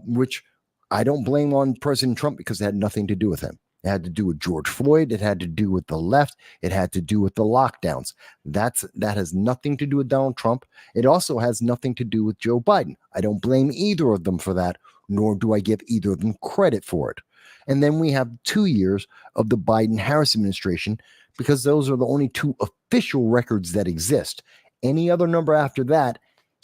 which I don't blame on President Trump because it had nothing to do with him. It had to do with George Floyd. It had to do with the left. It had to do with the lockdowns. That has nothing to do with Donald Trump. It also has nothing to do with Joe Biden. I don't blame either of them for that, nor do I give either of them credit for it. And then we have 2 years of the Biden-Harris administration, because those are the only two official records that exist. Any other number after that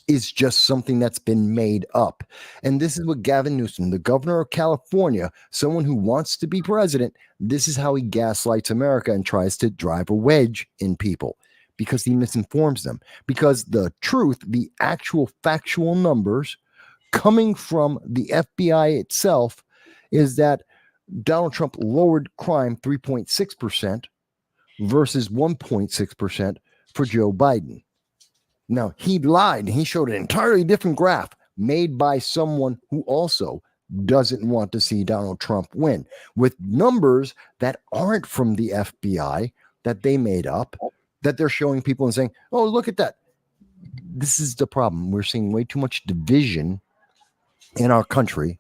is just something that's been made up. And this is what Gavin Newsom, the governor of California, someone who wants to be president, this is how he gaslights America and tries to drive a wedge in people, because he misinforms them. Because the truth, the actual factual numbers coming from the FBI itself, is that Donald Trump lowered crime 3.6% versus 1.6% for Joe Biden. Now, he lied. He showed an entirely different graph made by someone who also doesn't want to see Donald Trump win, with numbers that aren't from the FBI, that they made up, that they're showing people and saying, oh, look at that. This is the problem. We're seeing way too much division in our country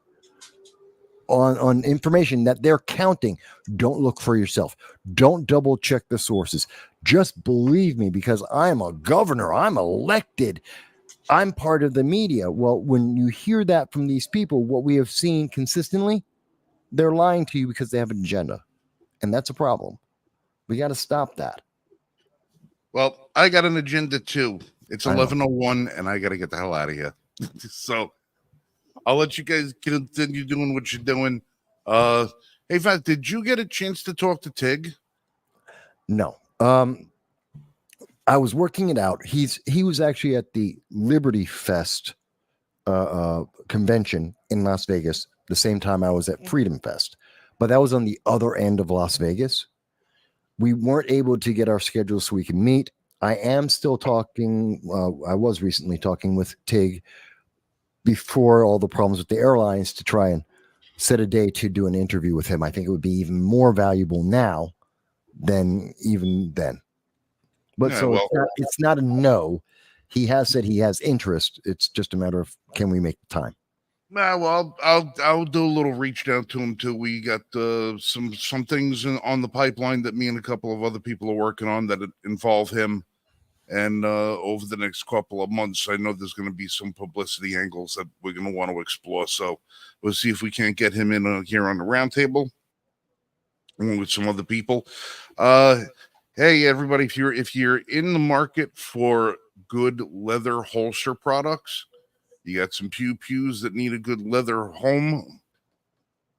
on information that they're counting. Don't look for yourself. Don't double check the sources. Just believe me, because I'm a governor. I'm elected. I'm part of the media. Well, when you hear that from these people, what we have seen consistently, they're lying to you because they have an agenda. And that's a problem. We got to stop that. Well, I got an agenda too. It's 11:01 and I got to get the hell out of here. So I'll let you guys continue doing what you're doing. Hey, Vat, did you get a chance to talk to Tig? No. I was working it out. He was actually at the Liberty Fest convention in Las Vegas the same time I was at Freedom Fest, but that was on the other end of Las Vegas. We weren't able to get our schedule so we can meet. I am still talking. I was recently talking with Tig before all the problems with the airlines to try and set a day to do an interview with him. I think it would be even more valuable now than even then. But yeah, so it's not a no. He has said he has interest. It's just a matter of, can we make the time? Well, I'll do a little reach out to him too. We got some things on the pipeline that me and a couple of other people are working on that involve him. And over the next couple of months, I know there's going to be some publicity angles that we're going to want to explore. So we'll see if we can't get him in here on the roundtable with some other people. Hey, everybody, if you're in the market for good leather holster products, you got some pews that need a good leather home,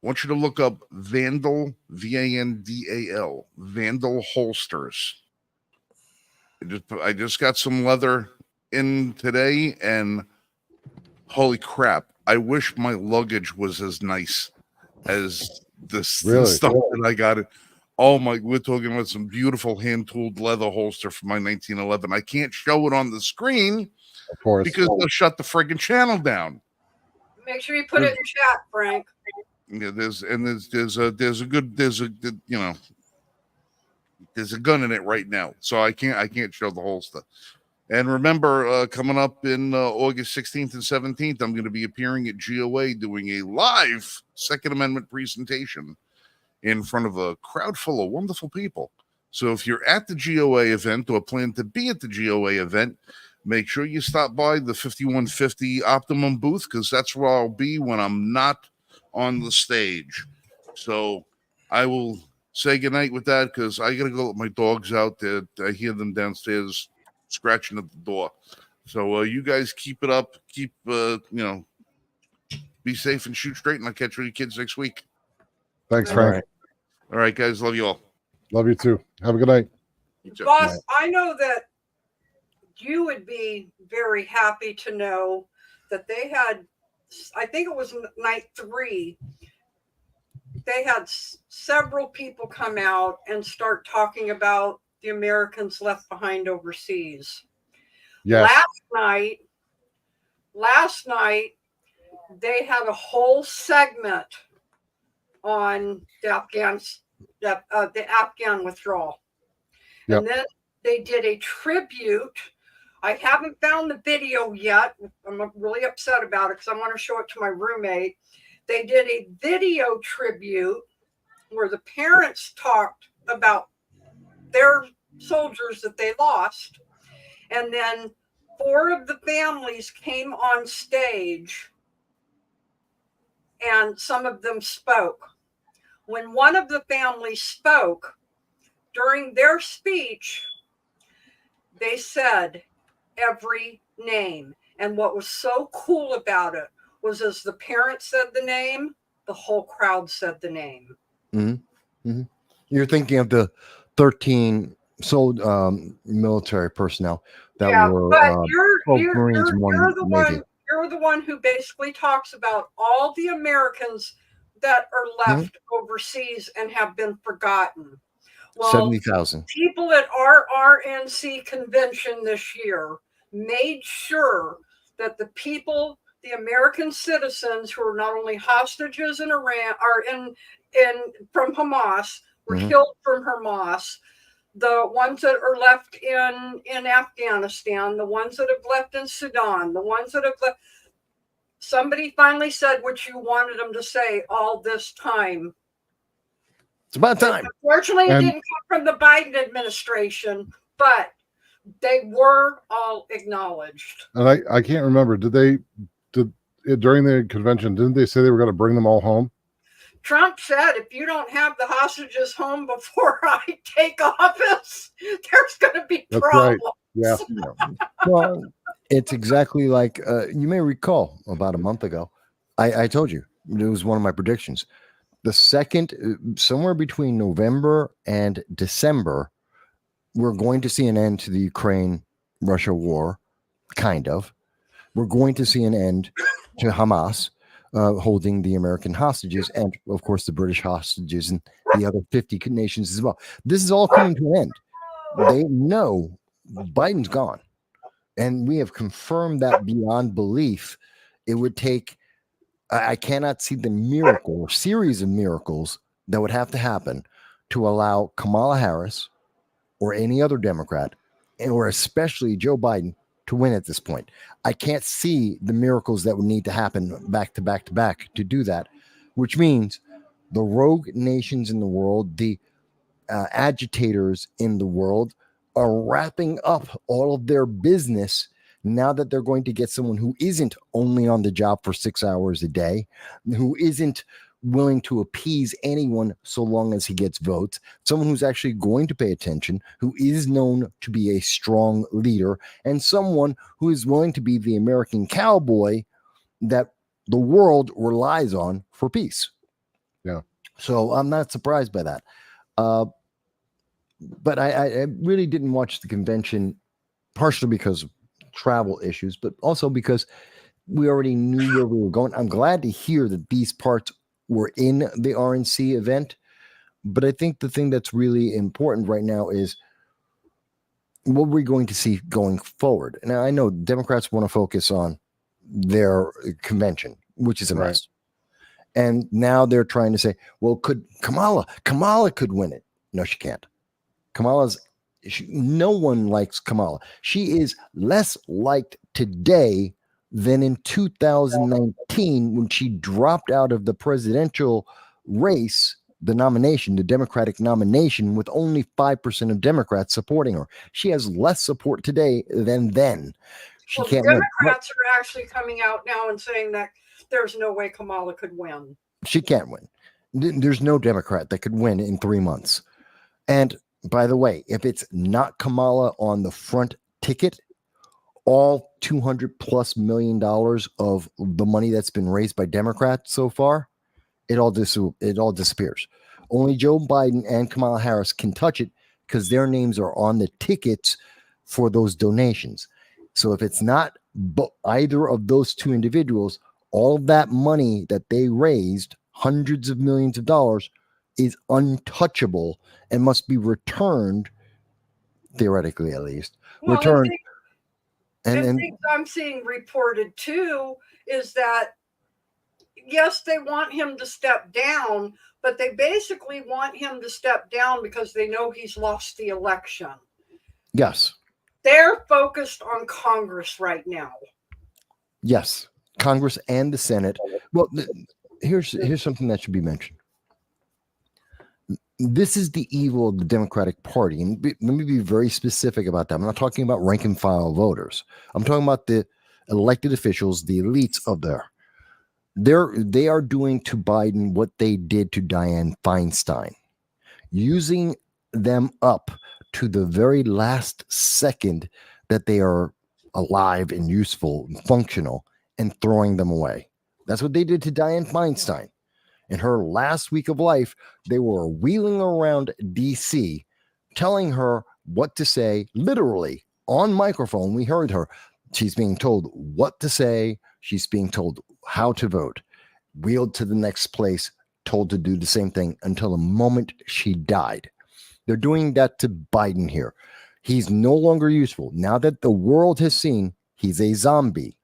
I want you to look up Vandal, Vandal, Vandal holsters. I just got some leather in today, and holy crap, I wish my luggage was as nice as this stuff that I got it. Oh my, we're talking about some beautiful hand-tooled leather holster from my 1911. I can't show it on the screen, of course, because they'll shut the friggin' channel down. Make sure you put it in chat, Frank. Yeah, there's a gun in it right now, so I can't show the holster. And remember, coming up in August 16th and 17th, I'm going to be appearing at GOA doing a live Second Amendment presentation in front of a crowd full of wonderful people. So if you're at the GOA event or plan to be at the GOA event, make sure you stop by the 5150 Optimum booth, because that's where I'll be when I'm not on the stage. So I will say goodnight with that, because I got to go let my dogs out there. I hear them downstairs scratching at the door. So you guys keep it up. Keep, be safe and shoot straight, and I'll catch you kids next week. Thanks, All Frank. All right, guys. Love you all. Love you too. Have a good night. You too. Boss, I know that you would be very happy to know that they had, I think it was night 3, they had several people come out and start talking about the Americans left behind overseas. Yes. Last night, they had a whole segment on the Afghan withdrawal. Yep. And then they did a tribute. I haven't found the video yet. I'm really upset about it because I want to show it to my roommate. They did a video tribute where the parents talked about their soldiers that they lost. And then 4 of the families came on stage and some of them spoke. When one of the families spoke, during their speech, they said every name. And what was so cool about it was as the parents said the name, the whole crowd said the name. Mm-hmm. Mm-hmm. You're thinking of the 13 military personnel that were but Marines. You're the one who basically talks about all the Americans that are left overseas and have been forgotten. Well, 70,000 people at our RNC convention this year made sure that the people, the American citizens who are not only hostages in Iran, are from Hamas, were killed from Hamas, the ones that are left in Afghanistan, the ones that have left in Sudan, the ones that have left. Somebody finally said what you wanted them to say all this time. It's about time. Unfortunately, it didn't come from the Biden administration, but they were all acknowledged. And I can't remember. Did during the convention, didn't they say they were going to bring them all home? Trump said, if you don't have the hostages home before I take office, there's going to be problems. Right. Yeah. Well, it's exactly like you may recall about a month ago. I told you it was one of my predictions. The second, somewhere between November and December, we're going to see an end to the Ukraine-Russia war, kind of. We're going to see an end to Hamas holding the American hostages and, of course, the British hostages and the other 50 nations as well. This is all coming to an end. They know Biden's gone. And we have confirmed that beyond belief. It would take, I cannot see the miracle or series of miracles that would have to happen to allow Kamala Harris or any other Democrat, or especially Joe Biden, to win at this point. I can't see the miracles that would need to happen back to back to back to do that, which means the rogue nations in the world, the agitators in the world are wrapping up all of their business now that they're going to get someone who isn't only on the job for 6 hours a day, who isn't willing to appease anyone so long as he gets votes, someone who's actually going to pay attention, who is known to be a strong leader, and someone who is willing to be the American cowboy that the world relies on for peace. Yeah. So I'm not surprised by that. But I really didn't watch the convention, partially because of travel issues, but also because we already knew where we were going. I'm glad to hear that these parts were in the RNC event, but I think the thing that's really important right now is what we're going to see going forward. Now, I know Democrats want to focus on their convention, which is a mess. And now they're trying to say, well, could Kamala could win it. No, she can't. No one likes Kamala. She is less liked today than in 2019 when she dropped out of the presidential race the nomination, the Democratic nomination, with only 5% of Democrats supporting her. She has less support today than then. She Well, can't win. Democrats are actually coming out now and saying that there's no way Kamala could win. She can't win. There's no Democrat that could win in 3 months. And by the way, if it's not Kamala on the front ticket, all $200+ million of the money that's been raised by Democrats so far, it all disappears. Only Joe Biden and Kamala Harris can touch it because their names are on the tickets for those donations. So if it's not either of those two individuals, all of that money that they raised, hundreds of millions of dollars, is untouchable and must be returned, theoretically at least, Well, returned. And things I'm seeing reported too is that, yes, they want him to step down, but they basically want him to step down because they know he's lost the election. Yes. They're focused on Congress right now. Yes. Congress and the Senate. Well, here's something that should be mentioned. This is the evil of the Democratic Party. And let me be very specific about that. I'm not talking about rank and file voters. I'm talking about the elected officials, the elites of there. They are doing to Biden what they did to Dianne Feinstein, using them up to the very last second that they are alive and useful and functional, and throwing them away. That's what they did to Dianne Feinstein. In her last week of life, they were wheeling around DC, telling her what to say, literally on microphone. We heard her. She's being told what to say. She's being told how to vote, wheeled to the next place, told to do the same thing until the moment she died. They're doing that to Biden here. He's no longer useful. Now that the world has seen he's a zombie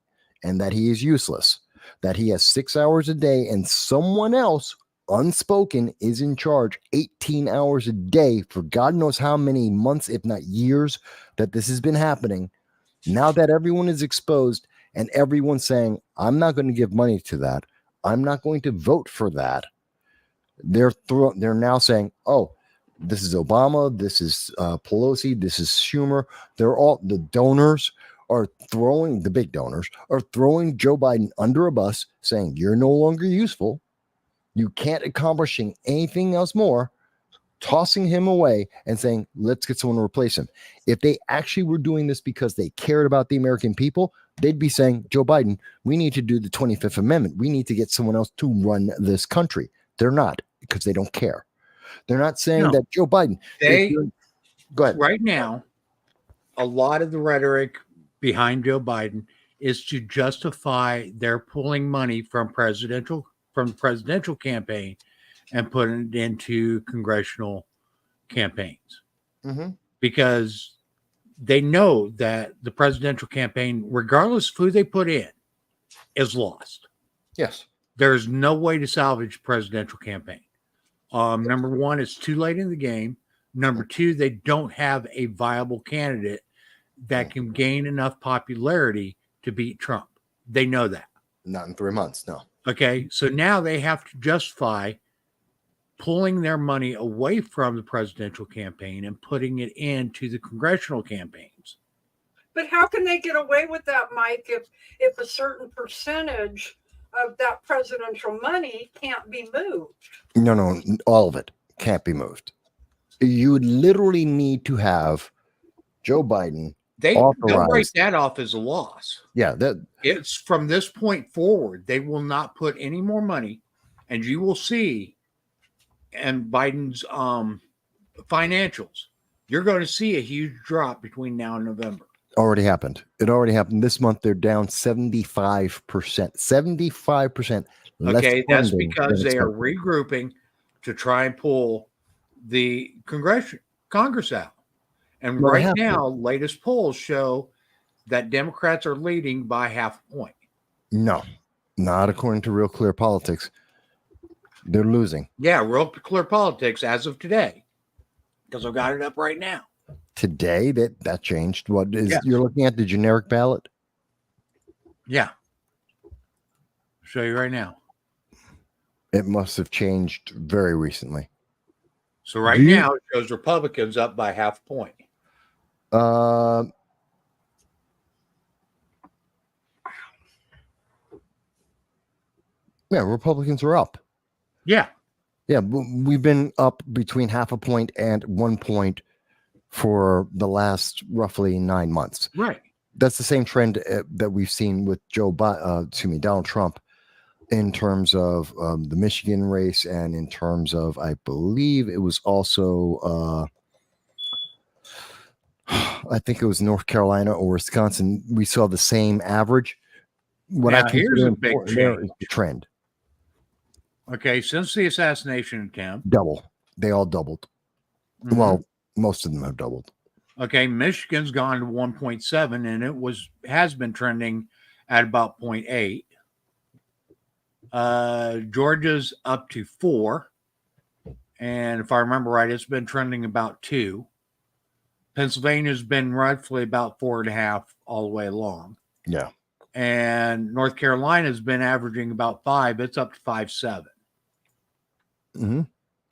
and that he is useless, that he has 6 hours a day and someone else unspoken is in charge 18 hours a day for God knows how many months, if not years, that this has been happening. Now that everyone is exposed and everyone's saying, I'm not going to give money to that, I'm not going to vote for that, they're now saying, oh, this is Obama, this is Pelosi, this is Schumer. They're all the donors are throwing, the big donors are throwing Joe Biden under a bus, saying you're no longer useful. You can't accomplishing anything else more, tossing him away and saying, let's get someone to replace him. If they actually were doing this because they cared about the American people, they'd be saying, Joe Biden, we need to do the 25th Amendment. We need to get someone else to run this country. They're not, because they don't care. They're not saying that Joe Biden. Go ahead. Right now, a lot of the rhetoric behind Joe Biden is to justify their pulling money from the presidential campaign and putting it into congressional campaigns. Mm-hmm. Because they know that the presidential campaign, regardless of who they put in, is lost. Yes. There's no way to salvage a presidential campaign. Number one, it's too late in the game. Number two, they don't have a viable candidate that can gain enough popularity to beat Trump. They know that. Not in 3 months, no. Okay, so now they have to justify pulling their money away from the presidential campaign and putting it into the congressional campaigns. But how can they get away with that, Mike, if a certain percentage of that presidential money can't be moved? No, all of it can't be moved. You would literally need to have Joe Biden. They'll write that off as a loss. Yeah, it's from this point forward, they will not put any more money, and you will see, and Biden's financials, you're going to see a huge drop between now and November. Already happened. It already happened. This month, they're down 75%. 75%. Okay, that's because they are regrouping to try and pull the Congress out. And right now, latest polls show that Democrats are leading by half a point. No, not according to Real Clear Politics. They're losing. Yeah, Real Clear Politics as of today, because I've got it up right now. Today, that changed. What is you're looking at the generic ballot? Yeah. I'll show you right now. It must have changed very recently. So right Do you- now it shows Republicans up by half point. Uh, yeah, Republicans are up. Yeah. Yeah, we've been up between half a point and 1 point for the last roughly 9 months. Right. That's the same trend that we've seen with Donald Trump, in terms of the Michigan race, and in terms of, I believe it was also, I think it was North Carolina or Wisconsin. We saw the same average. What I Now, here's consider a big important there change. is the trend. Okay. Since the assassination attempt, Double. They all doubled. mhm. Well, most of them have doubled. Okay, Michigan's gone to 1.7, and has been trending at about 0.8. Georgia's up to 4, and if I remember right, it's been trending about 2. Pennsylvania's been roughly about 4.5 all the way along, Yeah. and North Carolina's been averaging about 5. It's up to 5.7. Mm-hmm.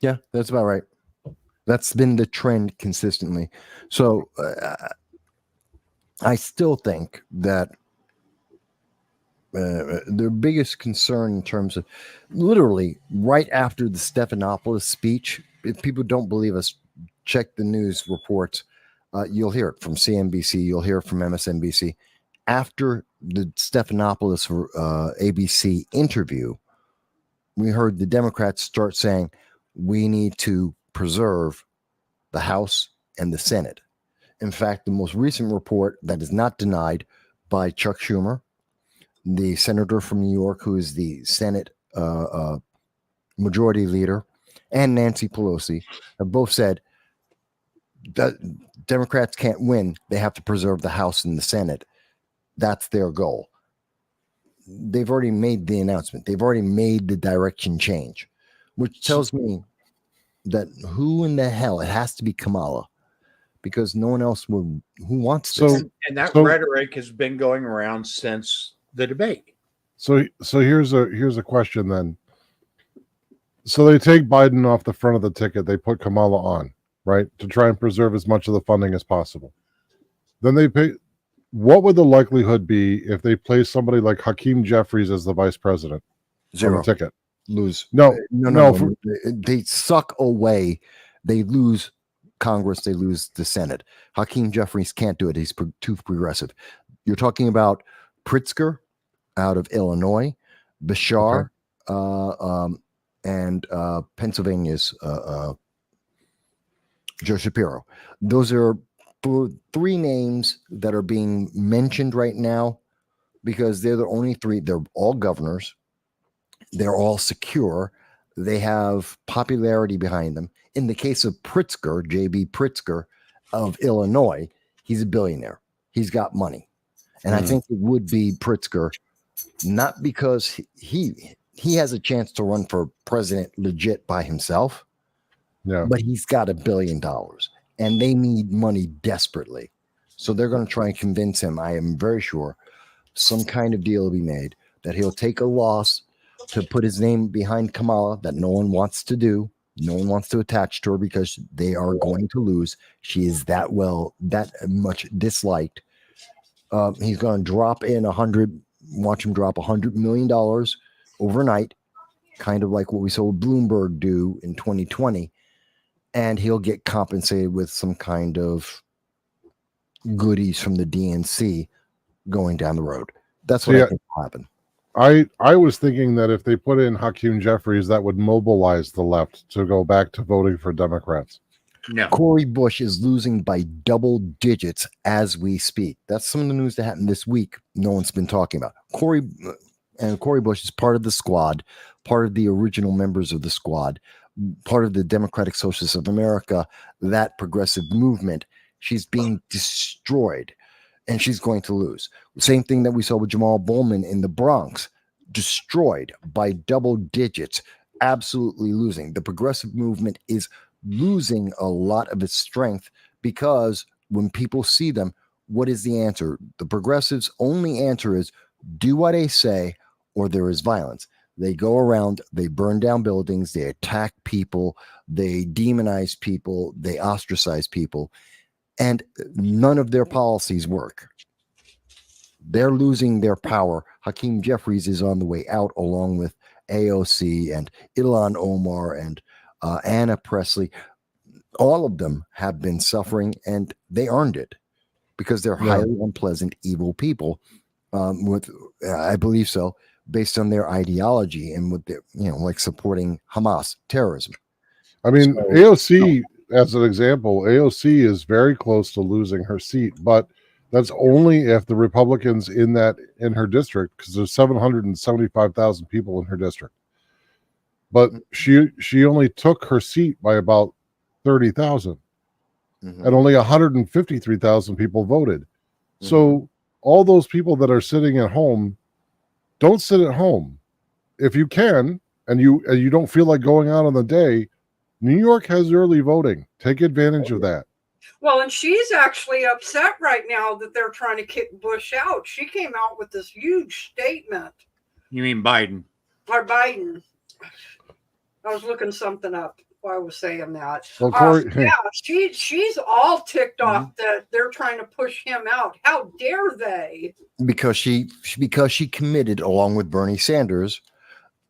Yeah, that's about right. That's been the trend consistently. So I still think that their biggest concern, in terms of literally right after the Stephanopoulos speech, if people don't believe us, check the news reports. You'll hear it from CNBC. You'll hear it from MSNBC. After the Stephanopoulos ABC interview, we heard the Democrats start saying, we need to preserve the House and the Senate. In fact, the most recent report that is not denied by Chuck Schumer, the senator from New York, who is the Senate majority leader, and Nancy Pelosi, have both said that Democrats can't win. They have to preserve the House and the Senate. That's their goal. They've already made the announcement. They've already made the direction change, which tells me that who in the hell, it has to be Kamala, because no one else who wants this. And that So- rhetoric has been going around since the debate. So here's a question then. So they take Biden off the front of the ticket, they put Kamala on, right, to try and preserve as much of the funding as possible. Then they pay. What would the likelihood be if they place somebody like Hakeem Jeffries as the vice president Zero. on the ticket? Lose. No. They suck away. They lose Congress. They lose the Senate. Hakeem Jeffries can't do it. He's too progressive. You're talking about Pritzker out of Illinois, Bashar, and Pennsylvania's Joe Shapiro. Those are three names that are being mentioned right now because they're the only three. They're all governors. They're all secure. They have popularity behind them. In the case of Pritzker, J.B. Pritzker of Illinois, he's a billionaire. He's got money. And I think it would be Pritzker, not because he has a chance to run for president legit by himself, but he's got $1 billion and they need money desperately. So they're going to try and convince him, I am very sure, some kind of deal will be made that he'll take a loss to put his name behind Kamala that no one wants to do. No one wants to attach to her because they are going to lose. She is that much disliked. He's going to watch him drop $100 million overnight, kind of like what we saw Bloomberg do in 2020. And he'll get compensated with some kind of goodies from the DNC going down the road. That's what I think will happen. I was thinking that if they put in Hakeem Jeffries, that would mobilize the left to go back to voting for Democrats. No. Cori Bush is losing by double digits as we speak. That's some of the news that happened this week. No one's been talking about. Cori Bush is part of the squad, part of the original members of the squad, part of the Democratic Socialists of America, that progressive movement. She's being destroyed. And she's going to lose. Same thing that we saw with Jamal Bowman in the Bronx, destroyed by double digits, absolutely losing. The progressive movement is losing a lot of its strength because when people see them, what is the answer? The progressives' only answer is do what I say or there is violence. They go around, they burn down buildings, they attack people, they demonize people, they ostracize people, and none of their policies work. They're losing their power. Hakeem Jeffries is on the way out, along with AOC and Ilhan Omar and Anna Presley. All of them have been suffering, and they earned it because they're highly unpleasant, evil people. I believe so, based on their ideology and with their, like supporting Hamas terrorism. I mean, so, AOC, as an example, AOC is very close to losing her seat, but that's only if the Republicans in her district, because there's 775,000 people in her district. But she only took her seat by about 30,000, and only 153,000 people voted. So all those people that are sitting at home, don't sit at home. If you can, and you don't feel like going out on the day, New York has early voting. Take advantage of that. Well, and she's actually upset right now that they're trying to kick Bush out. She came out with this huge statement. You mean Biden? Or Biden. I was looking something up while I was saying that. Well, Corey, yeah, she's all ticked off that they're trying to push him out. How dare they? Because she committed, along with Bernie Sanders,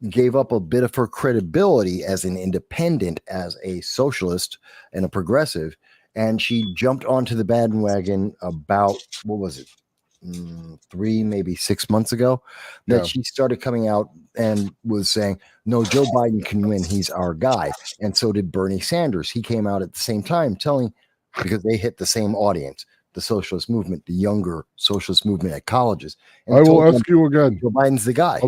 gave up a bit of her credibility as an independent, as a socialist and a progressive, and she jumped onto the bandwagon about, what was it, 3, maybe 6 months ago, that she started coming out and was saying, no, Joe Biden can win. He's our guy. And so did Bernie Sanders. He came out at the same time because they hit the same audience, the socialist movement, the younger socialist movement at colleges. And I will ask you again. Joe Biden's the guy.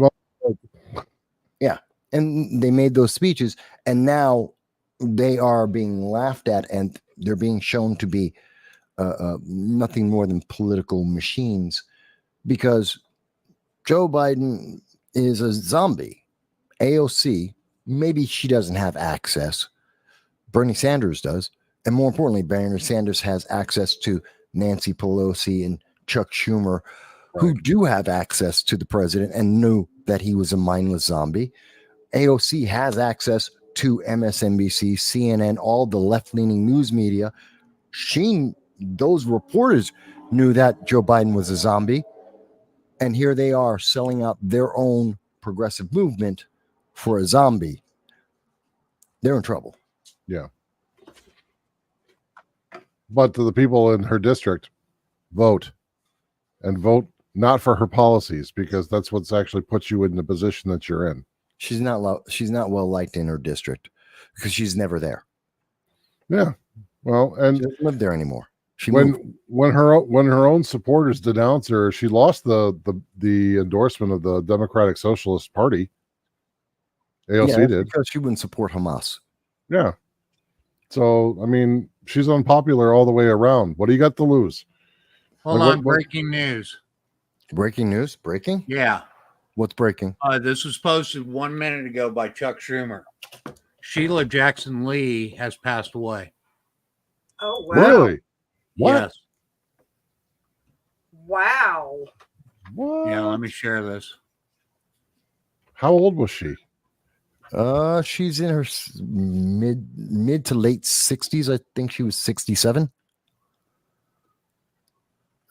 Yeah. And they made those speeches, and now they are being laughed at, and they're being shown to be nothing more than political machines, because Joe Biden is a zombie. AOC, maybe she doesn't have access. Bernie Sanders does. And more importantly, Bernie Sanders has access to Nancy Pelosi and Chuck Schumer, who do have access to the president and knew that he was a mindless zombie. AOC has access to MSNBC, CNN, all the left-leaning news media. Those reporters knew that Joe Biden was a zombie. And here they are selling out their own progressive movement for a zombie. They're in trouble. Yeah. But to the people in her district, vote. And vote not for her policies, because that's what's actually put you in the position that you're in. She's not well liked in her district because she's never there. Yeah. Well, and she doesn't live there anymore. When her own supporters denounce her, she lost the endorsement of the Democratic Socialist Party. AOC did, because she wouldn't support Hamas. Yeah. So I mean, she's unpopular all the way around. What do you got to lose? Hold on, breaking news. Breaking news? Breaking? Yeah. What's breaking? This was posted 1 minute ago by Chuck Schumer. Sheila Jackson Lee has passed away. Oh, wow. Really? What? Yes. Wow. What? Yeah, let me share this. How old was she? She's in her mid to late 60s. I think she was 67.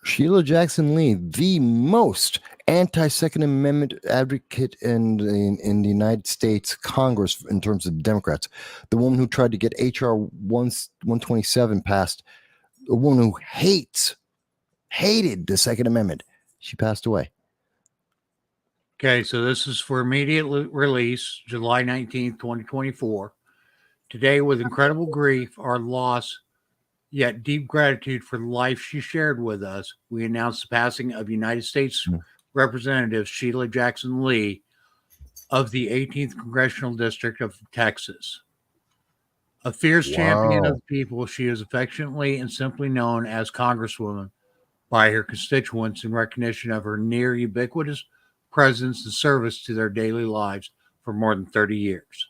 Sheila Jackson Lee, the most anti-Second Amendment advocate in the United States Congress in terms of Democrats. The woman who tried to get H.R. 127 passed. A woman who hated the Second Amendment. She passed away. Okay, so this is for immediate release, July 19th, 2024. Today, with incredible grief, our loss, yet deep gratitude for the life she shared with us, we announce the passing of United States Representative Sheila Jackson Lee of the 18th Congressional District of Texas. A fierce champion of the people, she is affectionately and simply known as Congresswoman by her constituents in recognition of her near ubiquitous presence and service to their daily lives for more than 30 years.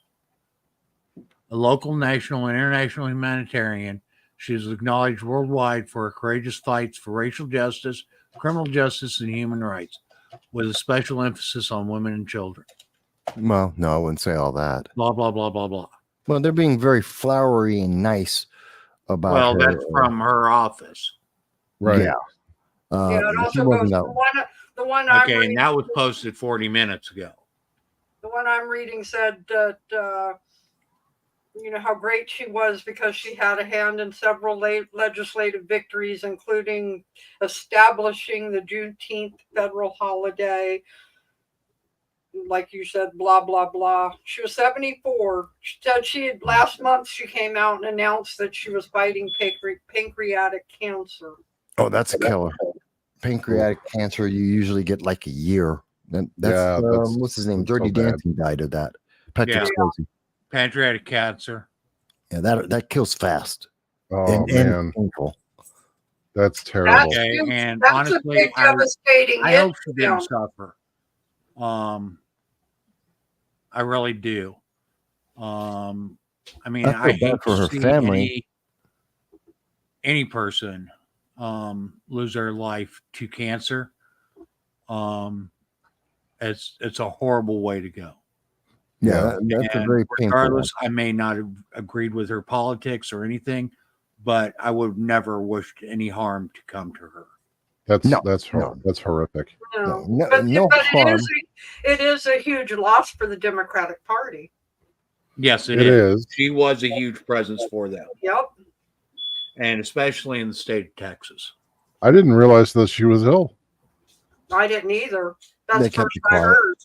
A local, national, and international humanitarian, she is acknowledged worldwide for her courageous fights for racial justice, criminal justice, and human rights, with a special emphasis on women and children. Well, no, I wouldn't say all that. Blah blah blah blah blah. Well, they're being very flowery and nice about Well, her. that's from her office. Right. Yeah. Yeah, it she also goes, wasn't out. the one I'm Okay, reading, and that was posted 40 minutes ago. the one I'm reading said that, how great she was because she had a hand in several legislative victories, including establishing the Juneteenth federal holiday. Like you said, blah, blah, blah. She was 74. She said last month she came out and announced that she was fighting pancreatic cancer. Oh, that's a killer. Pancreatic cancer, you usually get like a year. That's what's his name? that's Dirty so bad. Dancing died of that. Patrick Yeah. Swayze. Pancreatic cancer. Yeah, that kills fast. Oh and man, painful. that's terrible. That's Okay, huge. and That's honestly, a big devastating I hit hope she to them. didn't suffer. I really do. I mean, I feel I bad hate for to her see family. any person lose their life to cancer. It's a horrible way to go. Yeah, that's a And very painful one. regardless, I may not have agreed with her politics or anything, but I would never wish any harm to come to her. That's No. that's horrific. No. No, But harm. it is a huge loss for the Democratic Party. Yes, It is. She was a huge presence for them, Yep. and especially in the state of Texas. I didn't realize that she was ill. I didn't either. That's They the kept first it I quiet. heard.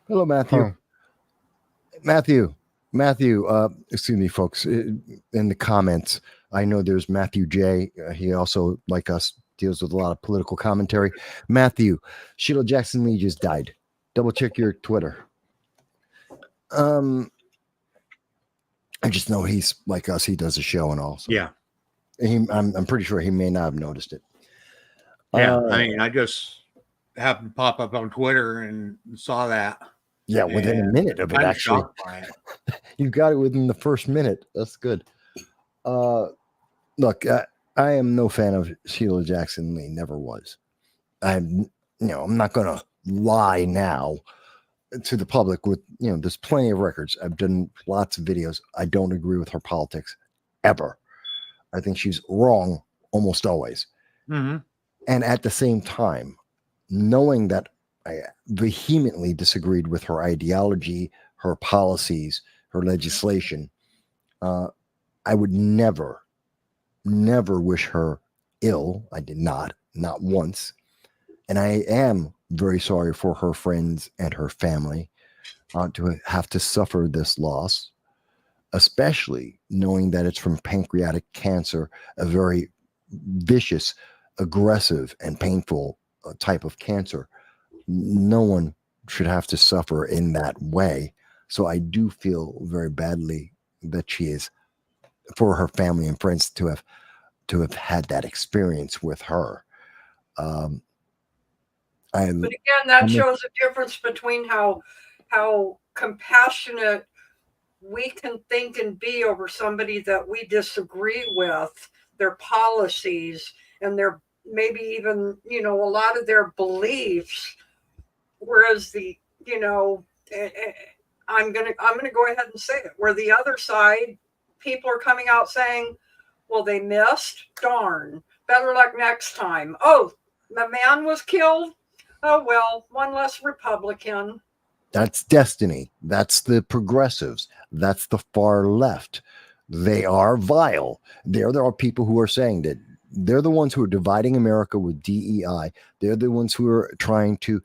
Hello, Matthew. Huh. Matthew, excuse me, folks, in the comments, I know there's Matthew J. He also, like us, deals with a lot of political commentary. Matthew, Sheila Jackson Lee just died. Double check your Twitter. I just know he's like us. He does a show and all. So Yeah, I'm pretty sure he may not have noticed it. yeah. I mean, I just happened to pop up on Twitter and saw that. Yeah, within a And minute of it, I'm actually. shocked by it. You got it within the first minute. That's good. Look, I am no fan of Sheila Jackson Lee. Never was. I'm not going to lie now to the public with, there's plenty of records. I've done lots of videos. I don't agree with her politics ever. I think she's wrong almost always. Mm-hmm. And at the same time, knowing that I vehemently disagreed with her ideology, her policies, her legislation, I would never wish her ill. I did not once. And I am very sorry for her friends and her family to have to suffer this loss, especially knowing that it's from pancreatic cancer, a very vicious, aggressive, and painful type of cancer. No one should have to suffer in that way. So I do feel very badly that she is, for her family and friends to have had that experience with her. But again, that shows a difference between how compassionate we can think and be over somebody that we disagree with, their policies and their maybe even a lot of their beliefs. Whereas I'm gonna go ahead and say it. Where the other side, people are coming out saying, "Well, they missed. Darn. Better luck next time." Oh, the man was killed. Oh well, one less Republican. That's destiny. That's the progressives. That's the far left. They are vile. There are people who are saying that they're the ones who are dividing America with DEI. They're the ones who are trying to.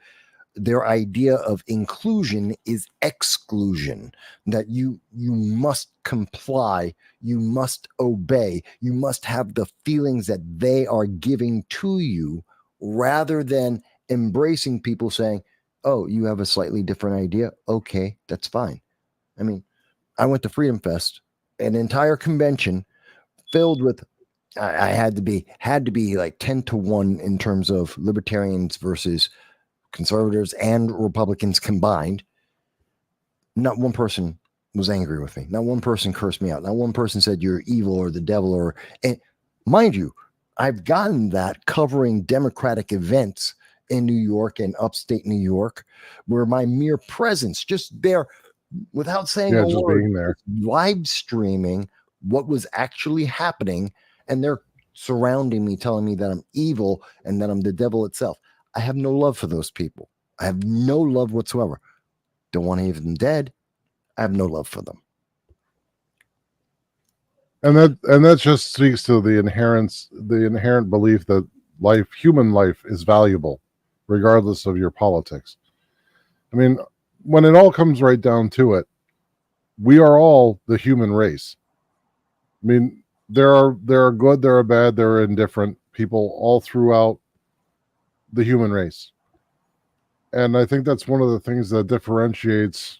Their idea of inclusion is exclusion, that you must comply, you must obey, you must have the feelings that they are giving to you, rather than embracing people saying, oh, you have a slightly different idea. Okay, that's fine. I mean, I went to Freedom Fest, an entire convention filled with, I had to be like 10-1 in terms of libertarians versus conservatives and Republicans combined. Not one person was angry with me. Not one person cursed me out. Not one person said you're evil or the devil. And mind you, I've gotten that covering Democratic events in New York and upstate New York, where my mere presence, just there, without saying a just word, being there. live streaming what was actually happening, and they're surrounding me, telling me that I'm evil and that I'm the devil itself. I have no love for those people. I have no love whatsoever. Don't want to have them dead. I have no love for them. And that just speaks to the inherent belief that human life is valuable, regardless of your politics. I mean, when it all comes right down to it, we are all the human race. I mean, there are good, there are bad, there are indifferent people all throughout the human race. And I think that's one of the things that differentiates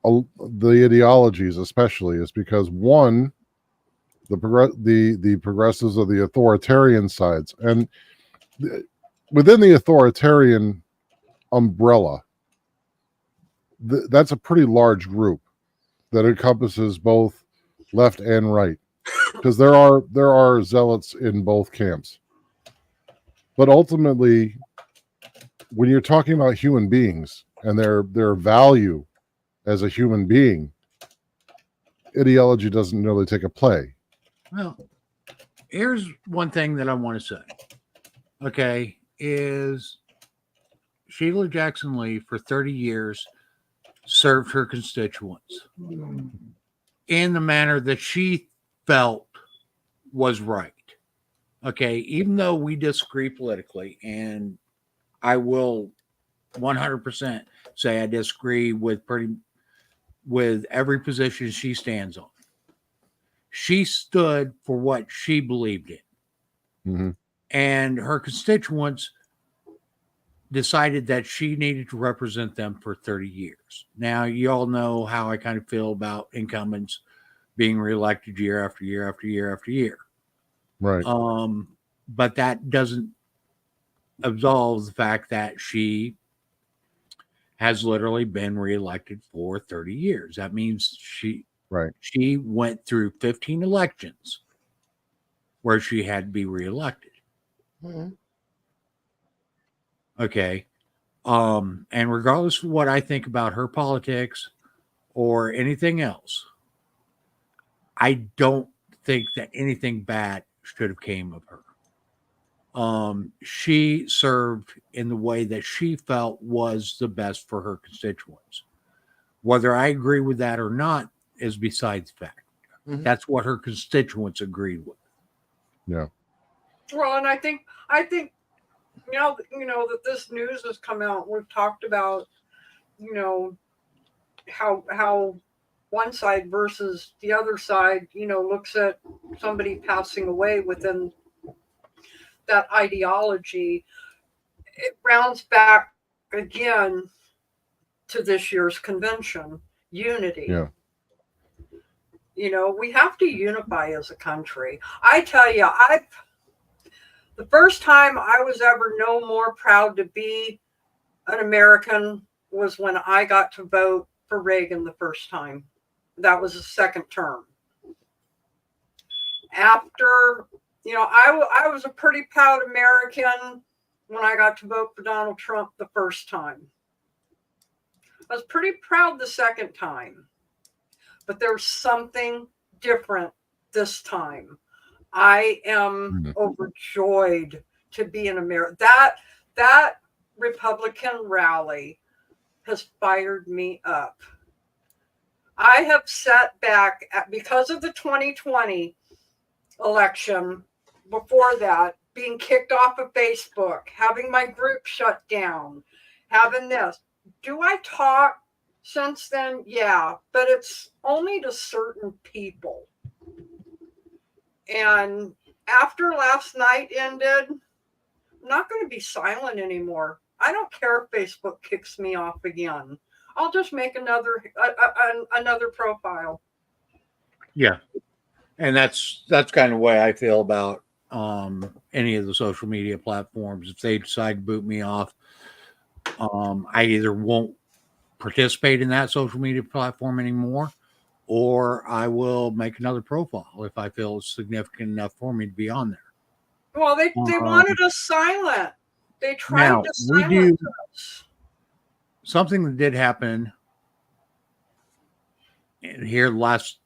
the ideologies, especially, is because one, the progressives are the authoritarian sides, and within the authoritarian umbrella, that's a pretty large group that encompasses both left and right, because there are zealots in both camps. But ultimately, when you're talking about human beings and their value as a human being, ideology doesn't really take a play. Well, here's one thing that I want to say. Okay, is Sheila Jackson Lee for 30 years served her constituents in the manner that she felt was right. Okay, even though we disagree politically, and I will 100% say I disagree with every position she stands on. She stood for what she believed in. Mm-hmm. And her constituents decided that she needed to represent them for 30 years. Now, you all know how I kind of feel about incumbents being reelected year after year after year after year. Right. But that doesn't absolve the fact that she has literally been reelected for 30 years. That means she went through 15 elections where she had to be reelected. Mm-hmm. Okay. And regardless of what I think about her politics or anything else, I don't think that anything bad should have came of her. She served in the way that she felt was the best for her constituents. Whether I agree with that or not is besides the fact. Mm-hmm. That's what her constituents agreed with. Yeah. Well, and I think now that this news has come out, we've talked about, how one side versus the other side, looks at somebody passing away within that ideology. It rounds back again to this year's convention, unity. Yeah. We have to unify as a country. I tell you, the first time I was ever no more proud to be an American was when I got to vote for Reagan the first time. That was his second term. After, I was a pretty proud American when I got to vote for Donald Trump the first time. I was pretty proud the second time, but there was something different this time. I am overjoyed to be in America. That Republican rally has fired me up. I have sat back because of the 2020 election, before that, being kicked off of Facebook, having my group shut down, having this. Do I talk since then? Yeah, but it's only to certain people. And after last night ended, I'm not going to be silent anymore. I don't care if Facebook kicks me off again. I'll just make another profile. Yeah. And that's kind of the way I feel about any of the social media platforms. If they decide to boot me off, I either won't participate in that social media platform anymore, or I will make another profile if I feel it's significant enough for me to be on there. Well, they wanted us silent. They tried Now, to we silence do us. something that did happen here last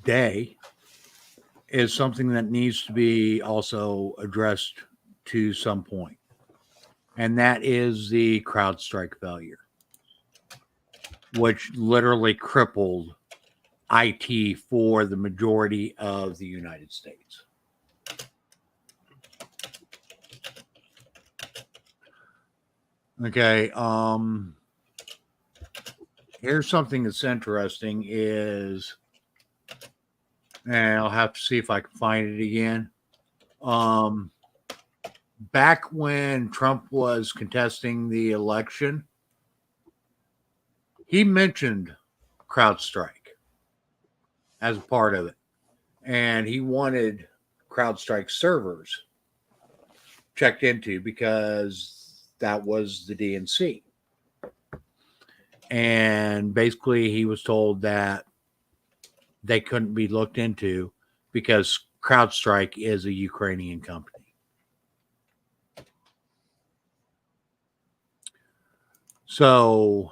day is something that needs to be also addressed to some point, and that is the CrowdStrike failure, which literally crippled IT for the majority of the United States. Okay, here's something that's interesting is, and I'll have to see if I can find it again. Back when Trump was contesting the election, he mentioned CrowdStrike as a part of it, and he wanted CrowdStrike servers checked into because that was the DNC. And basically, he was told that they couldn't be looked into because CrowdStrike is a Ukrainian company. So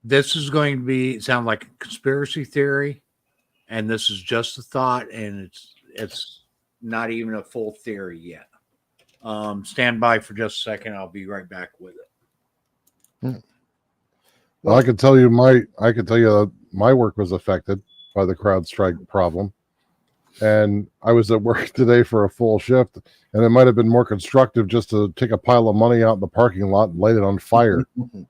this is going to sound like a conspiracy theory, and this is just a thought, and it's not even a full theory yet. Stand by for just a second. I'll be right back with it. Well, I could tell you that my work was affected by the CrowdStrike problem. And I was at work today for a full shift, and it might have been more constructive just to take a pile of money out in the parking lot and light it on fire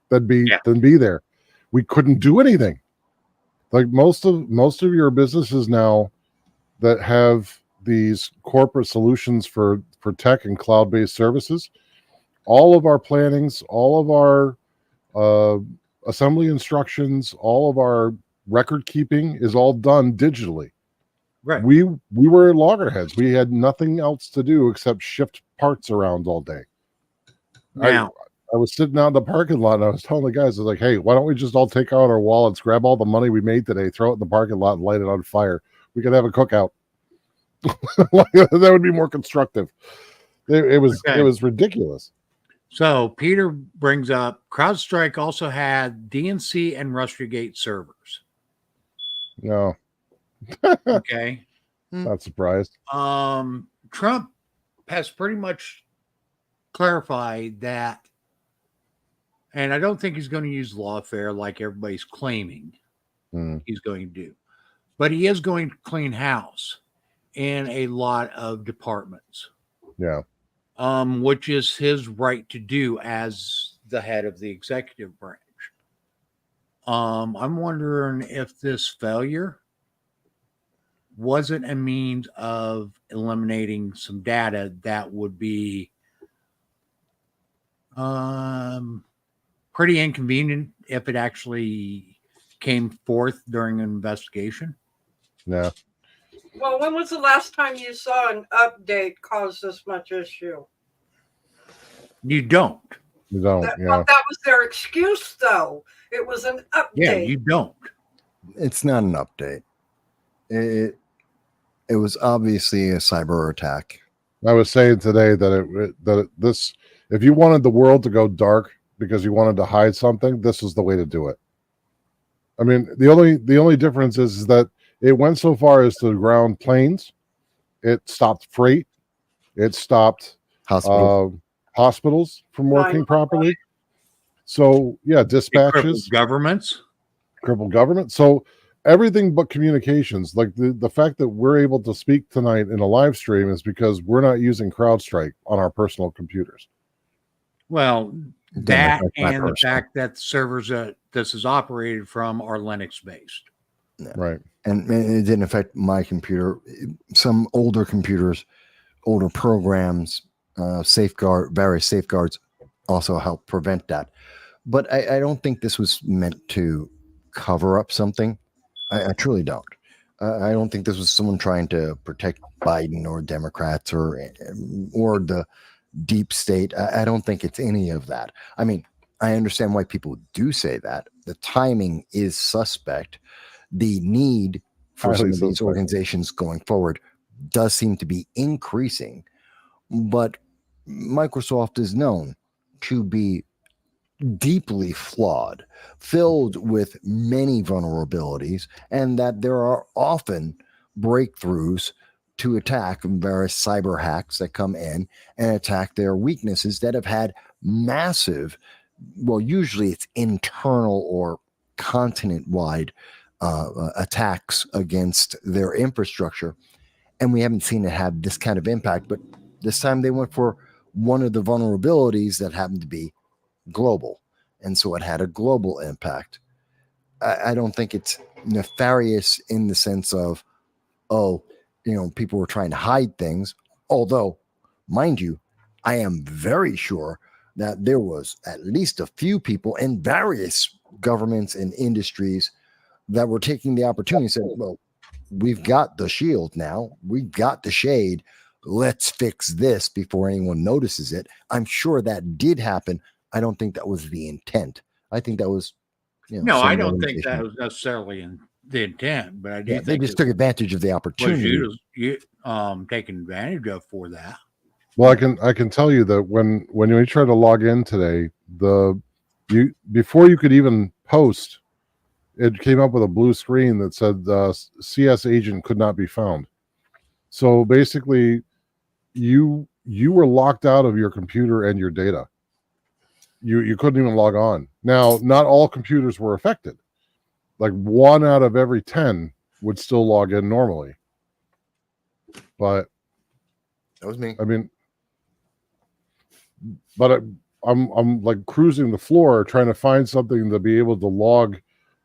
than be there. We couldn't do anything. Like most of your businesses now that have these corporate solutions for tech and cloud-based services, all of our plannings, all of our assembly instructions, all of our record keeping is all done digitally. Right. We were loggerheads. We had nothing else to do except shift parts around all day. Now, I was sitting out in the parking lot and I was telling the guys, I was like, hey, why don't we just all take out our wallets, grab all the money we made today, throw it in the parking lot and light it on fire. We could have a cookout. That would be more constructive. It was ridiculous. So Peter brings up CrowdStrike also had DNC and Russiagate servers. No. Okay. Not surprised. Trump has pretty much clarified that, and I don't think he's going to use lawfare like everybody's claiming he's going to do, but he is going to clean house in a lot of departments. Yeah. Which is his right to do as the head of the executive branch. I'm wondering if this failure wasn't a means of eliminating some data that would be pretty inconvenient if it actually came forth during an investigation. Yeah. Well, when was the last time you saw an update cause this much issue? You don't. You don't. Well, that was their excuse, though. It was an update. Yeah, you don't. It's not an update. It was obviously a cyber attack. I was saying today that this, if you wanted the world to go dark because you wanted to hide something, this is the way to do it. I mean, the only difference is that it went so far as to ground planes. It stopped freight. It stopped hospitals from working properly. So yeah, dispatches, crippled government. So everything but communications. Like the fact that we're able to speak tonight in a live stream is because we're not using CrowdStrike on our personal computers. Well, that and the fact that the servers that this is operated from are Linux based. Yeah. Right. And it didn't affect my computer. Some older computers, older programs, various safeguards also help prevent that. But I don't think this was meant to cover up something. I truly don't. I don't think this was someone trying to protect Biden or Democrats or the deep state. I don't think it's any of that. I mean, I understand why people do say that. The timing is suspect. The need for some of these organizations going forward does seem to be increasing. but Microsoft is known to be deeply flawed, filled with many vulnerabilities, and that there are often breakthroughs to attack various cyber hacks that come in and attack their weaknesses that have had massive, well, usually it's internal or continent wide attacks against their infrastructure. And we haven't seen it have this kind of impact, but this time they went for one of the vulnerabilities that happened to be global. And so it had a global impact. I don't think it's nefarious in the sense of, oh, people were trying to hide things. Although, mind you, I am very sure that there was at least a few people in various governments and industries that were taking the opportunity and said, well, we've got the shield now. We've got the shade. Let's fix this before anyone notices it. I'm sure that did happen. I don't think that was the intent. I think that was, no, I don't think that was necessarily the intent, but I do think they just took advantage of the opportunity. You taking advantage of for that. Well, I can tell you that when you try to log in today, before you could even post, it came up with a blue screen that said CS agent could not be found. So basically, you were locked out of your computer and your data. You couldn't even log on. Now, not all computers were affected. Like 1 out of every 10 would still log in normally. But that was me. I mean, but I'm like cruising the floor trying to find something to be able to log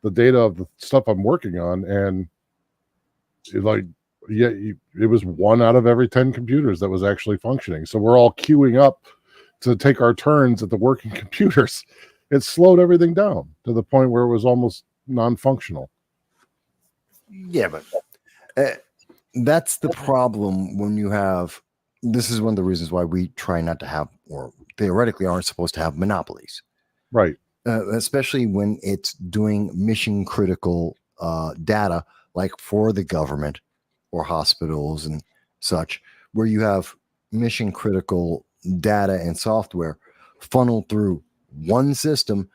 the data of the stuff I'm working on, and it was 1 out of every 10 computers that was actually functioning. So we're all queuing up to take our turns at the working computers. It slowed everything down to the point where it was almost non-functional. Yeah, but that's the problem when you have. This is one of the reasons why we try not to have, or theoretically aren't supposed to have, monopolies. Right. Especially when it's doing mission critical data, like for the government or hospitals and such, where you have mission critical data and software funneled through one system.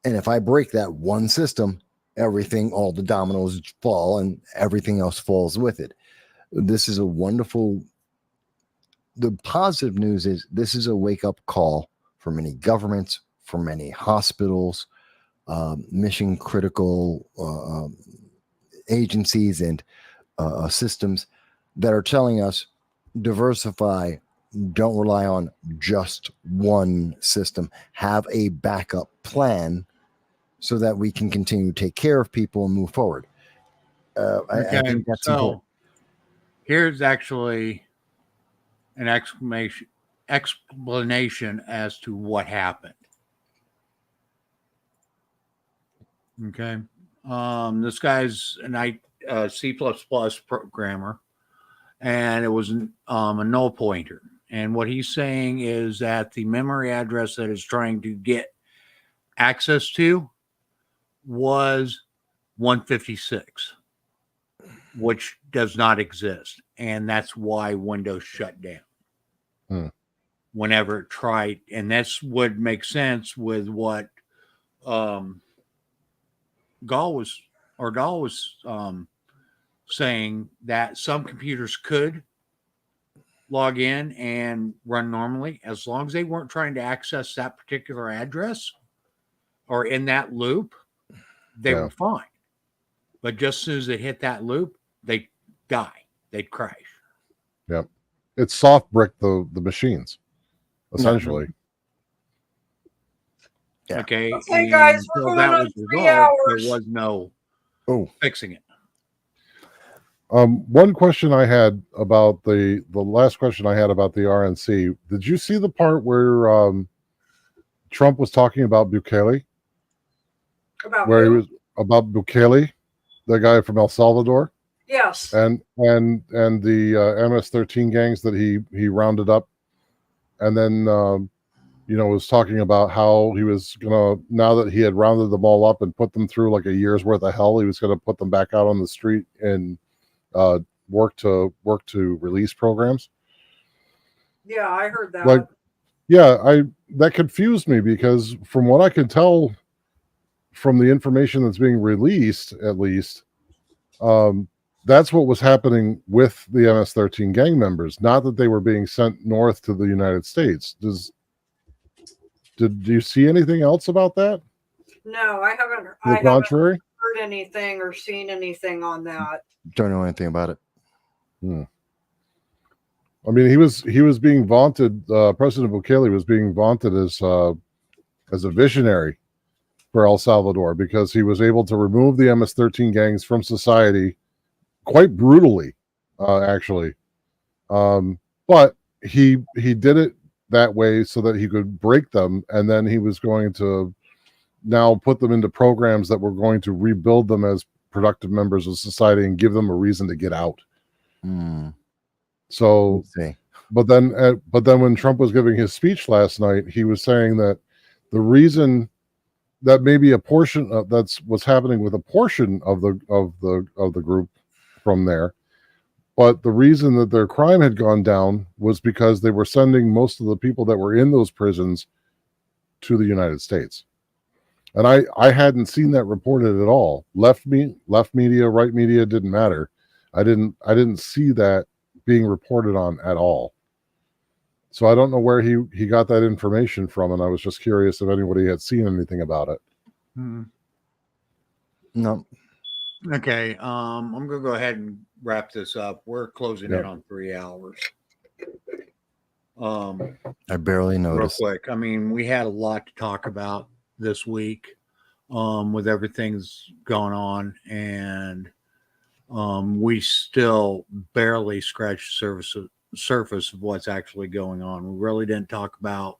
And if I break that one system, all the dominoes fall and everything else falls with it. This is a wonderful. The positive news is this is a wake up call for many governments, for many hospitals, mission critical agencies and systems that are telling us diversify. Don't rely on just one system. Have a backup plan so that we can continue to take care of people and move forward. I think that's important. Here's actually an explanation as to what happened. Okay. This guy's a C++ programmer, and it was a null pointer. And what he's saying is that the memory address that it's trying to get access to was 156, which does not exist. And that's why Windows shut down whenever it tried. And that's would make sense with what Dahl was saying, that some computers could log in and run normally as long as they weren't trying to access that particular address or in that loop, they were fine. But just as soon as they hit that loop, they die. They'd crash. Yep. It's soft brick the machines, essentially. Yeah. Okay. Okay, guys, we're going on 3 hours. There was no fixing it. One question I had about the last question I had about the RNC. Did you see the part where Trump was talking about Bukele? He was about Bukele, the guy from El Salvador? Yes. And the MS-13 gangs that he rounded up, and then was talking about how he was gonna, now that he had rounded them all up and put them through like a year's worth of hell, he was gonna put them back out on the street and work to release programs. Yeah, I heard that. Like, yeah, that confused me because from what I can tell from the information that's being released, at least, that's what was happening with the MS-13 gang members. Not that they were being sent north to the United States. Did you see anything else about that? No, I haven't. To I the haven't contrary? heard anything or seen anything on that. Don't know anything about it. I mean, he was being vaunted. President Bukele was being vaunted as a visionary for El Salvador because he was able to remove the MS-13 gangs from society quite brutally, actually. But he did it that way so that he could break them, and then he was going to now put them into programs that were going to rebuild them as productive members of society and give them a reason to get out. So, Let's see. but then when Trump was giving his speech last night, he was saying that the reason that maybe a portion of that's what's happening with a portion of the group from there, but the reason that their crime had gone down was because they were sending most of the people that were in those prisons to the United States. And I hadn't seen that reported at all. Left media, right media, didn't matter. I didn't see that being reported on at all. So I don't know where he got that information from, and I was just curious if anybody had seen anything about it. No. Okay, I'm gonna go ahead and wrap this up. We're closing in on 3 hours. I barely Real noticed. quick, I mean, we had a lot to talk about this week, with everything's going on, and we still barely scratched the surface of what's actually going on. We really didn't talk about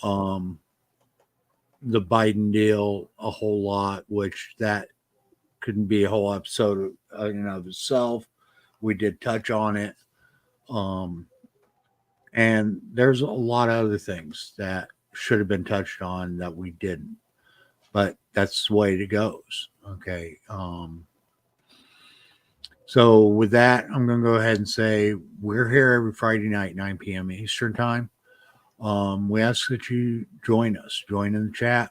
the Biden deal a whole lot, which that couldn't be a whole episode in and of itself. We did touch on it. And there's a lot of other things that should have been touched on that we didn't. But that's the way it goes. Okay. So with that, I'm going to go ahead and say we're here every Friday night, 9 p.m. Eastern time. We ask that you join us, join in the chat.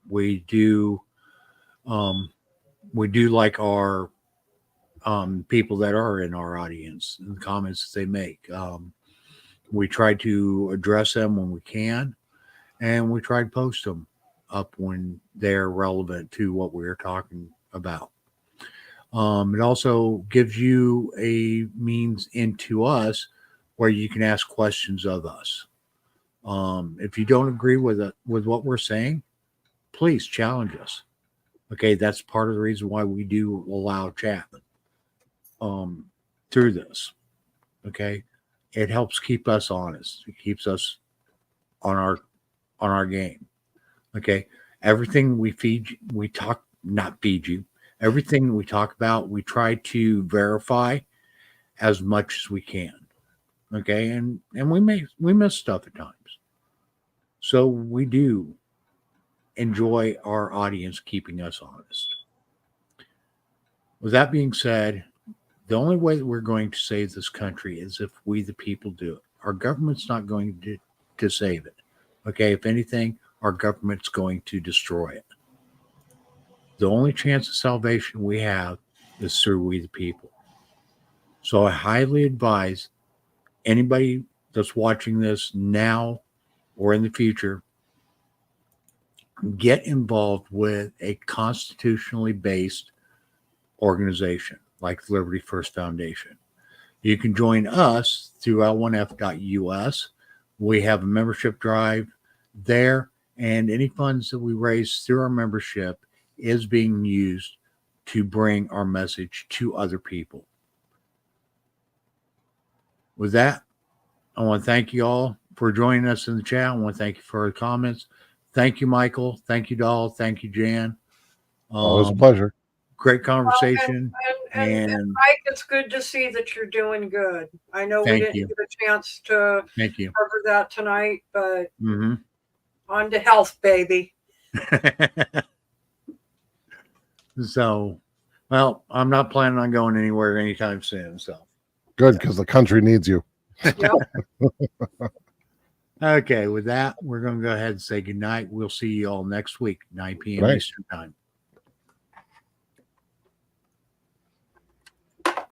We do like our people that are in our audience and the comments that they make. We try to address them when we can, and we try to post them up when they're relevant to what we're talking about. It also gives you a means into us where you can ask questions of us. If you don't agree with what we're saying, please challenge us. Okay, that's part of the reason why we do allow chat through this. Okay, it helps keep us honest. It keeps us on our game. Okay, everything everything we talk about, we try to verify as much as we can. Okay, and we miss stuff at times. So we do enjoy our audience keeping us honest. With that being said, the only way that we're going to save this country is if we, the people, do it. Our government's not going to save it. Okay, if anything, our government's going to destroy it. The only chance of salvation we have is through we, the people. So I highly advise anybody that's watching this now or in the future, get involved with a constitutionally based organization like Liberty First Foundation. You can join us through L1F.us. We have a membership drive there, and any funds that we raise through our membership is being used to bring our message to other people. With that, I want to thank you all for joining us in the chat. I want to thank you for the comments. Thank you, Michael. Thank you, Dahl. Thank you, Jan. Always a pleasure. Great conversation. And Mike, it's good to see that you're doing good. I know we didn't get a chance to cover that tonight, but on to health, baby. So, well, I'm not planning on going anywhere anytime soon. So good, because the country needs you. Yep. Okay, with that, we're going to go ahead and say goodnight. We'll see you all next week, 9 p.m. Right. Eastern Time.